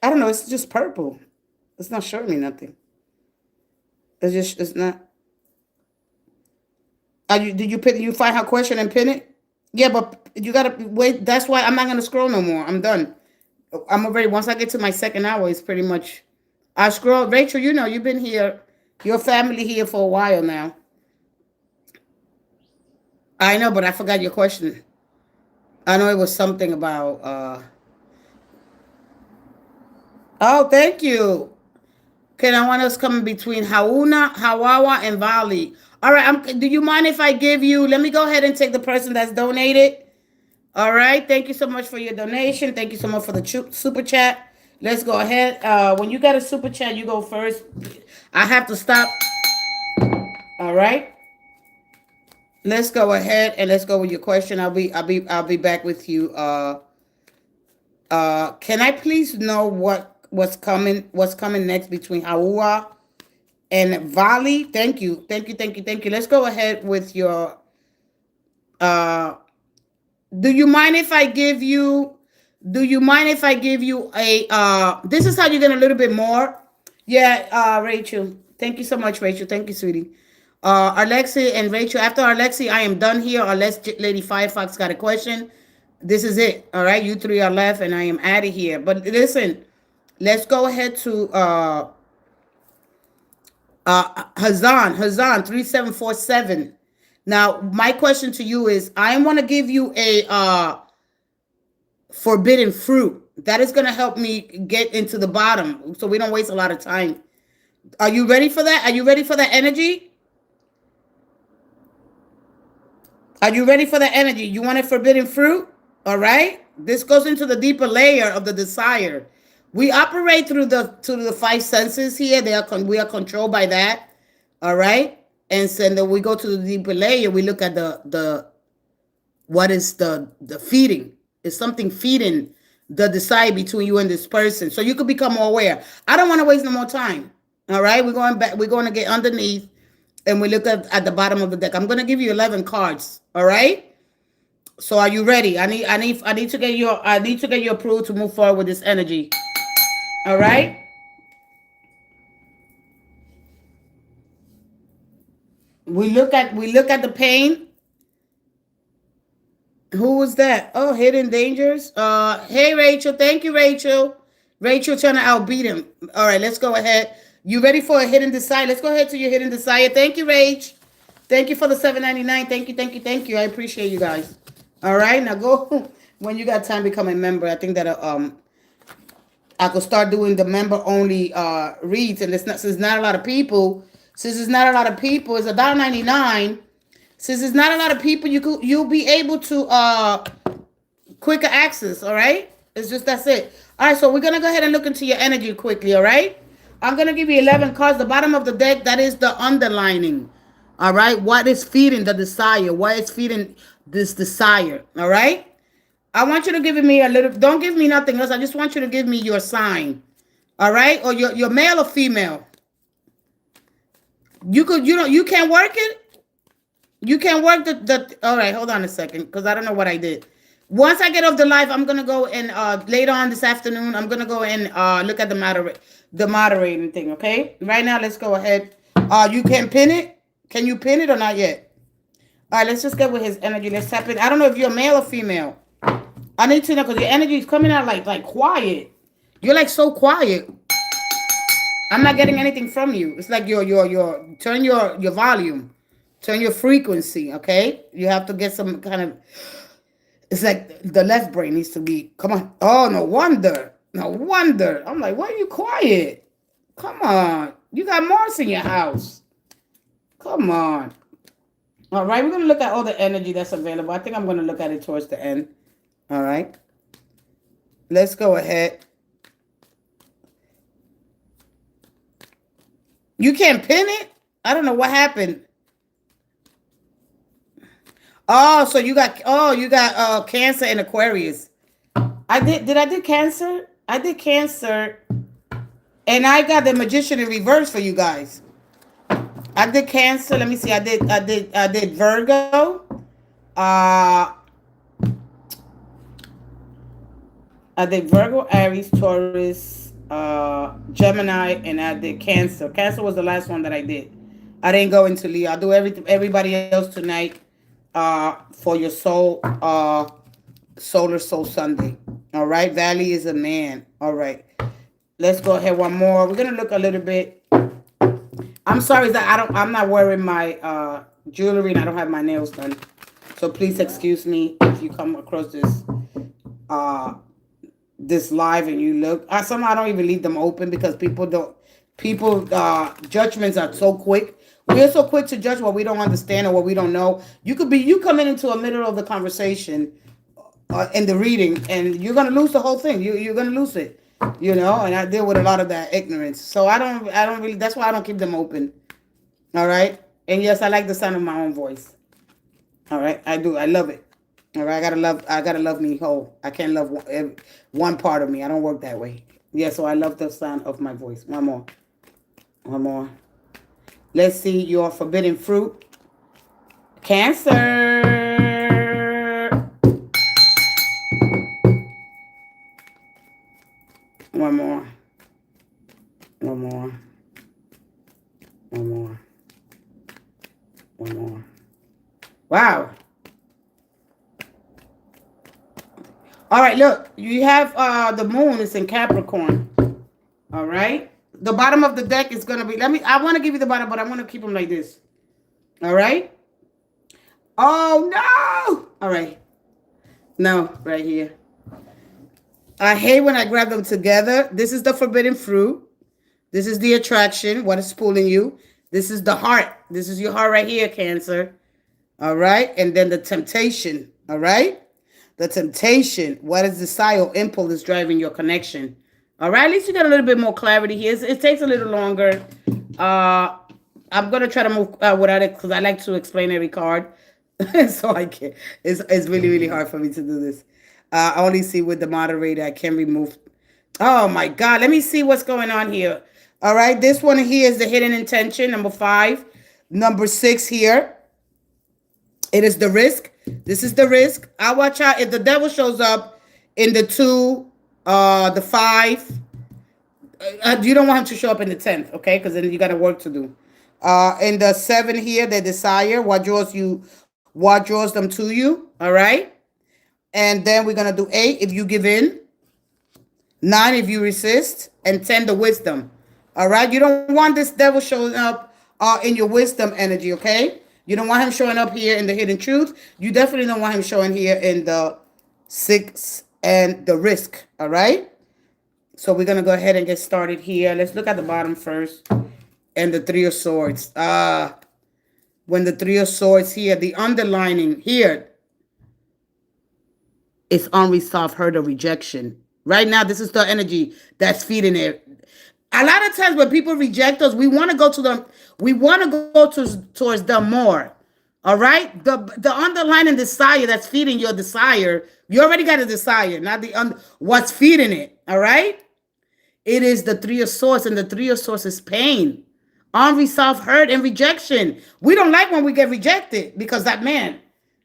I don't know. It's just purple. It's not showing me nothing. It's not. Did you find her question and pin it? Yeah, but you gotta wait. That's why I'm not gonna scroll no more. I'm done. Once I get to my second hour, it's pretty much. I scroll. Rachel, you've been here. Your family here for a while now. I know, but I forgot your question. I know it was something about. Oh, thank you. Okay, I want us coming between Hawawa, and Valley. All right. Do you mind if I give you? Let me go ahead and take the person that's donated. All right. Thank you so much for your donation. Thank you so much for the super chat. Let's go ahead. When you got a super chat, you go first. I have to stop. All right. Let's go ahead and let's go with your question. I'll be back with you. Can I please know what's coming next between Hawawa and Valley? Thank you. Let's go ahead with your. Do you mind if I give you? A? This is how you get a little bit more. Yeah, Rachel. Thank you so much, Rachel. Thank you, sweetie. Alexi and Rachel. After Alexi, I am done here. Unless Lady Firefox got a question. This is it. All right, you three are left, and I am out of here. But listen, let's go ahead to Hazan 3747. Now, my question to you is, I want to give you a forbidden fruit. That is going to help me get into the bottom so we don't waste a lot of time. Are you ready for that? Are you ready for that energy? Are you ready for the energy? You want a forbidden fruit? All right. This goes into the deeper layer of the desire. We operate through the five senses here. We are controlled by that. All right. And so then we go to the deeper layer. We look at the what is the feeding? Is something feeding the desire between you and this person? So you could become more aware. I don't want to waste no more time. All right. We're going back. We're going to get underneath and we look at the bottom of the deck. I'm going to give you 11 cards. All right. So are you ready? I need to get your approval to move forward with this energy. All right. We look at the pain. Who was that? Oh, hidden dangers. Hey Rachel. Thank you, Rachel. Rachel trying to outbeat him. All right, let's go ahead. You ready for a hidden desire? Let's go ahead to your hidden desire. Thank you, Rach. Thank you for the $7.99. Thank you. I appreciate you guys. All right, now go when you got time become a member. I think that I could start doing the member only reads, and since there's not a lot of people, it's $1.99. Since there's not a lot of people, you'll be able to quicker access. All right, that's it. All right, so we're gonna go ahead and look into your energy quickly. All right, I'm gonna give you 11 cards. The bottom of the deck, that is the underlining. All right, what is feeding the desire? What is feeding this desire? All right. I want you to give me a little. Don't give me nothing else. I just want you to give me your sign. All right, or your male or female. You can't work it. You can't work the. All right, hold on a second, because I don't know what I did. Once I get off the live, I'm gonna go and later on this afternoon, I'm gonna go and look at the moderating thing. Okay. Right now, let's go ahead. You can pin it. Can you pin it or not yet? All right, let's just get with his energy. Let's tap it. I don't know if you're male or female. I need to know because your energy is coming out like quiet. You're like so quiet. I'm not getting anything from you. It's like your turn your volume, turn your frequency. Okay, you have to get some kind of. It's like the left brain needs to be. Come on. Oh, no wonder. I'm like, why are you quiet? Come on. You got Mars in your house. Come on. All right, we're going to look at all the energy that's available. I think I'm going to look at it towards the end. All right. Let's go ahead. You can't pin it? I don't know what happened. Oh, so you got Cancer and Aquarius. I did Cancer? I did Cancer. And I got the Magician in reverse for you guys. I did Cancer. Let me see. I did Virgo. I did Virgo, Aries, Taurus, Gemini, and I did Cancer. Cancer was the last one that I did. I didn't go into Leo. I'll do everybody else tonight for your soul, Solar Soul Sunday. All right. Valley is a man. All right. Let's go ahead one more. We're gonna look a little bit. I'm sorry that I'm not wearing my jewelry and I don't have my nails done. So please excuse me if you come across this live and you look. Somehow I don't even leave them open because people judgments are so quick. We're so quick to judge what we don't understand or what we don't know. You coming into the middle of the conversation in the reading and you're gonna lose the whole thing. You're gonna lose it. And I deal with a lot of that ignorance. So I don't really, that's why I don't keep them open. All right. And yes, I like the sound of my own voice. All right. I do. I love it. All right. I gotta love me whole. I can't love one part of me. I don't work that way. Yeah. So I love the sound of my voice. One more. Let's see your forbidden fruit. Cancer. One more. Wow. All right, look. You have the moon is in Capricorn. All right. The bottom of the deck is going to be, I want to give you the bottom, but I want to keep them like this. All right. Oh, no. All right. No, right here. I hate when I grab them together. This is the forbidden fruit. This is the attraction, what is pulling you. This is the heart. This is your heart right here, Cancer. All right. And then the temptation. All right. The temptation. What is desire or impulse is driving your connection? All right. At least you got a little bit more clarity here. It takes a little longer. I'm going to try to move without it because I like to explain every card. So I can't. It's really, really hard for me to do this. I only see with the moderator. I can remove. Oh, my God. Let me see what's going on here. All right. This one here is the hidden intention, number 5. Number 6 here. It is the risk. This is the risk. I watch out if the devil shows up in the 2, the 5. You don't want him to show up in the 10th, okay? Because then you got a work to do. In the 7 here, the desire, what draws them to you, all right? And then we're gonna do 8 if you give in, 9 if you resist, and 10 the wisdom. All right. You don't want this devil showing up in your wisdom energy, okay? You don't want him showing up here in the hidden truth. You definitely don't want him showing here in the 6 and the risk. All right. So we're gonna go ahead and get started here. Let's look at the bottom first. And the 3 of Swords. When the 3 of Swords here, the underlining here is unresolved hurt or rejection. Right now, this is the energy that's feeding it. A lot of times when people reject us, we want to go to them. We want to go towards them more. All right. The underlying desire that's feeding your desire. You already got a desire, not what's feeding it. All right. It is the 3 of Swords, and the 3 of Swords is pain, unresolved hurt, and rejection. We don't like when we get rejected because that man,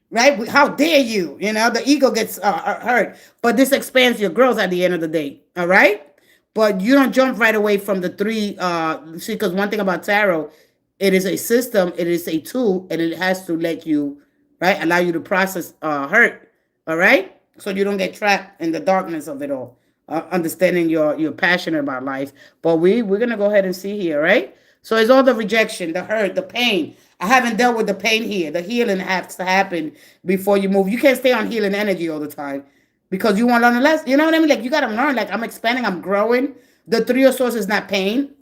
right? How dare you? You know, the ego gets hurt. But this expands your growth at the end of the day. All right. But you don't jump right away from the 3. See, because one thing about tarot, it is a system, it is a tool, and it has to let you, right, allow you to process hurt. All right. So you don't get trapped in the darkness of it all. Understanding you're passionate about life. But we're gonna go ahead and see here, right? So it's all the rejection, the hurt, the pain. I haven't dealt with the pain here. The healing has to happen before you move. You can't stay on healing energy all the time because you want to learn a lesson. You know what I mean? Like you got to learn. Like I'm expanding, I'm growing. The 3 of Swords is not pain.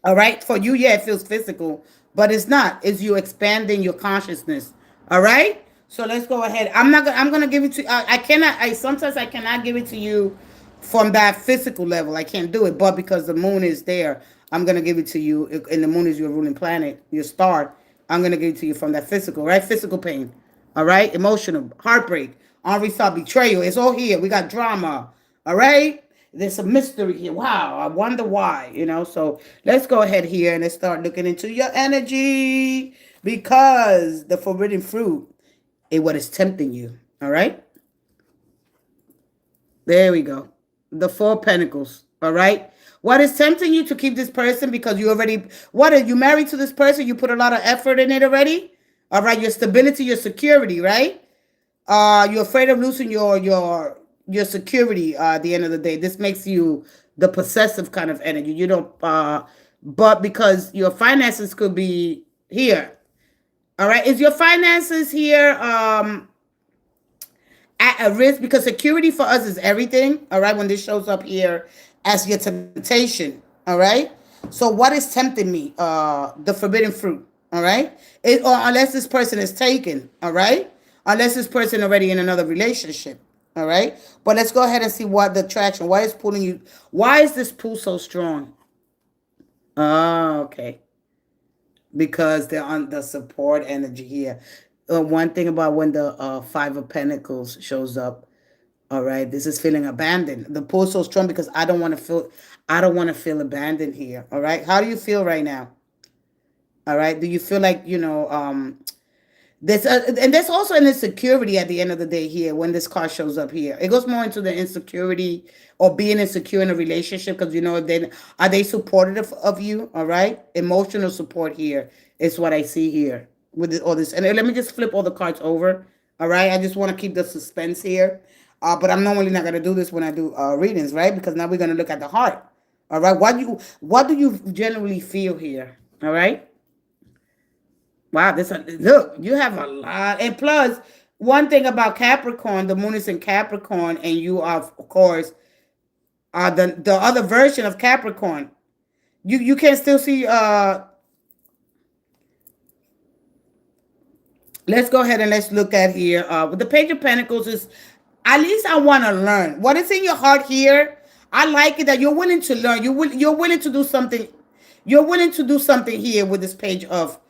All right. For you, yeah, it feels physical, but it's not. It's you expanding your consciousness. All right. So let's go ahead. I'm gonna give it to. Sometimes I cannot give it to you from that physical level. I can't do it, but because the moon is there, I'm going to give it to you. And the moon is your ruling planet, your star. I'm going to give it to you from that physical, right? Physical pain. All right. Emotional, heartbreak, unresolved betrayal. It's all here. We got drama. All right. There's a mystery here. Wow. I wonder why, you know. So let's go ahead here and let's start looking into your energy because the forbidden fruit is what is tempting you. All right. There we go. The 4 of Pentacles. All right. What is tempting you to keep this person because you already, what are you married to this person? You put a lot of effort in it already. All right. Your stability, your security, right? You're afraid of losing your security at the end of the day. This makes you the possessive kind of energy. You don't, but because your finances could be here. All right. Is your finances here, at a risk? Because security for us is everything. All right. When this shows up here as your temptation. All right. So what is tempting me? The forbidden fruit. All right. Or unless this person is taken. All right. Unless this person already in another relationship. All right. But let's go ahead and see what the attraction. Why is pulling you? Why is this pull so strong? Oh, okay. Because they're on the support energy here. One thing about when the 5 of Pentacles shows up, all right, this is feeling abandoned. The pull is so strong because I don't want to feel abandoned here. All right, how do you feel right now? All right, do you feel like there's and there's also an insecurity at the end of the day here when this card shows up here. It goes more into the insecurity or being insecure in a relationship because then are they supportive of you? All right, emotional support here is what I see here with all this. And let me just flip all the cards over. All right, I just want to keep the suspense here. But I'm normally not going to do this when I do readings, right? Because now we're going to look at the heart. All right. What do you generally feel here? All right. Wow. Look, you have a lot. And plus, one thing about Capricorn, the moon is in Capricorn, and you are, of course, the other version of Capricorn. You can still see. Let's go ahead and let's look at here. With the Page of Pentacles is, at least I want to learn what is in your heart here. I like it that you're willing to learn. You're willing to do something. You're willing to do something here with this Page of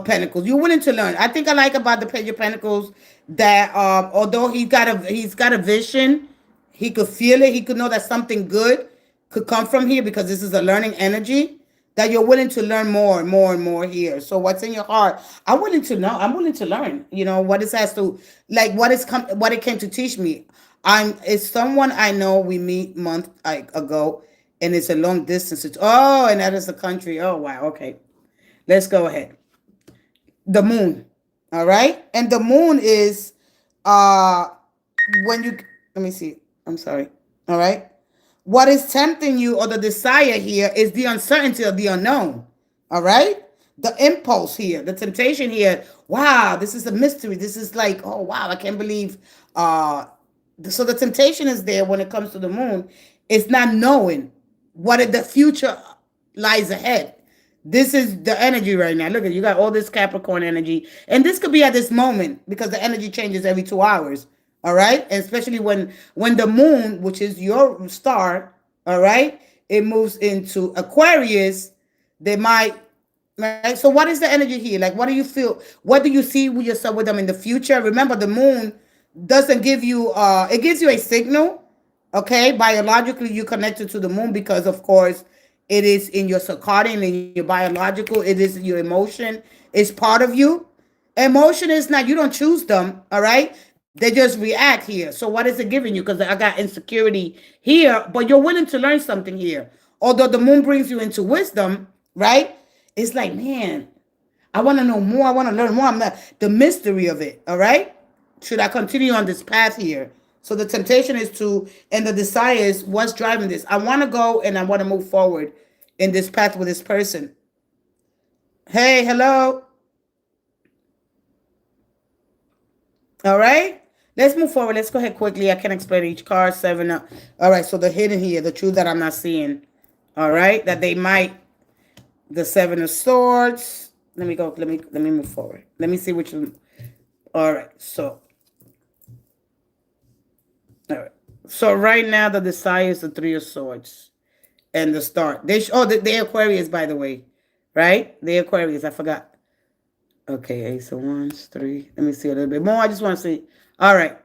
Pentacles. You're willing to learn. I think I like about the Page of Pentacles that although he's got a vision, he could feel it. He could know that something good could come from here because this is a learning energy, that you're willing to learn more and more and more here. So what's in your heart? I'm willing to know. I'm willing to learn. You know what it has to, like what it came to teach me. It's someone I know. We meet month ago, and it's a long distance. And that is the country. Oh wow. Okay, let's go ahead. The moon. All right, and the moon is when you, let me see. I'm sorry. All right. What is tempting you or the desire here is the uncertainty of the unknown. All right. The impulse here, the temptation here. Wow, this is a mystery. This is like, oh wow, I can't believe. So the temptation is there when it comes to the moon. It's not knowing the future lies ahead. This is the energy right now. Look at you got all this Capricorn energy, and this could be at this moment because the energy changes every 2 hours. All right, and especially when the moon, which is your star, all right, it moves into Aquarius, they might. Right. So what is the energy here? Like, what do you feel? What do you see with yourself with them in the future? Remember, the moon doesn't give you. It gives you a signal. Okay, biologically, you connected to the moon because, of course, it is in your circadian and your biological. It is your emotion. It's part of you. Emotion is not, you don't choose them. All right, they just react here. So what is it giving you? Because I got insecurity here, but you're willing to learn something here. Although the moon brings you into wisdom, right? It's like, man, I want to know more. I want to learn more. I'm not the mystery of it. All right. Should I continue on this path here? So the temptation is to, and the desire is what's driving this. I want to go and I want to move forward in this path with this person. Hey, hello. All right. Let's move forward. Let's go ahead quickly. I can explain each card. 7. All right. So the hidden here, the truth that I'm not seeing. All right. That they might. The 7 of Swords. Let me go. Let me move forward. Let me see which one. All right. So. All right. So right now the desire is the 3 of Swords, and the Star. The Aquarius, by the way, right? The Aquarius. I forgot. Okay, Ace of Wands, 3. Let me see a little bit more. I just want to see. All right.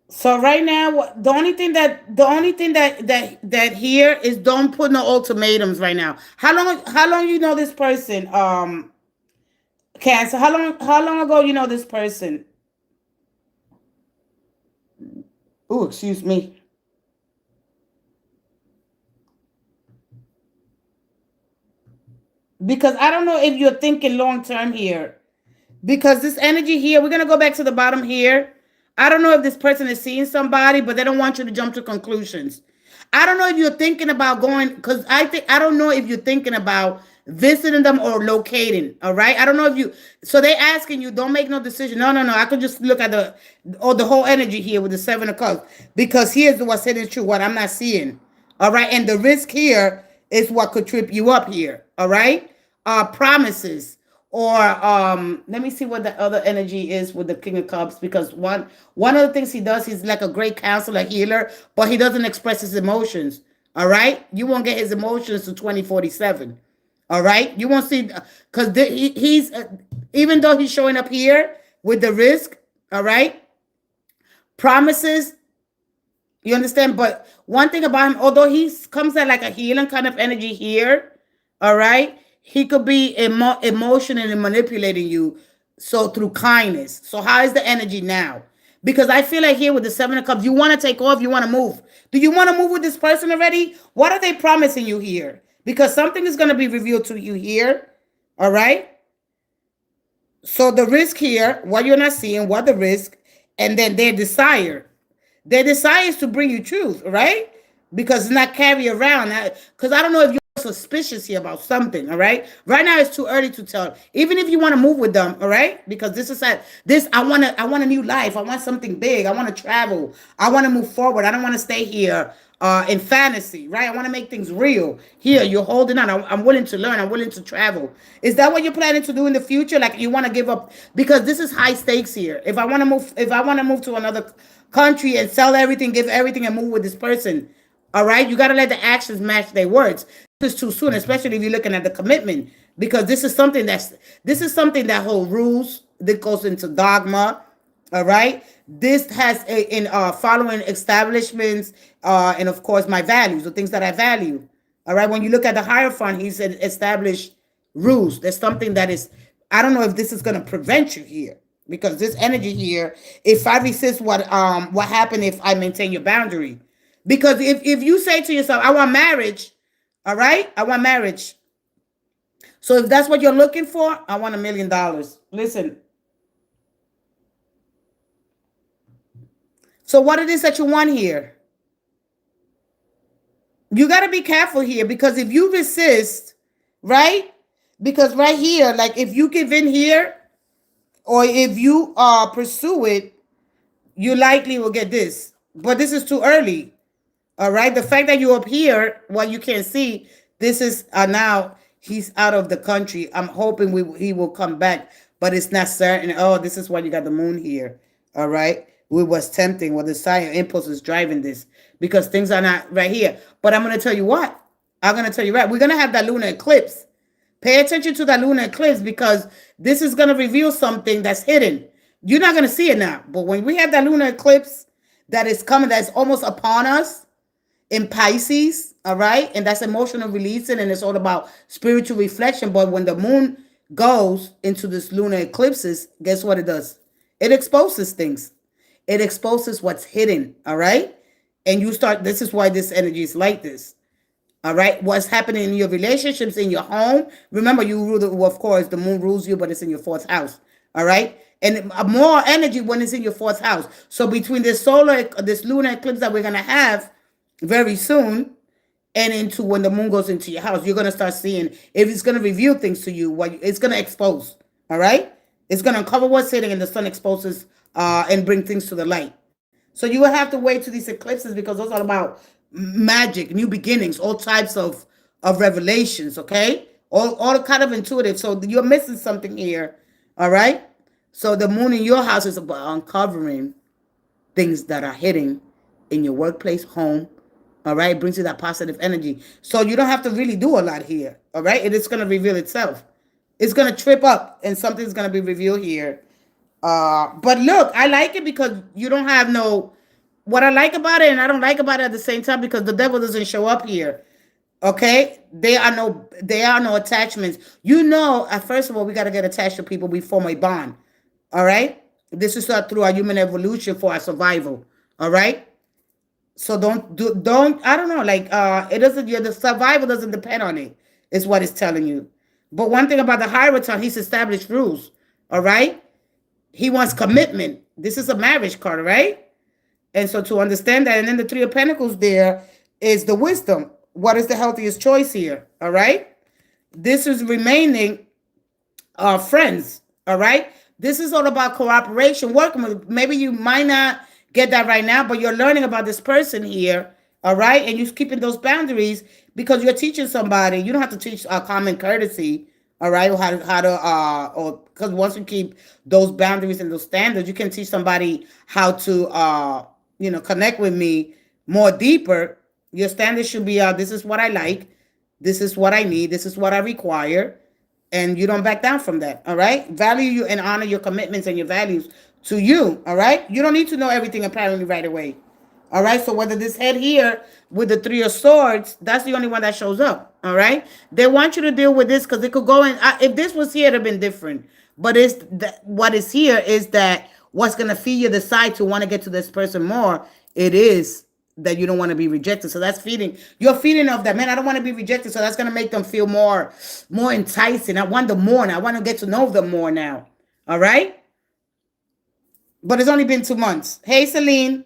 So right now, the only thing that here is don't put no ultimatums right now. How long you know this person? Cancer. How long ago you know this person? Oh, excuse me. Because I don't know if you're thinking long term here. Because this energy here, we're gonna go back to the bottom here. I don't know if this person is seeing somebody, but they don't want you to jump to conclusions. I don't know if you're thinking about going, because I don't know if you're thinking about visiting them or locating. All right. I don't know if you, so they asking you, don't make no decision. No. I could just look at the whole energy here with the 7 of Cups, because here's what's hidden true, what I'm not seeing. All right. And the risk here is what could trip you up here. All right. Promises. Or let me see what the other energy is with the King of Cups, because one of the things he does, he's like a great counselor, healer, but he doesn't express his emotions. All right, you won't get his emotions to 2047. All right, you won't see, because he's even though he's showing up here with the risk. All right, promises. You understand? But one thing about him, although he comes at like a healing kind of energy here, all right, he could be emotionally manipulating you, so through kindness. So how is the energy now? Because I feel like here with the 7 of Cups, you want to take off, you want to move. Do you want to move with this person already? What are they promising you here? Because something is going to be revealed to you here, all right? So the risk here, what you're not seeing, what the risk, and then their desire. Their desire is to bring you truth, right? because it's not carry around. Because I don't know if you're suspicious here about something. All right. Right now it's too early to tell. Even if you want to move with them. All right. Because this is at this. I want a new life. I want something big. I want to travel. I want to move forward. I don't want to stay here. In fantasy, right? I want to make things real. Here, you're holding on. I'm willing to learn. I'm willing to travel. Is that what you're planning to do in the future? Like you want to give up because this is high stakes here. If I want to move to another country and sell everything, give everything, and move with this person, all right, you got to let the actions match their words. This is too soon, especially if you're looking at the commitment, because this is something that holds rules. That goes into dogma. All right. This has in following establishments and of course my values, the things that I value. All right. When you look at the Hierophant, he said establish rules. There's something that is. I don't know if this is going to prevent you here because this energy here. If I resist what happened if I maintain your boundary, because if you say to yourself, I want marriage, all right, I want marriage. So if that's what you're looking for, I want $1 million. Listen. So what it is that you want here? You got to be careful here because if you resist, right? Because right here, like if you give in here or if you pursue it, you likely will get this. But this is too early. All right. The fact that you're up here, what you can't see, this is now he's out of the country. I'm hoping he will come back, but it's not certain. Oh, this is why you got the moon here. All right. We was tempting. Well, the desire impulse is driving this because things are not right here. But I'm going to tell you what. I'm going to tell you right. We're going to have that lunar eclipse. Pay attention to that lunar eclipse because this is going to reveal something that's hidden. You're not going to see it now. But when we have that lunar eclipse that is coming, that's almost upon us in Pisces, all right? And that's emotional releasing and it's all about spiritual reflection. But when the moon goes into this lunar eclipses, guess what it does? It exposes things. It exposes what's hidden, all right? And you start, this is why this energy is like this, all right? What's happening in your relationships, in your home. Remember, you rule, well, of course, the moon rules you, but it's in your fourth house, all right? And more energy when it's in your fourth house. So between this lunar eclipse that we're going to have very soon and into when the moon goes into your house, you're going to start seeing if it's going to reveal things to you, what it's going to expose, all right? It's going to uncover what's hidden and the sun exposes and bring things to the light. So you will have to wait to these eclipses because those are about magic, new beginnings, all types of revelations, okay? All kind of intuitive. So you're missing something here, all right? So the moon in your house is about uncovering things that are hidden in your workplace, home, all right? It brings you that positive energy. So you don't have to really do a lot here, all right? It is going to reveal itself. It's going to trip up and something's going to be revealed here. But look, I like it because you don't have what I like about it and I don't like about it at the same time because the devil doesn't show up here. Okay? There are no attachments. First of all, we got to get attached to people. We form a bond. All right? This is through our human evolution for our survival. All right? So I don't know, like, the survival doesn't depend on it, is what it's telling you. But one thing about the Hierophant, he's established rules. All right? He wants commitment. This is a marriage card, right? And so to understand that, and then the Three of Pentacles there is the wisdom. What is the healthiest choice here? All right? This is remaining friends. All right? This is all about cooperation, working with. Maybe you might not get that right now, but you're learning about this person here. All right? And you're keeping those boundaries because you're teaching somebody. You don't have to teach common courtesy. All right, or because once you keep those boundaries and those standards, you can teach somebody how to, connect with me more deeper. Your standards should be, this is what I like, this is what I need, this is what I require, and you don't back down from that. All right, value you and honor your commitments and your values to you. All right, you don't need to know everything apparently right away. All right, so whether this head here with the Three of Swords, that's the only one that shows up. All right, they want you to deal with this because it could go in. If this was here, it'd have been different. But what is here is that what's going to feed you the side to want to get to this person more. It is that you don't want to be rejected. So that's feeding. You're feeding off that, man, I don't want to be rejected. So that's going to make them feel more enticing. I want them more now. I want to get to know them more now. All right. But it's only been 2 months. Hey, Celine.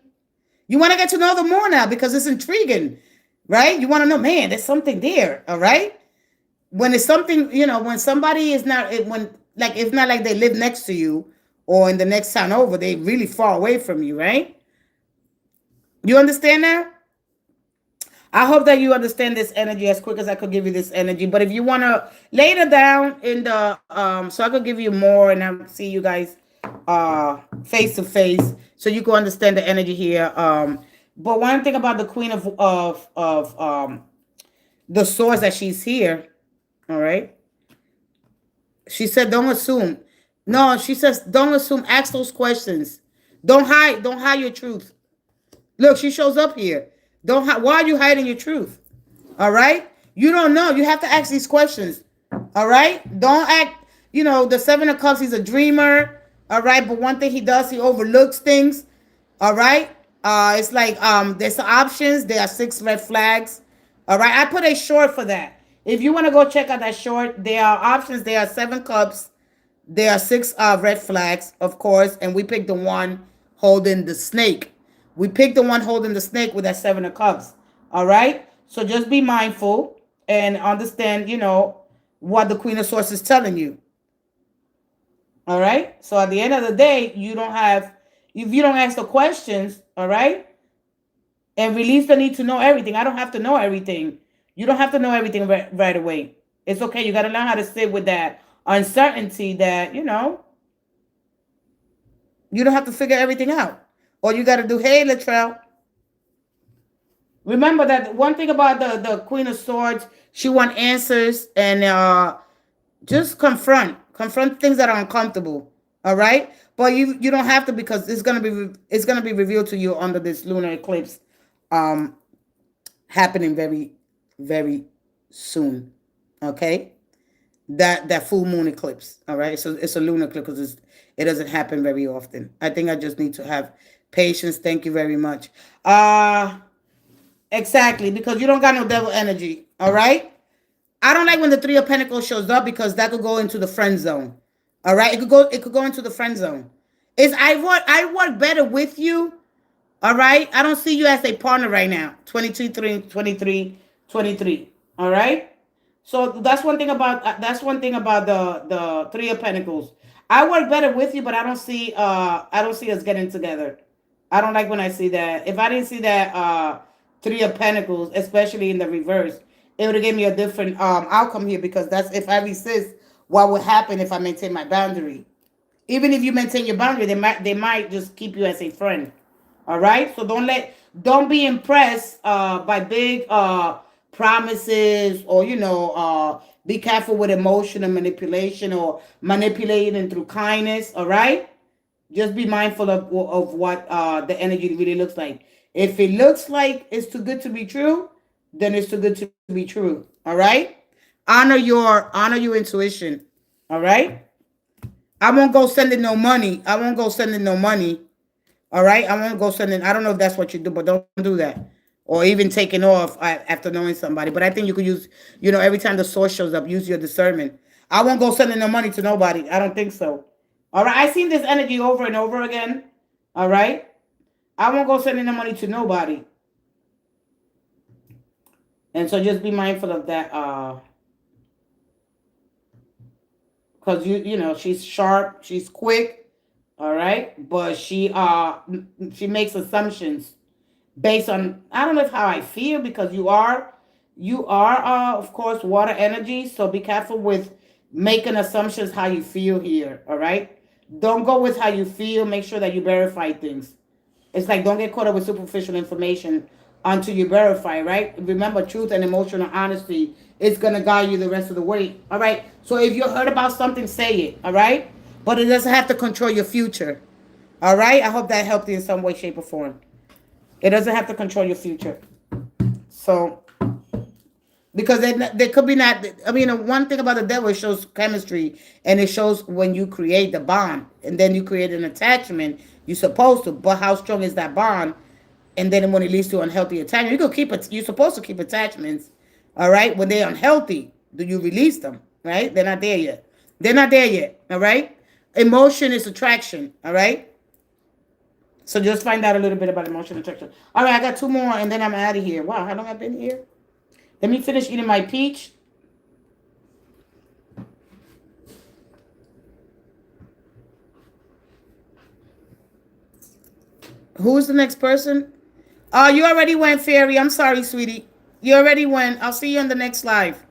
You want to get to know them more now because it's intriguing. right? You want to know, man, there's something there, all right? When it's something, when somebody is not, when, like, it's not like they live next to you or in the next town over, they really far away from you, right? You understand that? I hope that you understand this energy as quick as I could give you this energy. But if you want to later down in the, so I could give you more and I'll see you guys face to face so you can understand the energy here. But one thing about the Queen of the Swords that she's here, all right? She said, don't assume. No, she says, don't assume. Ask those questions. Don't hide. Don't hide your truth. Look, she shows up here. Don't hide. Why are you hiding your truth? All right. You don't know. You have to ask these questions. All right. Don't act. The Seven of Cups. He's a dreamer. All right. But one thing he does, he overlooks things. All right. It's like there's options. There are 6 red flags. All right. I put a short for that. If you want to go check out that short, there are options. There are 7 cups. There are 6 red flags, of course, and we picked the one holding the snake. We picked the one holding the snake with that 7 of cups. All right. So just be mindful and understand, what the Queen of Swords is telling you. All right. So at the end of the day, if you don't ask the questions, all right, and release the need to know everything. I don't have to know everything. You don't have to know everything right away. It's okay. You got to learn how to sit with that uncertainty that, you don't have to figure everything out. All you got to do, hey, Latrell, remember that one thing about the Queen of Swords, she wants answers and just confront things that are uncomfortable. All right, but you don't have to because it's gonna be revealed to you under this lunar eclipse, um, happening very, very soon. Okay, that full moon eclipse. All right, so it's a lunar eclipse because it doesn't happen very often. I think I just need to have patience. Thank you very much. Exactly, because you don't got no devil energy. All right. I don't like when the 3 of Pentacles shows up because that could go into the friend zone. All right. It could go into the friend zone. I work better with you. All right. I don't see you as a partner right now. 22, 23, 23. All right. So that's one thing about the 3 of Pentacles. I work better with you, but I don't see us getting together. I don't like when I see that. If I didn't see that 3 of Pentacles, especially in the reverse, it would have given me a different outcome here because that's if I resist, what would happen if I maintain my boundary? Even if you maintain your boundary, they might just keep you as a friend. All right. So don't be impressed by big promises or be careful with emotional manipulation or manipulating through kindness. All right. Just be mindful of what the energy really looks like. If it looks like it's too good to be true, then it's too good to be true. All right. Honor your intuition. All right. I won't go sending no money. I won't go sending no money. All right. I won't go sending. I don't know if that's what you do, but don't do that. Or even taking off after knowing somebody. But I think you could use, every time the source shows up, use your discernment. I won't go sending no money to nobody. I don't think so. All right. I've seen this energy over and over again. All right. I won't go sending the money to nobody. And so just be mindful of that. Because she's sharp, she's quick, all right, but she makes assumptions based on, I don't know if how I feel, because you are of course water energy, so be careful with making assumptions how you feel here. All right, don't go with how you feel. Make sure that you verify things. It's like don't get caught up with superficial information until you verify, right? Remember, truth and emotional honesty is gonna guide you the rest of the way. All right. So if you heard about something, say it. All right. But it doesn't have to control your future. All right. I hope that helped you in some way, shape, or form. It doesn't have to control your future. So because they could be not. I mean, one thing about the devil, it shows chemistry, and it shows when you create the bond, and then you create an attachment. You're supposed to, but how strong is that bond? And then when it leads to unhealthy attachment, you could keep it. You're supposed to keep attachments, all right. When they're unhealthy, do you release them? Right? They're not there yet. They're not there yet. All right. Emotion is attraction. All right. So just find out a little bit about emotional attraction. All right, I got 2 more, and then I'm out of here. Wow, how long I've been here? Let me finish eating my peach. Who's the next person? Oh, you already went, Fairy. I'm sorry, sweetie. You already went. I'll see you on the next live.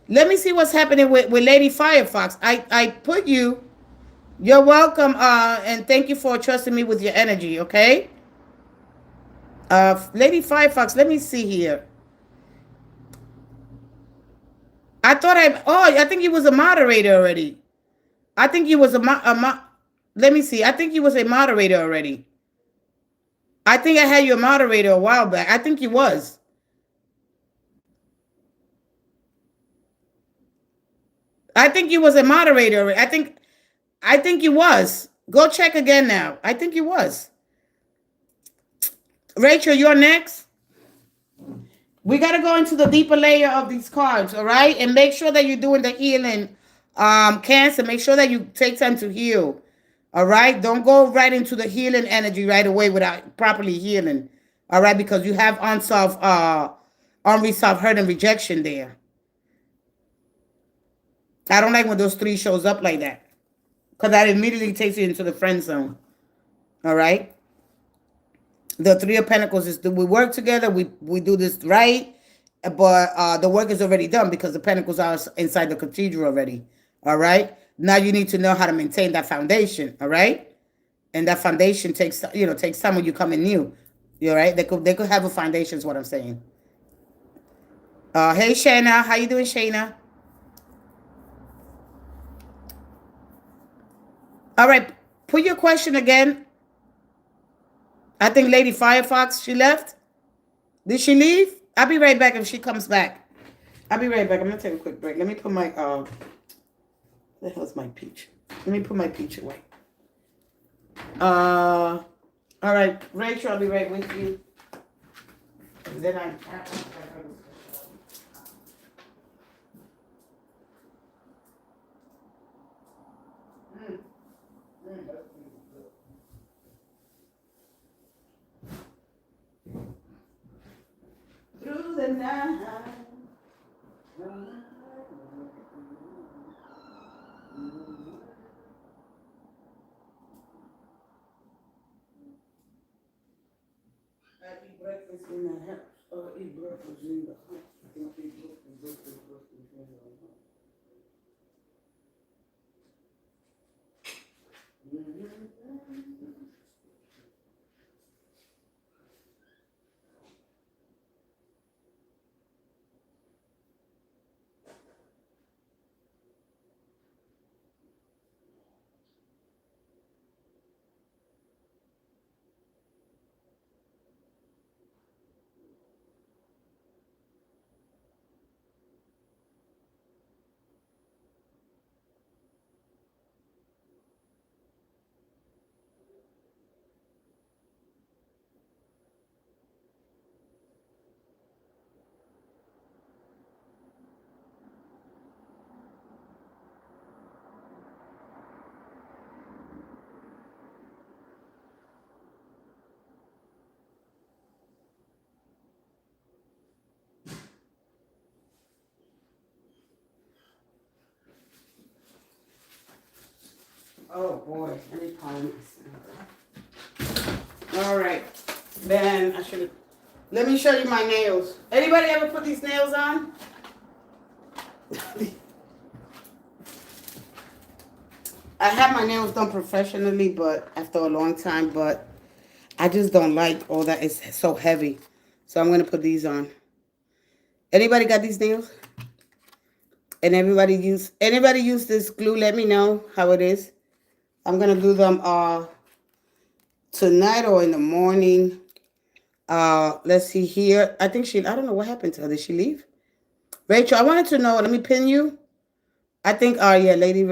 Let me see what's happening with Lady Firefox. I put you. You're welcome, and thank you for trusting me with your energy, okay? Lady Firefox, let me see here. I think you was a moderator already. I think you was let me see. I think you was a moderator already. I think I had you a moderator a while back. I think you was. I think you was a moderator. I think you was. Go check again now. I think you was. Rachel, you're next. We got to go into the deeper layer of these cards, all right? And make sure that you're doing the healing, Cancer. Make sure that you take time to heal, all right? Don't go right into the healing energy right away without properly healing, all right? Because you have unresolved hurt and rejection there. I don't like when those 3 shows up like that, because that immediately takes you into the friend zone, all right? The 3 of Pentacles is we work together. We do this right, but the work is already done because the Pentacles are inside the cathedral already. All right. Now you need to know how to maintain that foundation. All right. And that foundation takes time when you come in new. All right. They could have a foundation is what I'm saying. Hey Shayna, how you doing, Shayna? All right. Put your question again. I think Lady Firefox, she left. Did she leave? I'll be right back if she comes back. I'll be right back. I'm going to take a quick break. Let me put my, the hell's my peach? Let me put my peach away. All right, Rachel, I'll be right with you. And then I through the night. I eat breakfast in the house. Or eat breakfast in the house. Don't eat breakfast in the house. Oh boy, let me calm myself. All right, then I should. Let me show you my nails. Anybody ever put these nails on? I have my nails done professionally, but after a long time, but I just don't like all that. It's so heavy. So I'm going to put these on. Anybody got these nails? And anybody use this glue? Let me know how it is. I'm going to do them tonight or in the morning. Let's see here. I don't know what happened to her. Did she leave? Rachel, I wanted to know. Let me pin you. I think, yeah, Lady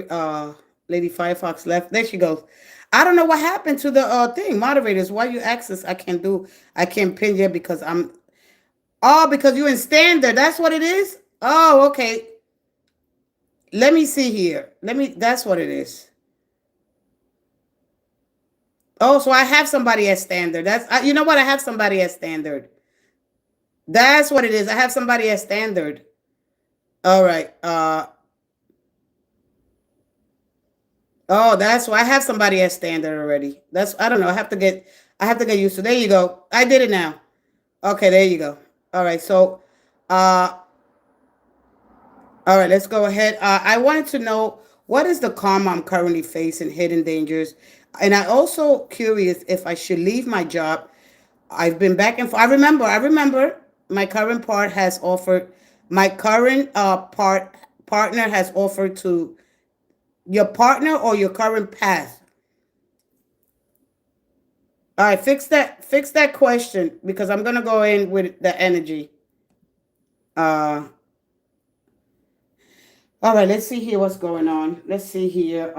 Firefox left. There she goes. I don't know what happened to the thing. Moderators, why you access? I can't pin you because because you're in standard. That's what it is? Oh, okay. Let me see here. That's what it is. Oh, so I have somebody at standard. You know what? I have somebody at standard. That's what it is. I have somebody at standard. All right. Oh, that's why I have somebody at standard already. I don't know. I have to get used to. There you go. I did it now. Okay, there you go. All right. So, uh, all right, let's go ahead. I wanted to know what is the karma I'm currently facing, hidden dangers, and I also curious if I should leave my job. I've been back and forth. I remember my current part has offered. My current partner has offered to your partner or your current path. All right, fix that question because I'm gonna go in with the energy. Uh, all right, let's see here what's going on. Let's see here.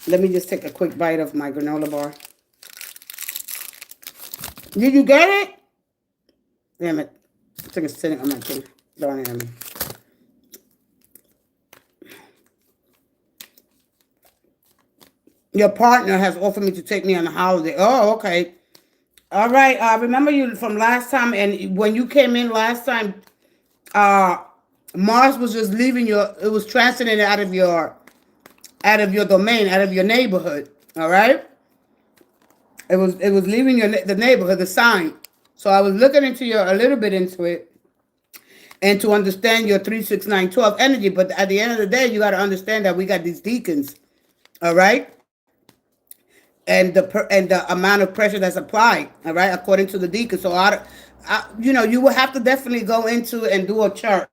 Let me just take a quick bite of my granola bar. Did you get it? Damn it. I think it's sitting on my thing. Darn it, Your partner has offered me to take me on a holiday. Oh, okay. All right. I remember you from last time, and when you came in last time, uh, Mars was just leaving it was transiting out of your domain, out of your neighborhood. All right. It was leaving the neighborhood, the sign. So I was looking a little bit into it, and to understand your 36912 energy. But at the end of the day, you got to understand that we got these deacons. All right. And the amount of pressure that's applied, all right, according to the deacon. So you will have to definitely go into and do a chart.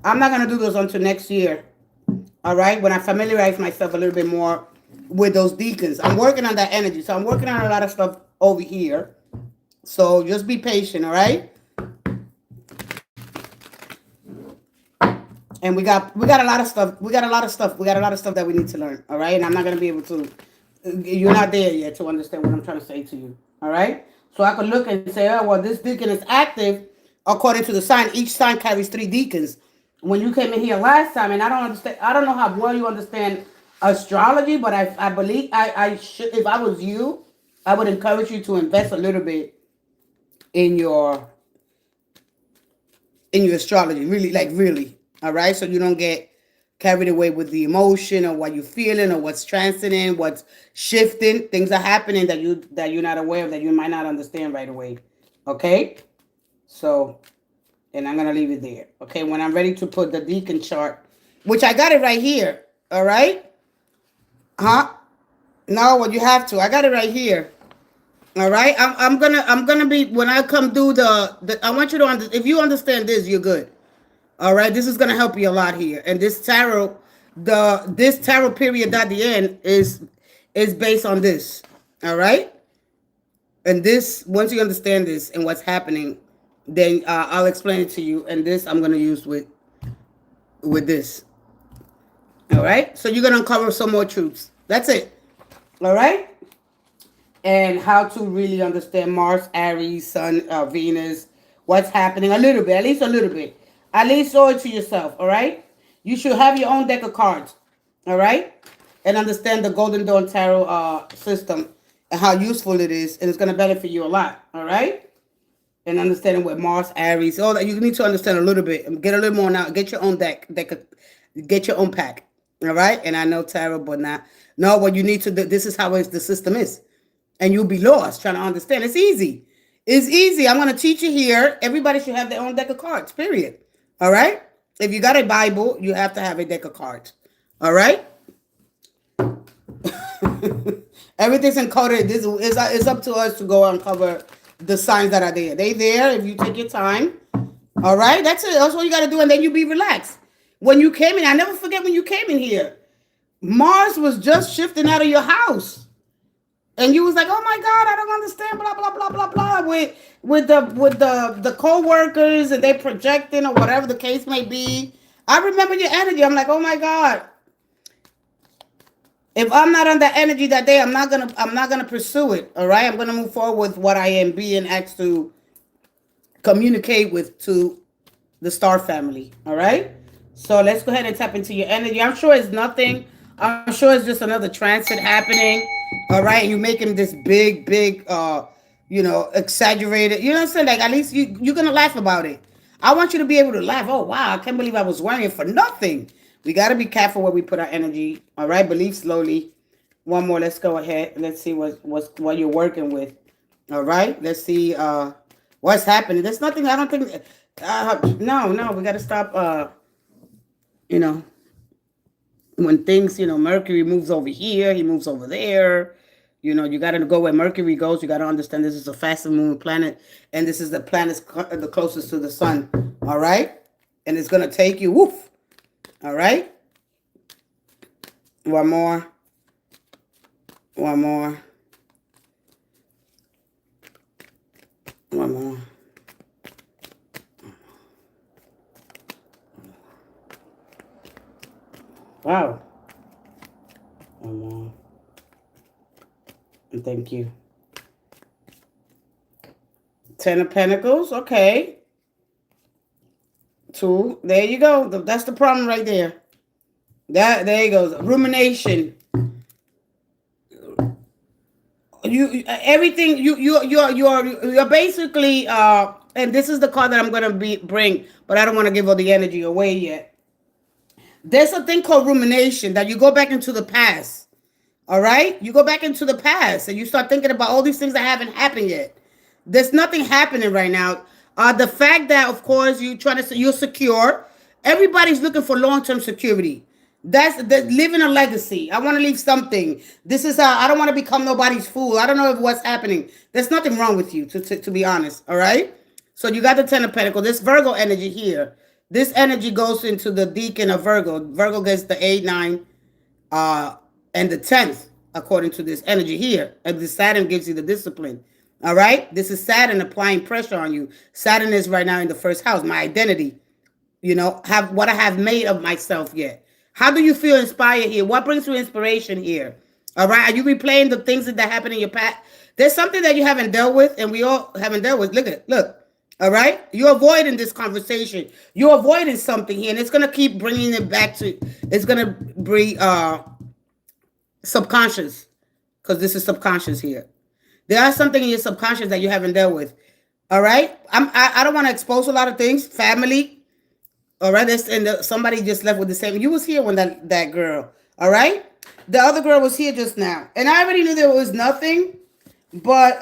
I'm not gonna do those until next year, all right. When I familiarize myself a little bit more with those deacons, I'm working on that energy. So I'm working on a lot of stuff over here. So just be patient, all right. And we got a lot of stuff. We got a lot of stuff that we need to learn, all right. And I'm not gonna be able to. You're not there yet to understand what I'm trying to say to you. All right. So I could look and say, oh, well, this deacon is active according to the sign. Each sign carries 3 deacons. When you came in here last time, and I don't understand, I don't know how well you understand astrology, but I believe I should, if I was you, I would encourage you to invest a little bit in your astrology. Really. All right. So you don't get carried away with the emotion or what you're feeling or what's transiting, what's shifting. Things are happening that you're not aware of, that you might not understand right away. Okay? So, and I'm gonna leave it there. Okay, when I'm ready to put the deacon chart, which I got it right here. All right? Huh? No, well, you have to. I got it right here. All right. I'm gonna be when I come do the I want you to if you understand this, you're good. All right, this is going to help you a lot here. And this tarot period at the end is based on this. All right? And this, once you understand this and what's happening, then I'll explain it to you. And this I'm going to use with this. All right? So you're going to uncover some more truths. That's it. All right? And how to really understand Mars, Aries, Sun, Venus, what's happening a little bit, at least a little bit. At least show it to yourself, all right? You should have your own deck of cards, all right? And understand the Golden Dawn Tarot system and how useful it is. And it's going to benefit you a lot, all right? And understanding what Mars, Aries, all that. You need to understand a little bit. And get a little more now. Get your own get your own pack, all right? And I know tarot, but not. No, what you need to do, this is how the system is. And you'll be lost trying to understand. It's easy. It's easy. I'm going to teach you here. Everybody should have their own deck of cards, period. All right? If you got a Bible, you have to have a deck of cards. All right? Everything's encoded. This is up to us to go uncover the signs that are there. They there if you take your time. All right? That's it. That's what you got to do. And then you be relaxed. When you came in, I never forget when you came in here. Mars was just shifting out of your house. And you was like, oh my God, I don't understand, blah, blah, blah, blah, blah, with the co-workers and they projecting or whatever the case may be. I remember your energy. I'm like, oh my God. If I'm not on that energy that day, I'm not gonna pursue it. All right. I'm gonna move forward with what I am being asked to communicate with to the star family. All right. So let's go ahead and tap into your energy. I'm sure it's nothing. I'm sure it's just another transit happening. All right, you make him this big, exaggerated. You know what I'm saying? Like at least you're gonna laugh about it. I want you to be able to laugh. Oh wow, I can't believe I was wearing it for nothing. We got to be careful where we put our energy. All right, believe slowly. One more. Let's go ahead. Let's see what you're working with. All right. Let's see what's happening. There's nothing. I don't think. No. We got to stop. You know, when things. Mercury moves over here. He moves over there. You got to go where Mercury goes. You got to understand this is a fast moving planet, and this is the planet the closest to the sun. All right, and it's gonna take you. Woof. All right. One more. One more. One more. Wow. One more. And thank you. 10 of Pentacles. Okay. 2. There you go. That's the problem right there. There you go. Rumination. You're basically and this is the card that I'm gonna bring, but I don't want to give all the energy away yet. There's a thing called rumination that you go back into the past. All right, you go back into the past and you start thinking about all these things that haven't happened yet. There's nothing happening right now. The fact that, of course, you're secure. Everybody's looking for long-term security. That's living a legacy. I want to leave something. This is I don't want to become nobody's fool. I don't know what's happening. There's nothing wrong with you, to be honest. All right. So you got the 10 of Pentacles. This Virgo energy here. This energy goes into the deacon of Virgo. Virgo gets the 8, 9, and the 10th, according to this energy here. And the Saturn gives you the discipline. All right. This is Saturn applying pressure on you. Saturn is right now in the first house. My identity. Have what I have made of myself yet. How do you feel inspired here? What brings you inspiration here? All right. Are you replaying the things that happened in your past? There's something that you haven't dealt with, and we all haven't dealt with. Look. All right. You're avoiding this conversation. You're avoiding something here, and it's going to keep bringing it back to, it's going to bring subconscious, because this is subconscious here. There are something in your subconscious that you haven't dealt with. All right. I don't want to expose a lot of things. Family. All right, somebody just left with the same. You was here when that girl. All right, the other girl was here just now, and I already knew there was nothing. But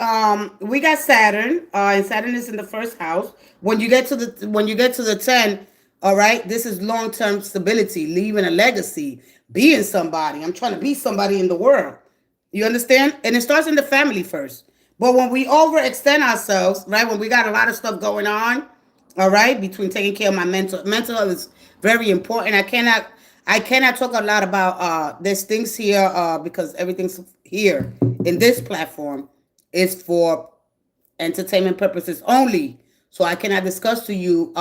we got Saturn, and Saturn is in the first house. When you get to the 10, all right, this is long-term stability, leaving a legacy, being somebody. I'm trying to be somebody in the world. You understand? And it starts in the family first. But when we overextend ourselves, right? When we got a lot of stuff going on. All right, between taking care of my mental health is very important. I cannot talk a lot about there's things here because everything's here in this platform is for entertainment purposes only. So I cannot discuss to you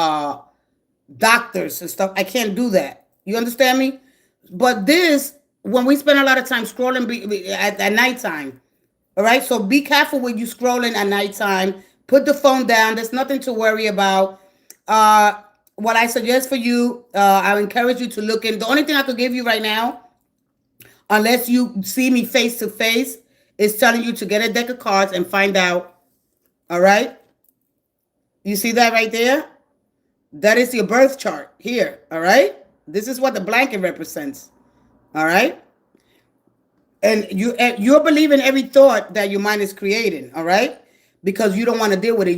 doctors and stuff. I can't do that. You understand me? But this, when we spend a lot of time scrolling at nighttime, all right. So be careful when you scrolling at nighttime. Put the phone down. There's nothing to worry about. What I suggest for you, I encourage you to look in. The only thing I could give you right now, unless you see me face to face, is telling you to get a deck of cards and find out. All right. You see that right there? That is your birth chart here. All right. This is what the blanket represents. All right. And you're believing every thought that your mind is creating. All right. Because you don't want to deal with it.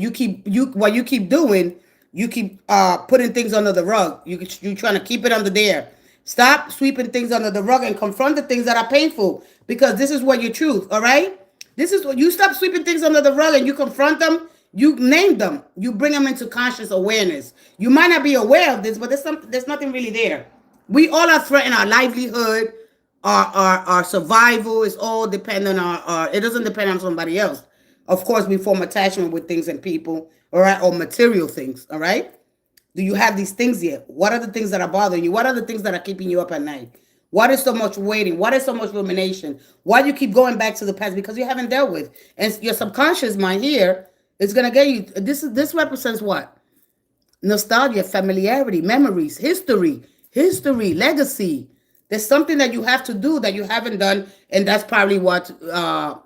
What you keep doing, you keep putting things under the rug. You're trying to keep it under there. Stop sweeping things under the rug and confront the things that are painful, because this is what your truth. All right. This is what you stop sweeping things under the rug and you confront them. You name them. You bring them into conscious awareness. You might not be aware of this, but there's nothing really there. We all are threatening our livelihood, our survival. Is all dependent on it doesn't depend on somebody else. Of course, we form attachment with things and people, all right, or material things, all right? Do you have these things yet? What are the things that are bothering you? What are the things that are keeping you up at night? What is so much waiting? What is so much rumination? Why do you keep going back to the past? Because you haven't dealt with. And your subconscious mind here is going to get you. This represents what? Nostalgia, familiarity, memories, history, legacy. There's something that you have to do that you haven't done, and that's probably what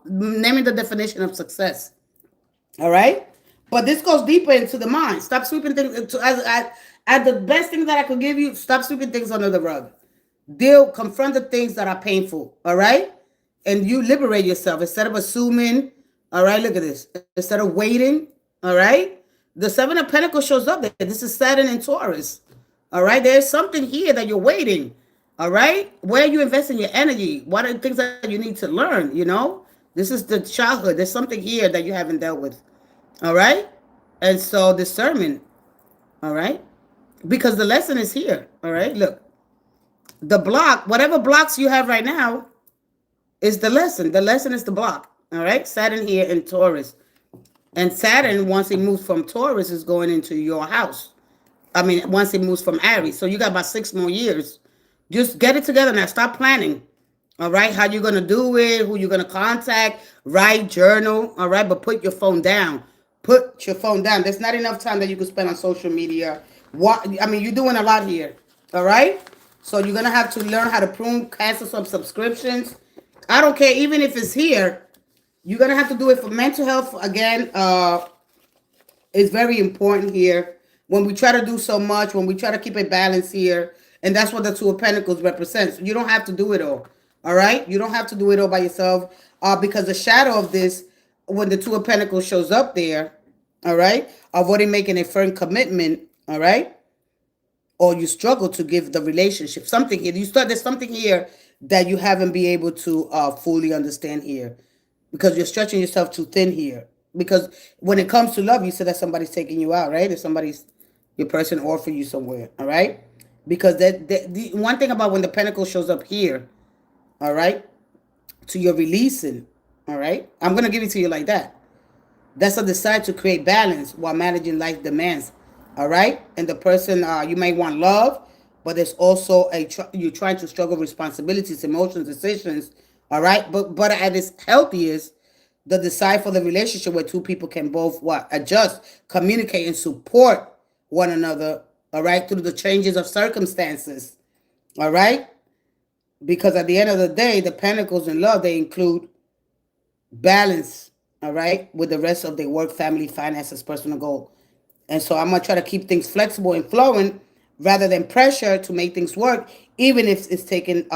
naming the definition of success. All right, but this goes deeper into the mind. Stop sweeping things. As the best thing that I could give you, stop sweeping things under the rug. Confront the things that are painful. All right, and you liberate yourself instead of assuming. All right, look at this. Instead of waiting. All right, the Seven of Pentacles shows up there. This is Saturn and Taurus. All right, there's something here that you're waiting. All right, where are you investing your energy? What are the things that you need to learn? This is the childhood. There's something here that you haven't dealt with. All right, and so discernment. All right, because the lesson is here. All right, look, the block, whatever blocks you have right now, is the lesson. The lesson is the block. All right, Saturn here in Taurus, and Saturn, once it moves from Taurus, is going into your house. I mean, once it moves from Aries. So you got about 6 more years. Just get it together now. Stop planning. All right. How you going to do it? Who you going to contact? Write, journal. All right. But put your phone down. Put your phone down. There's not enough time that you can spend on social media. You're doing a lot here. All right. So you're going to have to learn how to prune, cancel some subscriptions. I don't care. Even if it's here, you're going to have to do it for mental health. Again, it's very important here. When we try to do so much, when we try to keep a balance here, and that's what the Two of Pentacles represents. You don't have to do it all. All right? You don't have to do it all by yourself. Because the shadow of this, when the Two of Pentacles shows up there, all right, avoiding making a firm commitment, all right, or you struggle to give the relationship something here. There's something here that you haven't been able to fully understand here, because you're stretching yourself too thin here. Because when it comes to love, you said that somebody's taking you out, right? If your person offer you somewhere, all right? Because the one thing about when the Pentacle shows up here, all right, to your releasing, all right? I'm going to give it to you like that. That's a desire to create balance while managing life demands, all right? And the person, you may want love, but there's also you're trying to struggle with responsibilities, emotions, decisions, all right? But at its healthiest, the desire for the relationship where two people can both adjust, communicate, and support one another, all right, through the changes of circumstances, all right? Because at the end of the day, the Pentacles in love, they include balance, all right, with the rest of their work, family, finances, personal goal. And so I'm going to try to keep things flexible and flowing rather than pressure to make things work, even if it's taking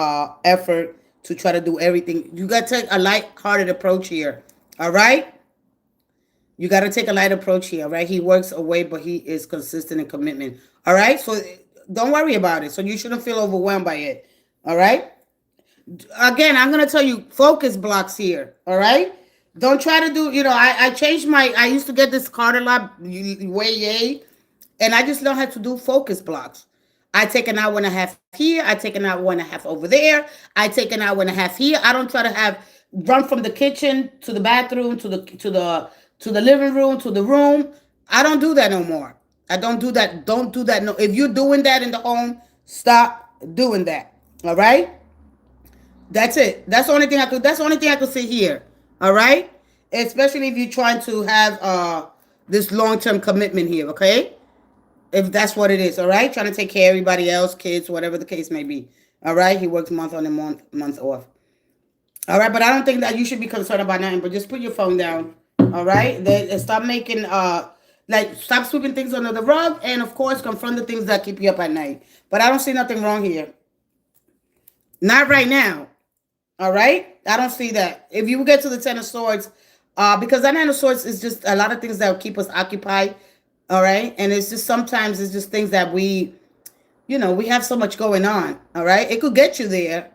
effort to try to do everything. You got to take a light-hearted approach here, all right? You got to take a light approach here, right? He works away, but he is consistent in commitment, all right? So don't worry about it. So you shouldn't feel overwhelmed by it, all right? Again, I'm going to tell you focus blocks here, all right? Don't try to do, I changed I used to get this card a lot, and I just learned how to do focus blocks. I take an hour and a half here. I take an hour and a half over there. I take an hour and a half here. I don't try to run from the kitchen to the bathroom, to the living room, to the room. I don't do that no more. I don't do that. Don't do that. No, if you're doing that in the home, stop doing that. All right? That's it. That's the only thing I could say here. All right? Especially if you're trying to have this long-term commitment here, okay? If that's what it is, all right? Trying to take care of everybody else, kids, whatever the case may be. All right? He works month on and month off. All right? But I don't think that you should be concerned about nothing, but just put your phone down. All right? Stop making, stop sweeping things under the rug, and, of course, confront the things that keep you up at night. But I don't see nothing wrong here. Not right now. All right? I don't see that. If you get to the Ten of Swords, because that Ten of Swords is just a lot of things that keep us occupied. All right? And it's just sometimes it's just things that we have so much going on. All right? It could get you there.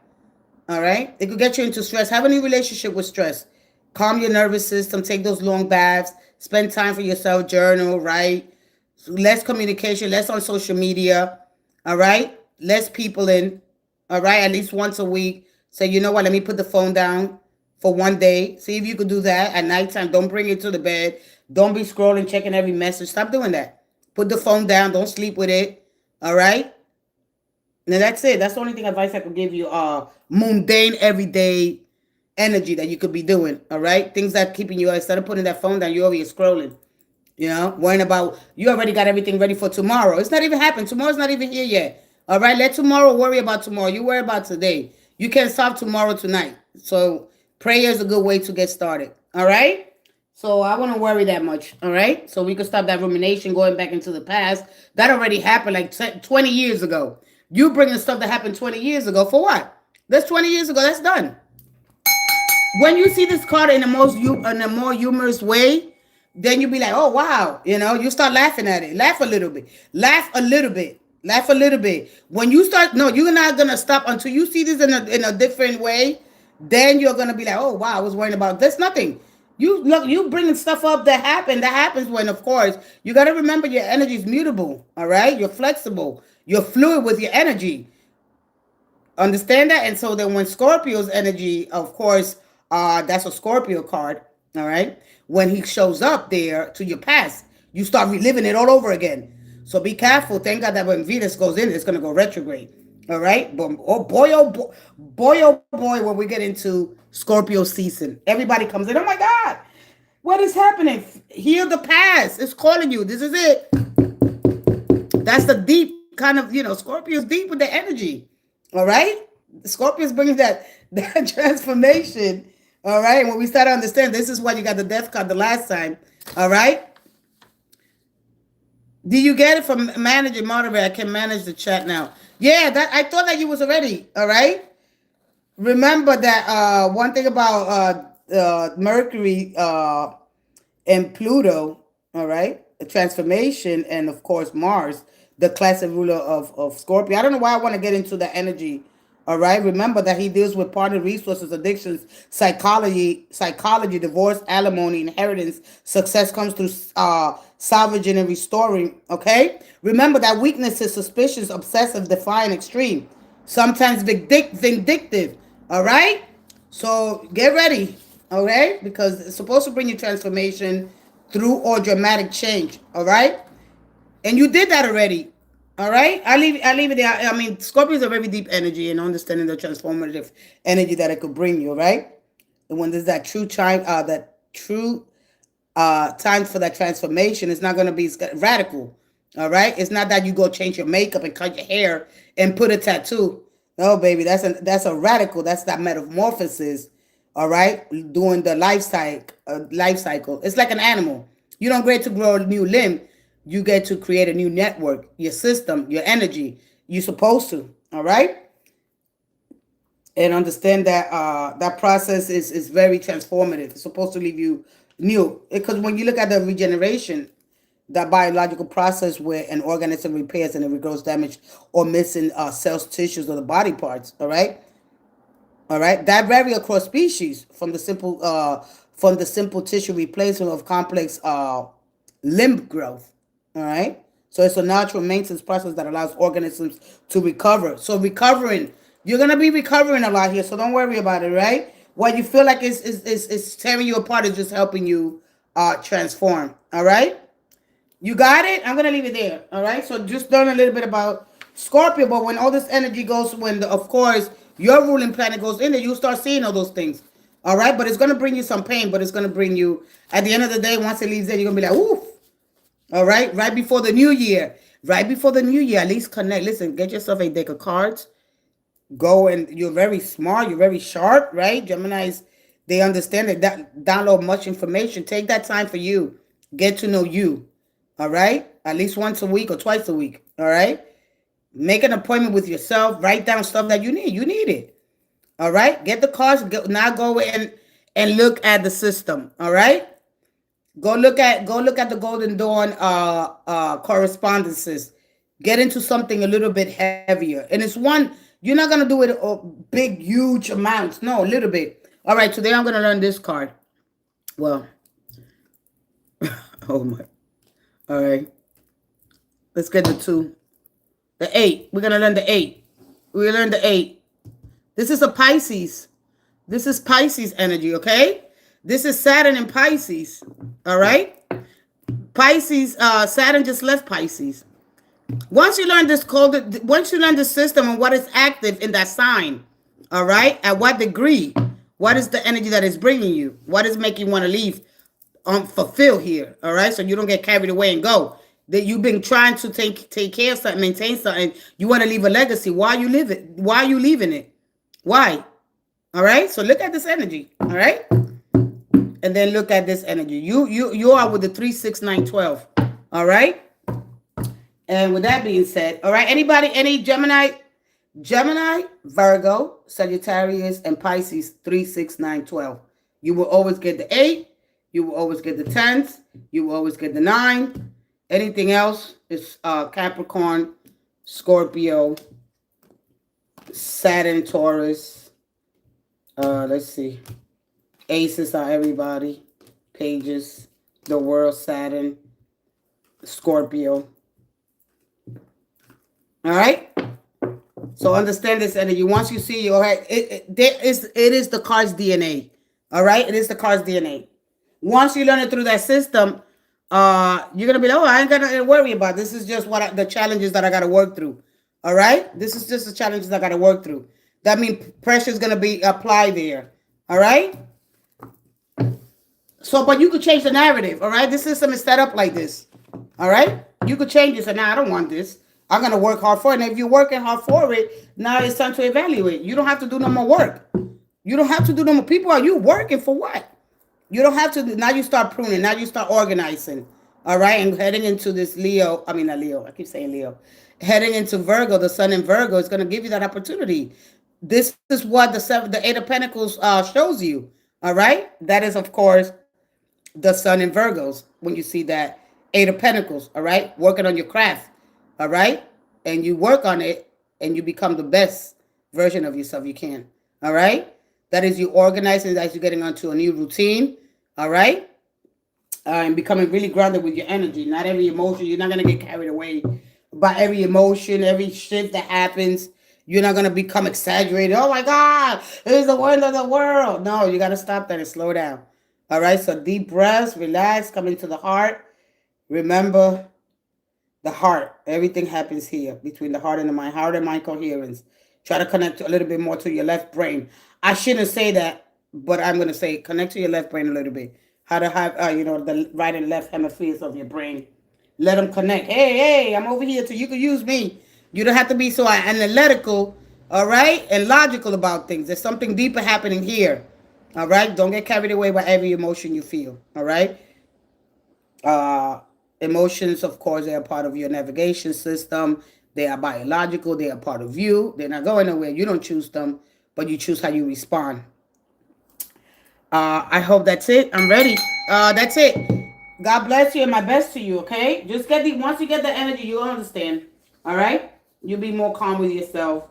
All right? It could get you into stress. Have a new relationship with stress. Calm your nervous system. Take those long baths. Spend time for yourself. Journal, write. Less communication. Less on social media. All right? Less people in. All right? At least once a week. Say, you know what? Let me put the phone down for one day. See if you could do that at nighttime. Don't bring it to the bed. Don't be scrolling, checking every message. Stop doing that. Put the phone down. Don't sleep with it. All right? Now, that's it. That's the only advice I could give you. Mundane, everyday energy that you could be doing. All right? Things that keeping you, instead of putting that phone down, you're over here scrolling. Worrying about, you already got everything ready for tomorrow. It's not even happened. Tomorrow's not even here yet. All right, let tomorrow worry about tomorrow. You worry about today. You can solve tomorrow tonight. So prayer is a good way to get started. All right. So I wouldn't worry that much. All right. So we can stop that rumination going back into the past. That already happened like 20 years ago. You bringing stuff that happened 20 years ago for what? That's 20 years ago. That's done. When you see this card in a more humorous way, then you be like, oh wow, you start laughing at it. Laugh a little bit. Laugh a little bit. Laugh a little bit. When you start, no, you're not gonna stop until you see this in a different way. Then you're gonna be like, oh wow, I was worrying about this. Nothing. You bringing stuff up that happened. That happens when, of course, you got to remember your energy is mutable. All right, you're flexible. You're fluid with your energy. Understand that? And so then when Scorpio's energy, of course, that's a Scorpio card, all right? When he shows up there to your past, you start reliving it all over again. So be careful. Thank God that when Venus goes in, it's going to go retrograde, all right? But oh boy, when we get into Scorpio season, everybody comes in, oh my God, what is happening? Heal the past. It's calling you. This is it. That's the deep kind of, Scorpio's deep with the energy. All right, Scorpio's bringing that transformation. All right, when we start to understand, this is why you got the death card the last time. All right, do you get it from manage and moderate? I can manage the chat now. Yeah, that I thought that you was already. All right, remember that one thing about Mercury and Pluto. All right, the transformation, and of course Mars, the classic ruler of Scorpio. I don't know why I want to get into that energy. All right. Remember that he deals with partner resources, addictions, psychology, divorce, alimony, inheritance. Success comes through salvaging and restoring. Okay. Remember that weakness is suspicious, obsessive, defiant, extreme, sometimes vindictive. All right. So get ready. Okay. Because it's supposed to bring you transformation through or dramatic change. All right. And you did that already. All right. I leave it there. I mean, Scorpio is a very deep energy and understanding the transformative energy that it could bring you, right? And when there's that true time, time for that transformation, it's not going to be radical. All right. It's not that you go change your makeup and cut your hair and put a tattoo. No, baby, that's a radical. That's that metamorphosis. All right. Doing the life cycle. It's like an animal. You don't get to grow a new limb. You get to create a new network, your system, your energy. You're supposed to, all right? And understand that that process is very transformative. It's supposed to leave you new. Because when you look at the regeneration, that biological process where an organism repairs and it regrows damaged or missing cells, tissues, or the body parts, all right? All right, that vary across species from the simple tissue replacement of complex limb growth. All right. So it's a natural maintenance process that allows organisms to recover. So recovering, you're going to be recovering a lot here. So don't worry about it, right? What you feel like is tearing you apart is just helping you transform. All right. You got it? I'm going to leave it there. All right. So just learn a little bit about Scorpio. But when all this energy goes, of course, your ruling planet goes in there, you start seeing all those things. All right. But it's going to bring you some pain, but it's going to bring you, at the end of the day, once it leaves there, you're going to be like, oof. All right, right before the new year. Right before the new year, at least connect. Listen, get yourself a deck of cards. Go, and you're very smart. You're very sharp, right? Geminis, they understand it. Download much information. Take that time for you. Get to know you. All right? At least once a week or twice a week. All right? Make an appointment with yourself. Write down stuff that you need. You need it. All right? Get the cards. Now go in and look at the system. All right? Go look at the Golden Dawn correspondences. Get into something a little bit heavier. And it's one, you're not going to do it big, huge amounts. No, a little bit. All right, today I'm going to learn this card. Well, oh my. All right. Let's get the 2. The 8. We're going to learn the 8. We're going to learn the 8. This is a Pisces. This is Pisces energy, okay? This is Saturn in Pisces, all right? Pisces, Saturn just left Pisces. Once you learn once you learn the system and what is active in that sign, all right? At what degree? What is the energy that is bringing you? What is making you want to leave fulfill here, all right? So you don't get carried away and go. that you've been trying to take care of something, maintain something. You want to leave a legacy. Why you live it? Why are you leaving it? Why? All right. So look at this energy. All right. And then look at this energy. You are with the 3, 6, 9, 12. All right. And with that being said, all right. Anybody? Any Gemini, Virgo, Sagittarius, and Pisces, 3, 6, 9, 12. You will always get the 8. You will always get the 10s. You will always get the 9. Anything else is Capricorn, Scorpio, Saturn, Taurus. Let's see. Aces are everybody. Pages, the world, Saturn, Scorpio. All right. So understand this energy. Once you see, all right, it is the card's DNA. All right, it is the card's DNA. Once you learn it through that system, you're gonna be like, oh, I ain't gonna worry about this. Is just the challenges that I gotta work through. All right, this is just the challenges I gotta work through. That means pressure is gonna be applied there. All right. So, but you could change the narrative. All right, this system is set up like this. All right, you could change this, and now I don't want this. I'm going to work hard for it. And if you're working hard for it, now it's time to evaluate. You don't have to do no more work. You don't have to do no more. People, are you working for what? You don't have to. Now you start pruning. Now you start organizing. All right. And heading into this Leo. I mean, not Leo. I keep saying Leo. Heading into Virgo, the sun in Virgo is going to give you that opportunity. This is what the 8 of Pentacles shows you. All right. That is, of course, the sun in Virgos. When you see that 8 of Pentacles. All right. Working on your craft. All right. And you work on it and you become the best version of yourself you can. All right. That is you organizing, that you're getting onto a new routine. All right. And becoming really grounded with your energy. Not every emotion. You're not going to get carried away by every emotion, every shift that happens. You're not going to become exaggerated. Oh my God, it's the end of the world. No, you got to stop that and slow down. All right. So deep breaths, relax, come into the heart. Remember, the heart. Everything happens here between the heart and the mind. Heart and mind coherence. Try to connect a little bit more to your left brain. I shouldn't say that, but I'm going to say connect to your left brain a little bit. How to have, the right and left hemispheres of your brain. Let them connect. Hey, I'm over here too. You can use me. You don't have to be so analytical, all right, and logical about things. There's something deeper happening here, all right? Don't get carried away by every emotion you feel, all right? Emotions, of course, they are part of your navigation system. They are biological. They are part of you. They're not going nowhere. You don't choose them, but you choose how you respond. I hope that's it. I'm ready. That's it. God bless you and my best to you, okay? Just once you get the energy, you'll understand, all right? You'll be more calm with yourself.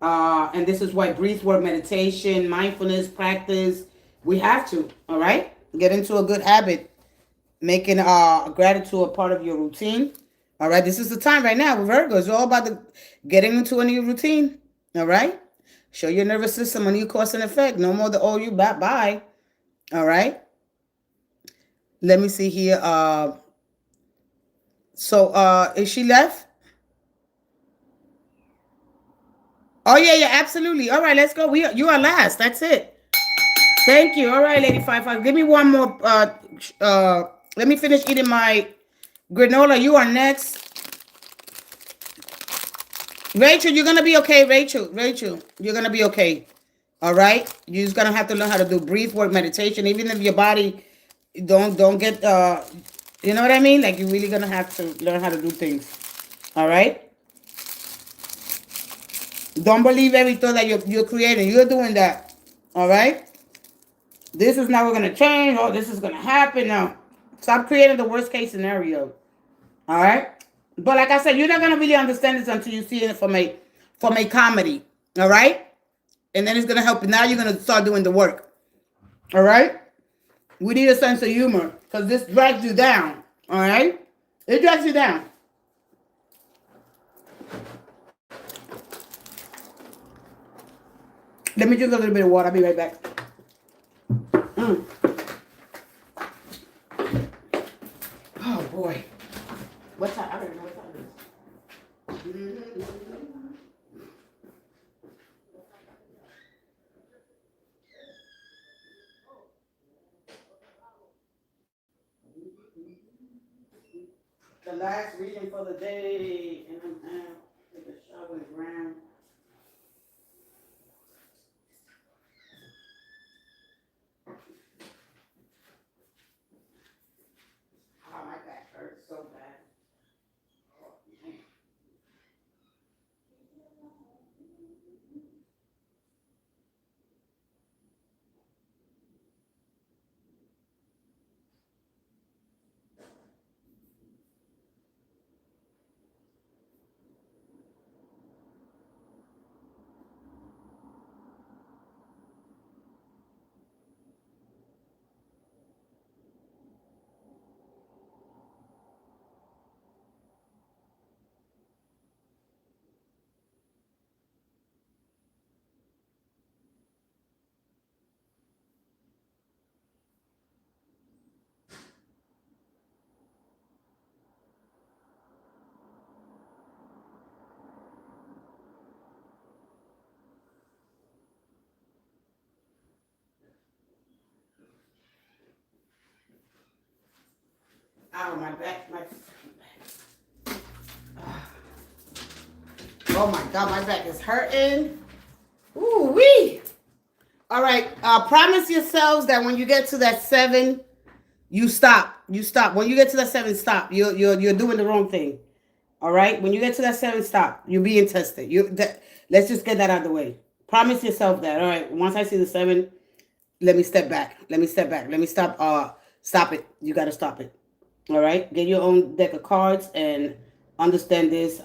And this is why breath work, meditation, mindfulness, practice, we have to, all right? Get into a good habit. Making gratitude a part of your routine. All right. This is the time right now with Virgo. It's all about getting into a new routine. All right. Show your nervous system a new cause and effect. No more the old you back. Bye. All right. Let me see here. So is she left? Oh yeah, absolutely. All right, let's go. You are last. That's it. Thank you. All right, Lady 55. Give me one more. Let me finish eating my granola. You are next. Rachel, you're going to be okay. Rachel, you're going to be okay. All right? You're just going to have to learn how to do breath work, meditation. Even if your body don't get, you know what I mean? Like, you're really going to have to learn how to do things. All right? Don't believe every thought that you're creating. You're doing that. All right? This is never going to change. Oh, this is going to happen. No. Stop creating the worst case scenario. All right? But like I said, you're not going to really understand this until you see it from a comedy. All right? And then it's going to help you. Now you're going to start doing the work. All right? We need a sense of humor because this drags you down. All right? It drags you down. Let me drink a little bit of water. I'll be right back. Oh, boy. What time? I don't know what time it is. The last reading for the day, and I'm out. Take a shower and ground. Oh, my back hurts so bad. Oh, man. Ow, my back, my oh my God, my back is hurting. Ooh wee. All right. Promise yourselves that when you get to that 7, you stop. You stop. When you get to that 7, stop. You're doing the wrong thing. All right. When you get to that 7, stop. You're being tested. Let's just get that out of the way. Promise yourself that. All right. Once I see the 7, let me step back. Let me step back. Let me stop. Stop it. You got to stop it. All right. Get your own deck of cards and understand this.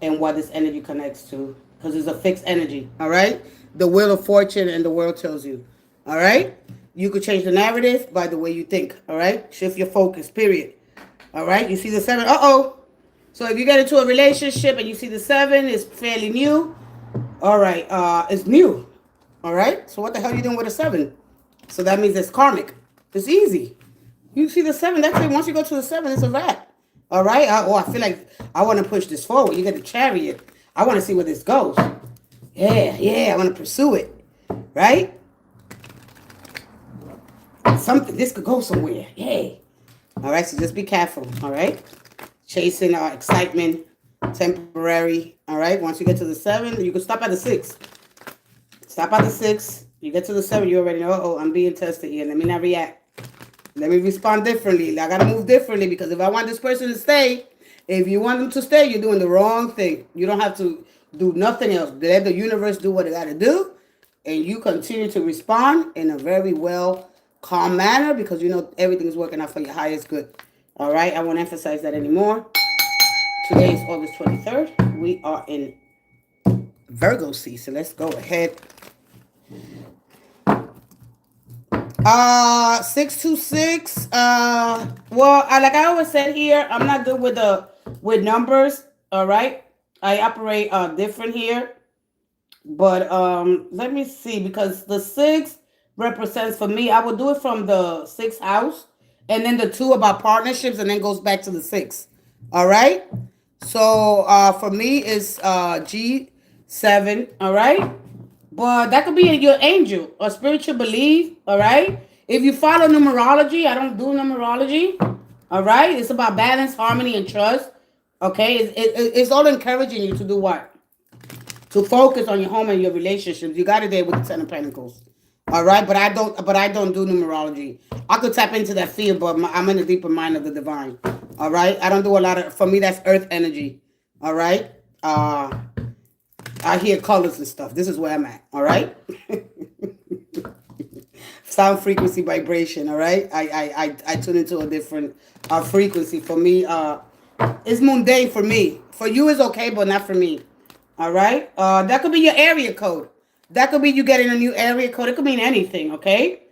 And what this energy connects to, because it's a fixed energy. All right. The wheel of fortune and the world tells you. All right. You could change the narrative by the way you think. All right. Shift your focus. Period. All right. You see the 7. So if you get into a relationship and you see the 7, it's fairly new. All right. It's new. All right. So what the hell are you doing with a 7? So that means it's karmic. It's easy. You see the 7. That's it. Once you go to the 7, it's a wrap. All right. I feel like I want to push this forward. You get the Chariot. I want to see where this goes. Yeah. I want to pursue it. Right? This could go somewhere. Yay. All right. So just be careful. All right. Chasing excitement, temporary. All right. Once you get to the 7, you can stop at the 6. Stop at the 6. You get to the 7, you already know, I'm being tested here. Let me not react. Let me respond differently. I got to move differently, because if I want this person to stay, if you want them to stay, you're doing the wrong thing. You don't have to do nothing else. Let the universe do what it got to do, and you continue to respond in a very well, calm manner, because you know everything is working out for your highest good. All right? I won't emphasize that anymore. Today is August 23rd. We are in Virgo season. Let's go ahead. 626. Well, like I always said here, I'm not good with numbers. All right, I operate different here. But let me see, because the 6 represents, for me, I would do it from the 6th house, and then the 2 about partnerships, and then goes back to the 6. All right. So for me, it's G7. All right. But that could be your angel or spiritual belief, all right? If you follow numerology, I don't do numerology, all right? It's about balance, harmony, and trust, okay? It's all encouraging you to do what? To focus on your home and your relationships. You got it there with the 10 of Pentacles, all right? But I don't do numerology. I could tap into that field, but I'm in the deeper mind of the divine, all right? I don't do a lot of, for me, that's earth energy, all right? I hear colors and stuff. This is where I'm at. All right. Sound, frequency, vibration. All right. I tune into a different frequency. For me, it's mundane for me. For you, it's okay, but not for me. All right. That could be your area code. That could be you getting a new area code. It could mean anything. Okay.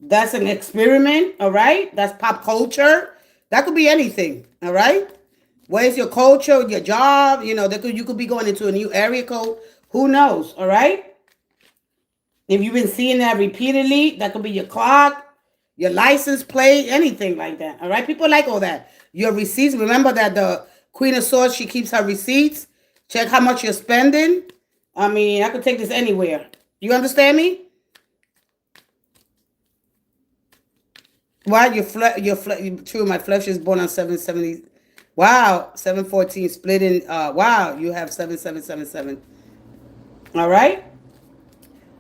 That's an experiment. All right. That's pop culture. That could be anything. All right. Where's your culture, your job? You know, you could be going into a new area code. Who knows? All right. If you've been seeing that repeatedly, that could be your clock, your license plate, anything like that. All right. People like all that. Your receipts. Remember that the Queen of Swords, she keeps her receipts. Check how much you're spending. I mean, I could take this anywhere. You understand me? Why? True, my flesh is born on 770. Wow, 714 split in. Wow, you have 7777. All right.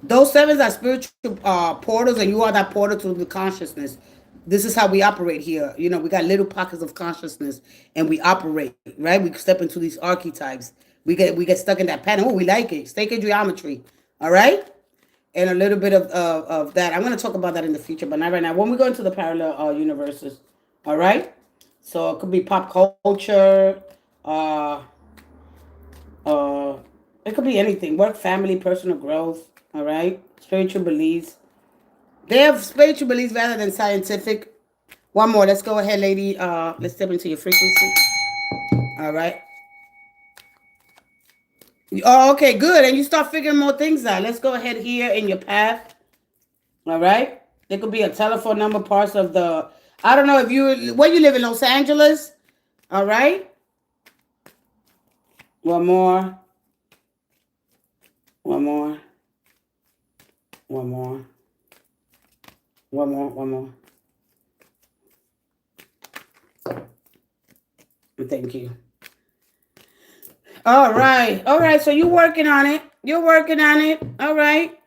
Those sevens are spiritual portals, and you are that portal to the consciousness. This is how we operate here. You know, we got little pockets of consciousness, and we operate right. We step into these archetypes. We get stuck in that pattern. Oh, we like it. Sacred geometry. All right, and a little bit of that. I'm going to talk about that in the future, but not right now. When we go into the parallel universes, all right. So it could be pop culture. Uh, uh, it could be anything. Work, family, personal growth. All right. Spiritual beliefs. They have spiritual beliefs rather than scientific. One more. Let's go ahead, lady. Let's step into your frequency. All right. Oh, okay, good. And you start figuring more things out. Let's go ahead here in your path. All right. There could be a telephone number, parts of the. I don't know if you where you live in Los Angeles. All right. One more. One more. One more. One more. One more. Thank you. All right. All right. So you're working on it. You're working on it. All right.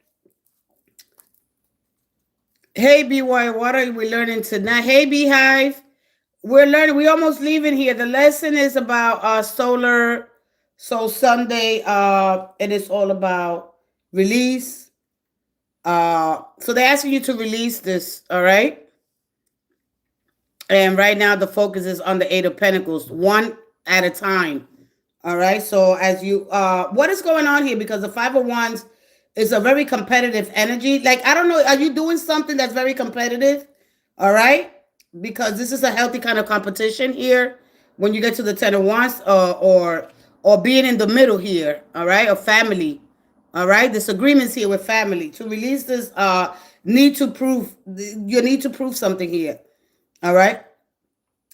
Hey, BY, what are we learning tonight? Hey, Beehive. We're learning. We're almost leaving here. The lesson is about Soul Sunday. And it's all about release. So they're asking you to release this. All right. And right now the focus is on the Eight of Pentacles, one at a time. All right. So as you what is going on here? Because the Five of Wands is a very competitive energy. Like, I don't know, are you doing something that's very competitive? All right. Because this is a healthy kind of competition here. When you get to the Ten of Wands, or being in the middle here, all right, or family. All right. Disagreements here with family. To release this need to prove you need to prove something here. All right.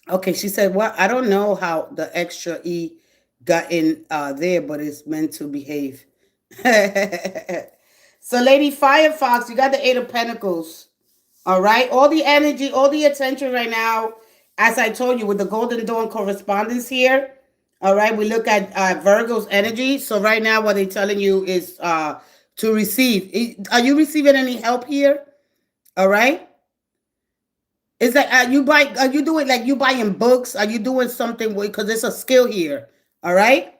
Okay, she said, well, I don't know how the extra E got in there, but it's meant to behave. So, Lady Firefox, you got the Eight of Pentacles. All right. All the energy, all the attention right now, as I told you, with the Golden Dawn correspondence here. All right. We look at Virgo's energy. So right now, what they're telling you is to receive. Are you receiving any help here? All right. Is that are you doing like you buying books? Are you doing something because it's a skill here? All right.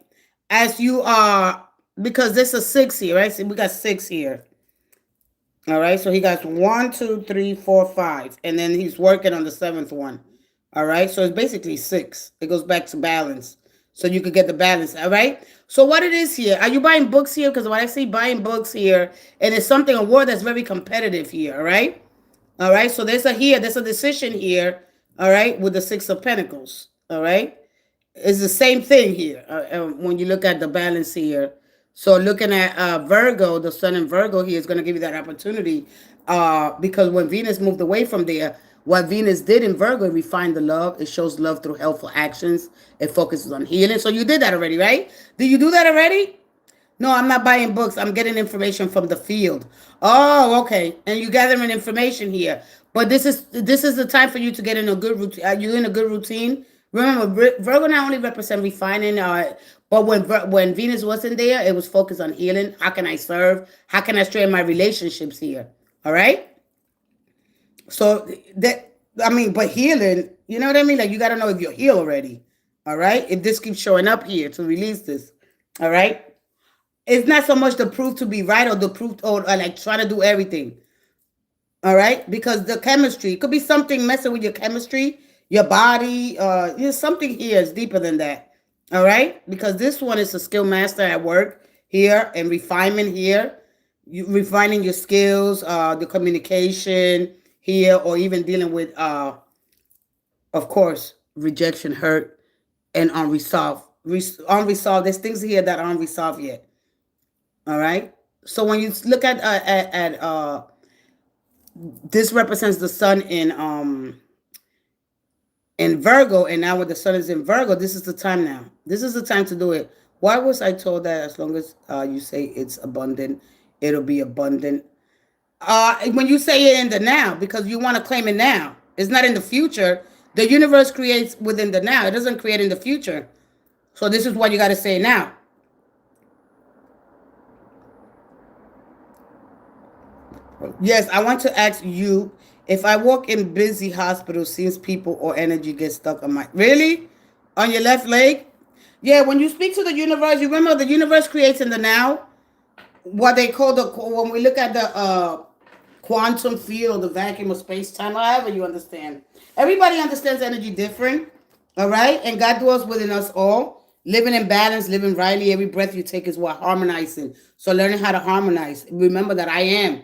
As you are, because there's a six here, right? So we got six here. All right. So he got 1, 2, 3, 4, 5. And then he's working on the seventh one. All right. So it's basically six. It goes back to balance. So you could get the balance. All right. So what it is here, are you buying books here? Because when I see buying books here, and it's something, a word that's very competitive here. All right. All right, so there's a decision here, all right, with the Six of Pentacles, all right? It's the same thing here when you look at the balance here. So looking at Virgo, the sun in Virgo here is going to give you that opportunity because when Venus moved away from there, what Venus did in Virgo, it refined the love. It shows love through helpful actions. It focuses on healing. So you did that already, right? Did you do that already? No, I'm not buying books. I'm getting information from the field. Oh, okay. And you're gathering information here. But this is the time for you to get in a good routine. Are you in a good routine? Remember, Virgo not only represent refining, but when Venus wasn't there, it was focused on healing. How can I serve? How can I strengthen my relationships here? All right. So but healing, you know what I mean? Like, you got to know if you're healed already. All right. If this keeps showing up here to release this. All right. It's not so much the proof to be right or the proof or like trying to do everything. All right. Because the chemistry, it could be something messing with your chemistry, your body. Something here is deeper than that. All right. Because this one is a skill master at work here and refinement here. You refining your skills, the communication here, or even dealing with, of course, rejection, hurt, and unresolved. Unresolved. There's things here that are unresolved yet. All right. So when you look at this represents the sun in Virgo, and now when the sun is in Virgo, this is the time now. This is the time to do it. Why was I told that as long as you say it's abundant, it'll be abundant? When you say it in the now, because you want to claim it now. It's not in the future. The universe creates within the now. It doesn't create in the future. So this is what you got to say now. Yes, I want to ask you, if I walk in busy hospital, seems people or energy get stuck on my, really? On your left leg? Yeah, when you speak to the universe, you remember the universe creates in the now. What they call the, when we look at the quantum field, the vacuum of space time, however you understand. Everybody understands energy different, all right? And God dwells within us all. Living in balance, living rightly. Every breath you take is what harmonizing. So learning how to harmonize. Remember that I am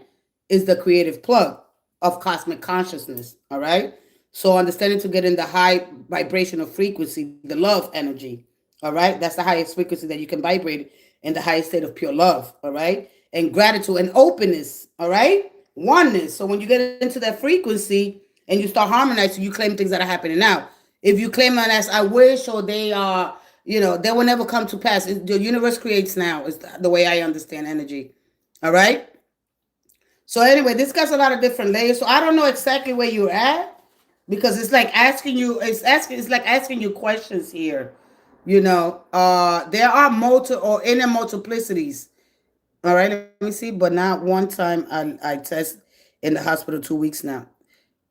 is the creative plug of cosmic consciousness, all right? So understanding to get in the high vibrational frequency, the love energy, all right? That's the highest frequency that you can vibrate in, the highest state of pure love, all right? And gratitude and openness, all right? Oneness. So when you get into that frequency and you start harmonizing, you claim things that are happening now. If you claim them as I wish, or they are, they will never come to pass. The universe creates now is the way I understand energy, all right? So anyway, this got a lot of different layers. So I don't know exactly where you're at, because it's like asking you, it's like asking you questions here. There are or inner multiplicities. All right, let me see. But not one time I test in the hospital 2 weeks now.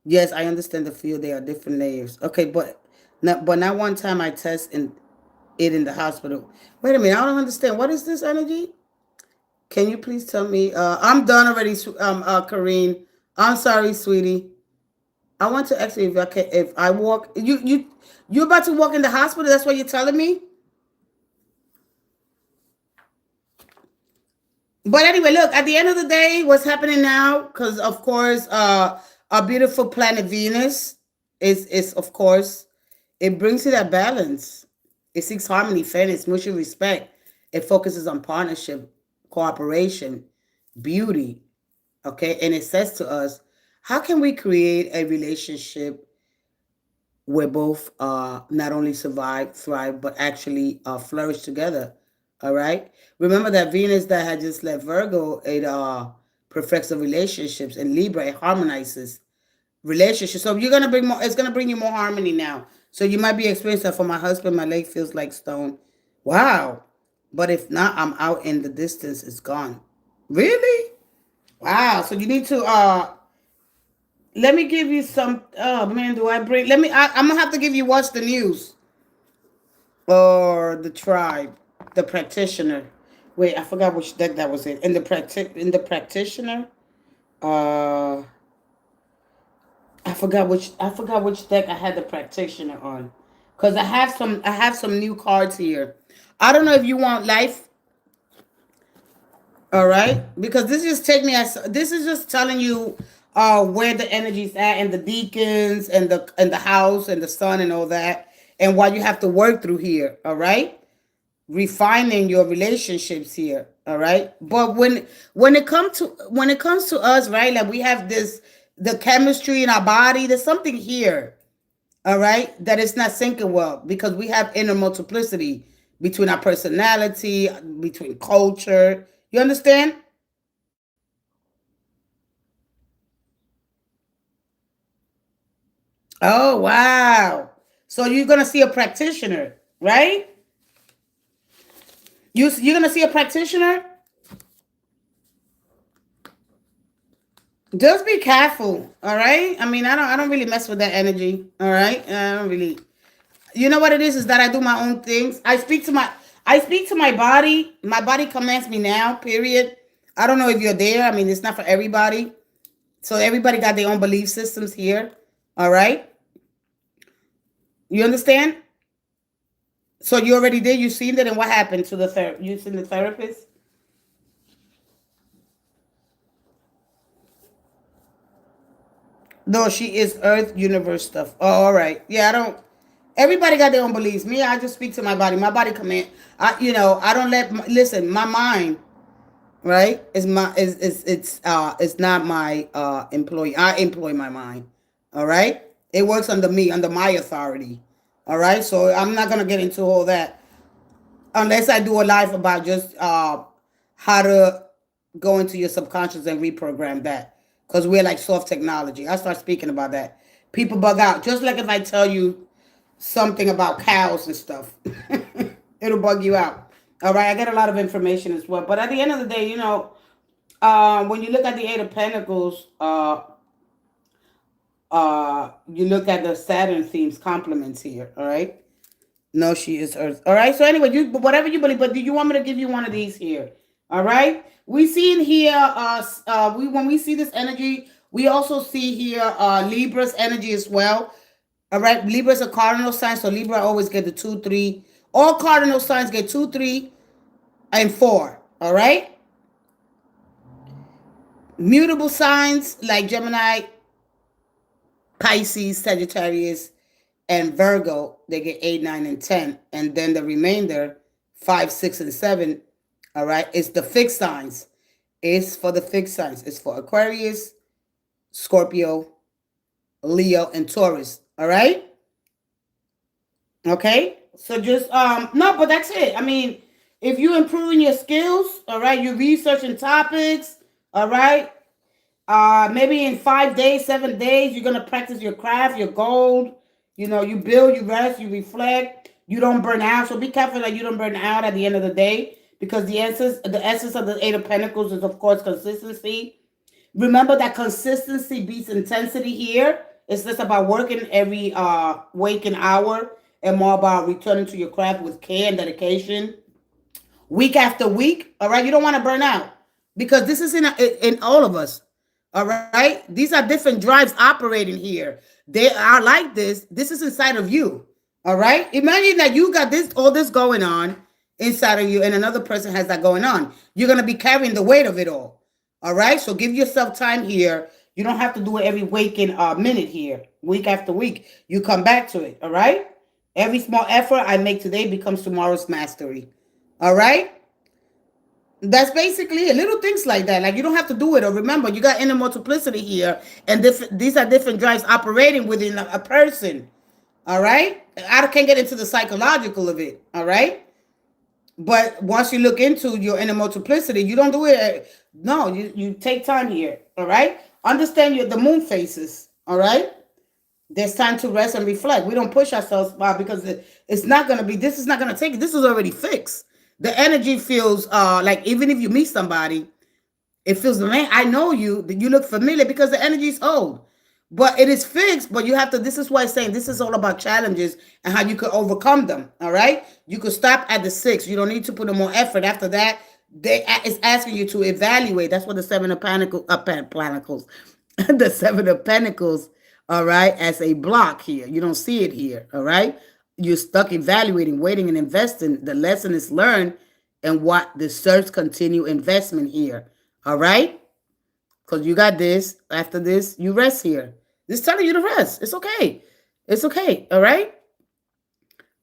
Yes, I understand the field. There are different layers. Okay, but not one time I test in the hospital. Wait a minute, I don't understand. What is this energy? Can you please tell me? I'm done already, Karine. I'm sorry, sweetie. I want to ask you if I walk. You about to walk in the hospital? That's what you're telling me. But anyway, look. At the end of the day, what's happening now? Because of course, our beautiful planet Venus is of course, it brings you that balance. It seeks harmony, fairness, mutual respect. It focuses on partnership, cooperation, beauty. Okay, and it says to us, how can we create a relationship where both not only survive, thrive, but actually flourish together? All right. Remember that Venus that had just left Virgo, it perfects the relationships, and Libra, it harmonizes relationships. So you're gonna bring more. It's gonna bring you more harmony now. So you might be experiencing that. For my husband, my leg feels like stone. Wow. But if not, I'm out in the distance. It's gone. Really? Wow. So you need to let me give you some. Oh man, do I bring? Let me. I'm gonna have to give you What's the News or the Tribe, the Practitioner. Wait, I forgot which deck that was in. In the Practitioner. Uh, I forgot which deck I had the Practitioner on, because I have some new cards here. I don't know if you want life. All right, because this is just telling you where the energy's at, and the deacons, and the house, and the sun, and all that, and what you have to work through here. All right, refining your relationships here. All right, but when it comes to us, right, like we have this, the chemistry in our body. There's something here, all right, that is not syncing well, because we have inner multiplicity between our personality, between culture. You understand? Oh, wow. So you're gonna see a practitioner, right? You're gonna see a practitioner. Just be careful, all right? I mean, I don't really mess with that energy, all right? I don't really. You know what it is that I do my own things. I speak to my body. My body commands me now. Period. I don't know if you're there. I mean, it's not for everybody. So everybody got their own belief systems here. All right. You understand? So you already did. You seen it, and what happened to the you seen the therapist? No, she is Earth Universe stuff. Oh, all right. Yeah, I don't. Everybody got their own beliefs. Me, I just speak to my body. My body command. I don't listen. My mind, right? Is my is it's not my employee. I employ my mind. All right. It works under me, under my authority. All right. So I'm not gonna get into all that unless I do a live about just how to go into your subconscious and reprogram that, because we're like soft technology. I start speaking about that People bug out. Just like if I tell you something about cows and stuff, it'll bug you out. All right, I get a lot of information as well. But at the end of the day, when you look at the Eight of Pentacles, you look at the Saturn themes complements here. All right. No, she is Earth. All right. So anyway, whatever you believe, but do you want me to give you one of these here? All right. We see in here, when we see this energy, we also see here Libra's energy as well. All right. Libra's a cardinal sign, so Libra always get the 2, 3. All cardinal signs get 2, 3, and 4. All right. Mutable signs like Gemini, Pisces, Sagittarius, and Virgo, they get 8, 9, and 10. And then the remainder, 5, 6, and 7, all right, it's the fixed signs. It's for the fixed signs. It's for Aquarius, Scorpio, Leo, and Taurus, all right? Okay? So just, no, but that's it. I mean, if you're improving your skills, all right, you're researching topics, all right, maybe in 5 days, 7 days, you're going to practice your craft, your gold. You build, you rest, you reflect, you don't burn out. So be careful that you don't burn out at the end of the day, because the essence of the Eight of Pentacles is, of course, consistency. Remember that consistency beats intensity here. It's less about working every waking hour and more about returning to your craft with care and dedication. Week after week, all right? You don't want to burn out, because this is in all of us. All right. These are different drives operating here. They are like this. This is inside of you. All right. Imagine that you got all this going on inside of you, and another person has that going on. You're going to be carrying the weight of it all. All right. So give yourself time here. You don't have to do it every waking minute here, week after week. You come back to it. All right. Every small effort I make today becomes tomorrow's mastery. All right. That's basically it. Little things like that. Like, you don't have to do it. Or remember, you got inner multiplicity here. And these are different drives operating within a person. All right? I can't get into the psychological of it. All right? But once you look into your inner multiplicity, you don't do it. No, you take time here. All right? Understand the moon phases. All right? There's time to rest and reflect. We don't push ourselves because it's not going to be, this is not going to take it. This is already fixed. The energy feels like, even if you meet somebody, it feels, man, I know you. You look familiar, because the energy is old. But it is fixed. But you have to, this is why I'm saying this is all about challenges and how you could overcome them. All right? You could stop at the 6. You don't need to put in more effort. After that, it's asking you to evaluate. That's what the Seven of Pentacles, the Seven of Pentacles, all right, as a block here. You don't see it here, all right? You're stuck evaluating, waiting, and investing. The lesson is learned, and what deserves continue investment here. All right? Because you got this. After this, you rest here. This is telling you to rest. It's okay. It's okay. All right?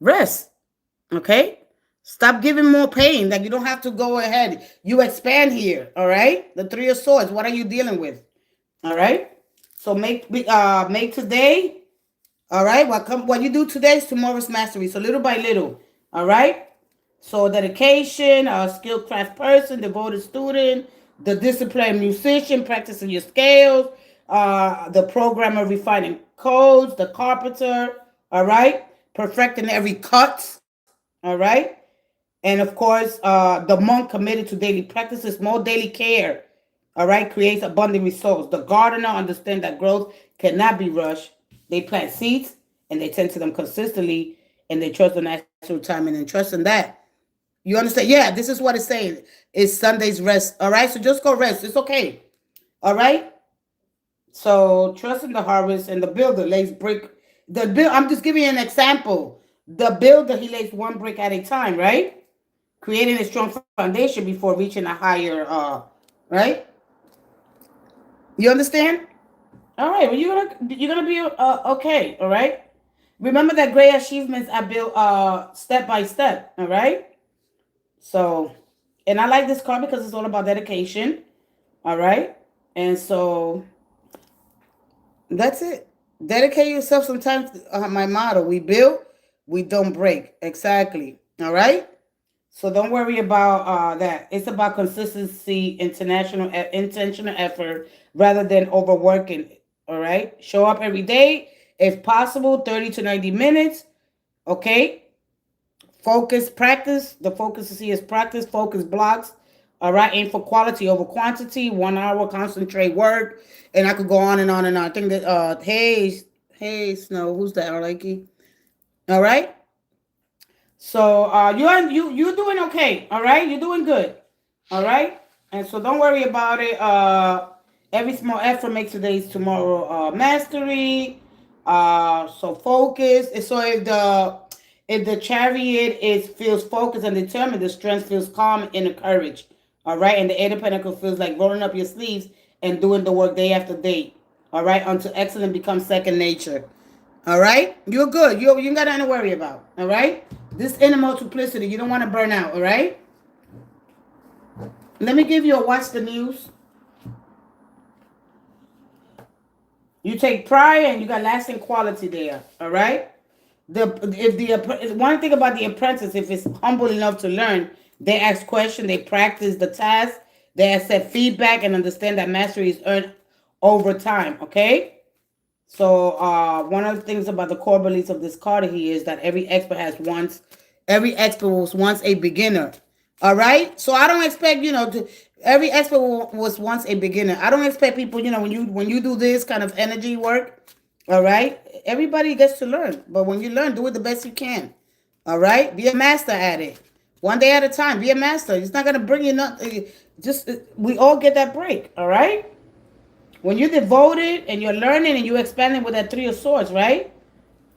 Rest. Okay? Stop giving more pain. That you don't have to go ahead. You expand here. All right? The Three of Swords. What are you dealing with? All right? So make today. All right, what you do today is tomorrow's mastery. So little by little, all right? So dedication, skilled craft person, devoted student, the disciplined musician, practicing your scales, the programmer refining codes, the carpenter, all right? Perfecting every cut, all right? And of course, the monk committed to daily practices, more daily care, all right? Creates abundant results. The gardener understands that growth cannot be rushed. They plant seeds, and they tend to them consistently, and they trust the natural timing and trust in that. You understand? Yeah, this is what it's saying. It's Sunday's rest. All right? So just go rest. It's okay. All right? So trust in the harvest, and the builder lays brick. I'm just giving you an example. The builder, he lays one brick at a time, right? Creating a strong foundation before reaching a higher, right? You understand? All right, well, you're gonna be okay. All right. Remember that great achievements are built step by step. All right. So, and I like this card because it's all about dedication. All right. And so that's it. Dedicate yourself. Sometimes my motto: we build, we don't break. Exactly. All right. So don't worry about that. It's about consistency, intentional effort, rather than overworking. All right. Show up every day. If possible, 30 to 90 minutes. Okay. Focus, practice. The focus here is practice, focus blocks. All right. Aim for quality over quantity. 1 hour, concentrate work. And I could go on and on and on. I think that, hey, Snow, who's that? Likey. All right. So you're doing okay. All right. You're doing good. All right. And so don't worry about it. Every small effort makes today's tomorrow mastery. So focus. So if the chariot feels focused and determined, the strength feels calm and encouraged. All right. And the 8 of Pentacles feels like rolling up your sleeves and doing the work day after day. All right. Until excellence becomes second nature. All right. You're good. You ain't got nothing to worry about. All right. This inner multiplicity, you don't want to burn out. All right. Let me give you a watch the news. You take pride and you got lasting quality there. All right. One thing about the apprentice, if it's humble enough to learn, they ask questions, they practice the task, they accept feedback, and understand that mastery is earned over time. Okay. So one of the things about the core beliefs of this card here is that every expert was once a beginner. All right. So I don't expect, every expert was once a beginner. I don't expect people, when you do this kind of energy work, all right, everybody gets to learn. But when you learn, do it the best you can. All right. Be a master at it. One day at a time. Be a master. It's not going to bring you nothing. We all get that break. All right. When you're devoted and you're learning and you're expanding with that 3 of Swords, right?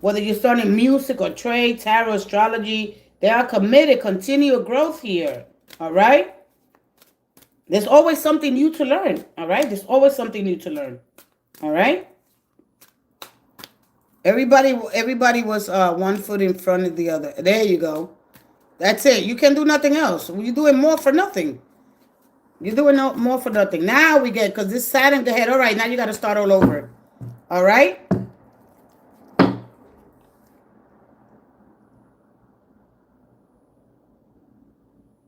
Whether you're starting music or trade, tarot, astrology, they are committed, continual growth here. All right? There's always something new to learn. All right? There's always something new to learn. All right? Everybody was 1 foot in front of the other. There you go. That's it. You can do nothing else. You're doing more for nothing. You're doing more for nothing. Now we get, because this Saturn ahead. All right, now you got to start all over. All right?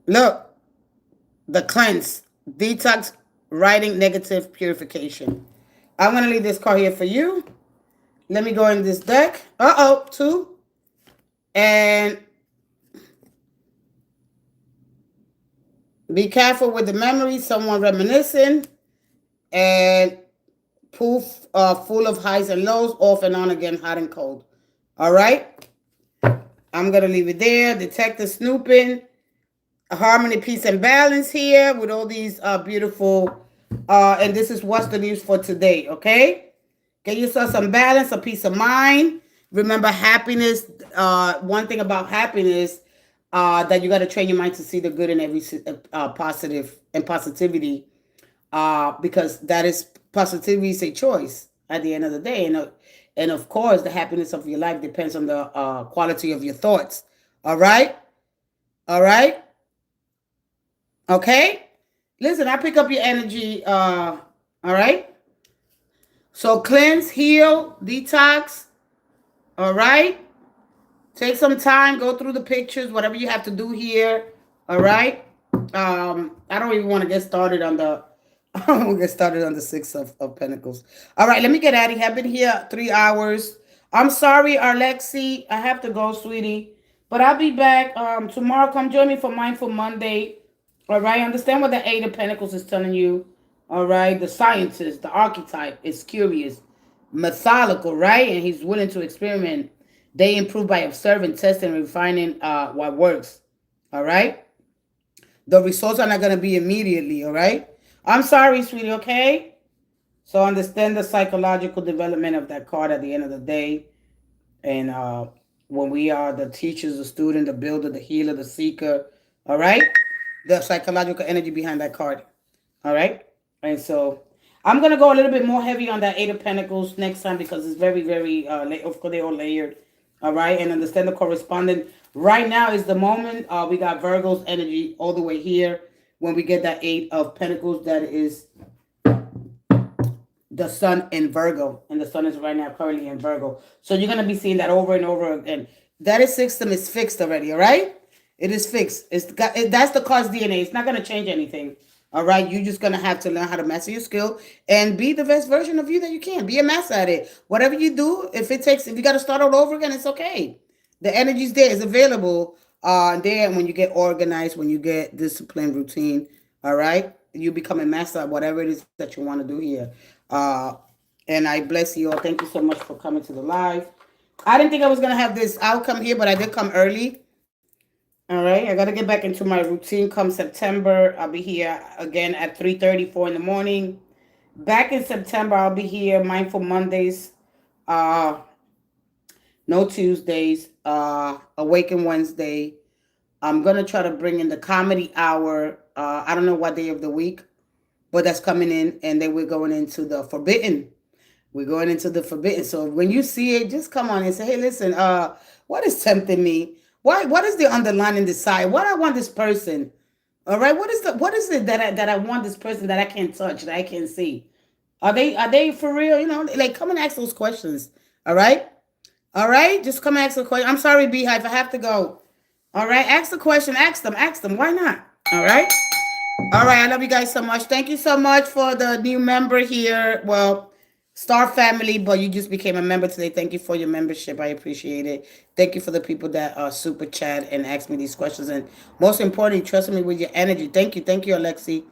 Look. The cleanse. Detox. Writing. Negative. Purification. I'm going to leave this card here for you. Let me go in this deck. 2. And be careful with the memory. Someone reminiscing. And poof, full of highs and lows. Off and on again, hot and cold. All right. I'm going to leave it there. Detective snooping. Harmony, peace, and balance here with all these beautiful. And this is what's the news for today. Okay. Get yourself some balance, a peace of mind. Remember happiness. One thing about happiness. That you got to train your mind to see the good in every positive and positivity, because that is positivity is a choice at the end of the day, and of course the happiness of your life depends on the quality of your thoughts. All right, okay. Listen, I pick up your energy. All right. So cleanse, heal, detox. All right. Take some time, go through the pictures, whatever you have to do here. All right. I don't even want to get started on the I don't want to get started on the 6 of Pentacles. All right, let me get out of here. I've been here 3 hours. I'm sorry, Alexi. I have to go, sweetie. But I'll be back tomorrow. Come join me for Mindful Monday. All right. Understand what the 8 of Pentacles is telling you. All right. The scientist, the archetype is curious, methodical, right? And he's willing to experiment. They improve by observing, testing, and refining what works. All right? The results are not going to be immediately, all right? I'm sorry, sweetie, okay? So understand the psychological development of that card at the end of the day. And when we are the teachers, the student, the builder, the healer, the seeker, all right? The psychological energy behind that card, all right? And so I'm going to go a little bit more heavy on that 8 of Pentacles next time because it's very, very, of course, they're all layered. All right, and understand the correspondent. Right now is the moment. We got Virgo's energy all the way here. When we get that 8 of Pentacles, that is the Sun in Virgo. And the Sun is right now currently in Virgo. So you're going to be seeing that over and over again. That is system is fixed already, all right? It is fixed. That's the card's DNA. It's not going to change anything, All right, you're just gonna have to learn how to master your skill and be the best version of you that you can. Be a master at it. Whatever you do, if you got to start all over again, it's okay. The energy's there, it's available. There, when you get organized, when you get disciplined, routine. All right, you become a master at whatever it is that you want to do here. Uh, and I bless you all. Thank you so much for coming to the live. I didn't think I was gonna have this outcome here, but I did come early. All right, I gotta get back into my routine. Come September, I'll be here again at 3:34 in the morning. Back in September, I'll be here. Mindful Mondays, uh, no Tuesdays, Awaken Wednesday. I'm gonna try to bring in the comedy hour. I don't know what day of the week, but that's coming in, and then we're going into the forbidden. We're going into the forbidden. So when you see it, just come on and say, "Hey, listen, what is tempting me? Why? What is the underlying desire? What I want this person? All right, what is it that I want this person that I can't touch, that I can't see? Are they for real? Like come and ask those questions. All right, all right, just come ask the question. I'm sorry, Beehive, I have to go. All right, ask the question. Ask them. Why not? All right. All right, I love you guys so much. Thank you so much for the new member here. Well, Star Family, but you just became a member today. Thank you for your membership. I appreciate it. Thank you for the people that super chat and ask me these questions. And most importantly, trust me with your energy. Thank you, Alexi.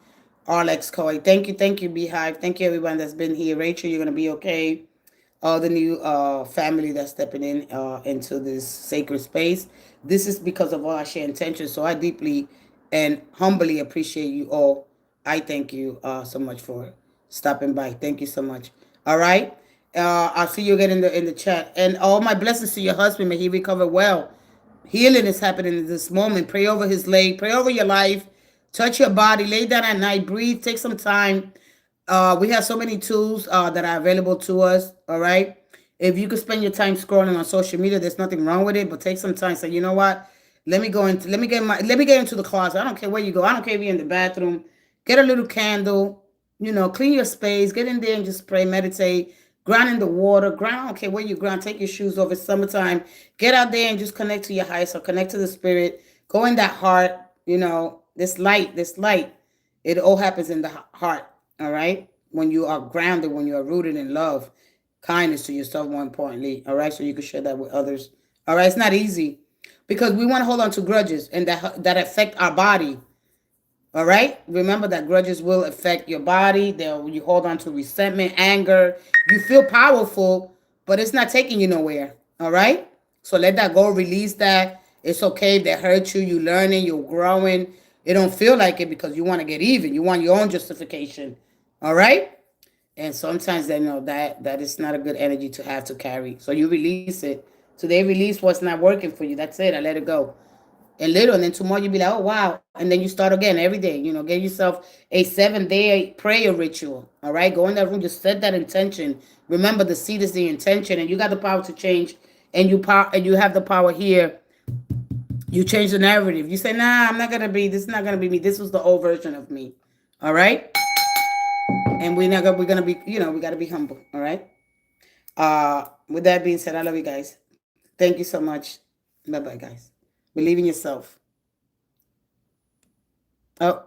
Alex Coy. Thank you, Beehive. Thank you, everyone that's been here. Rachel, you're going to be okay. All the new family that's stepping in into this sacred space. This is because of all our shared intentions. So I deeply and humbly appreciate you all. I thank you so much for stopping by. Thank you so much. All right. I'll see you again in the chat. And all my blessings to your husband. May he recover well. Healing is happening in this moment. Pray over his leg. Pray over your life. Touch your body. Lay down at night. Breathe. Take some time. We have so many tools that are available to us. All right. If you could spend your time scrolling on social media, there's nothing wrong with it. But take some time. Say, you know what? Let me get into the closet. I don't care where you go. I don't care if you're in the bathroom. Get a little candle. Clean your space. Get in there and just pray, meditate. Ground in the water. Ground. I don't care where you ground. Take your shoes off. It's summertime. Get out there and just connect to your higher self. Connect to the spirit. Go in that heart. This light. This light. It all happens in the heart. All right. When you are grounded, when you are rooted in love, kindness to yourself, more importantly. All right. So you can share that with others. All right. It's not easy because we want to hold on to grudges and that affect our body. All right. Remember that grudges will affect your body. You hold on to resentment, anger. You feel powerful, but it's not taking you nowhere. All right. So let that go. Release that. It's okay if they hurt you. You're learning. You're growing. It don't feel like it because you want to get even. You want your own justification. All right. And sometimes they know that is not a good energy to have to carry. So you release it. Today release what's not working for you. That's it. I let it go. And then tomorrow you'll be like, oh wow. And then you start again every day. Get yourself a 7-day prayer ritual. All right. Go in that room, just set that intention. Remember the seed is the intention, and you got the power to change, and you have the power here. You change the narrative. You say, nah, I'm not gonna be, this is not gonna be me. This was the old version of me. All right. And we're gonna be, we gotta be humble. All right. With that being said, I love you guys. Thank you so much. Bye bye, guys. Believe in yourself. Oh.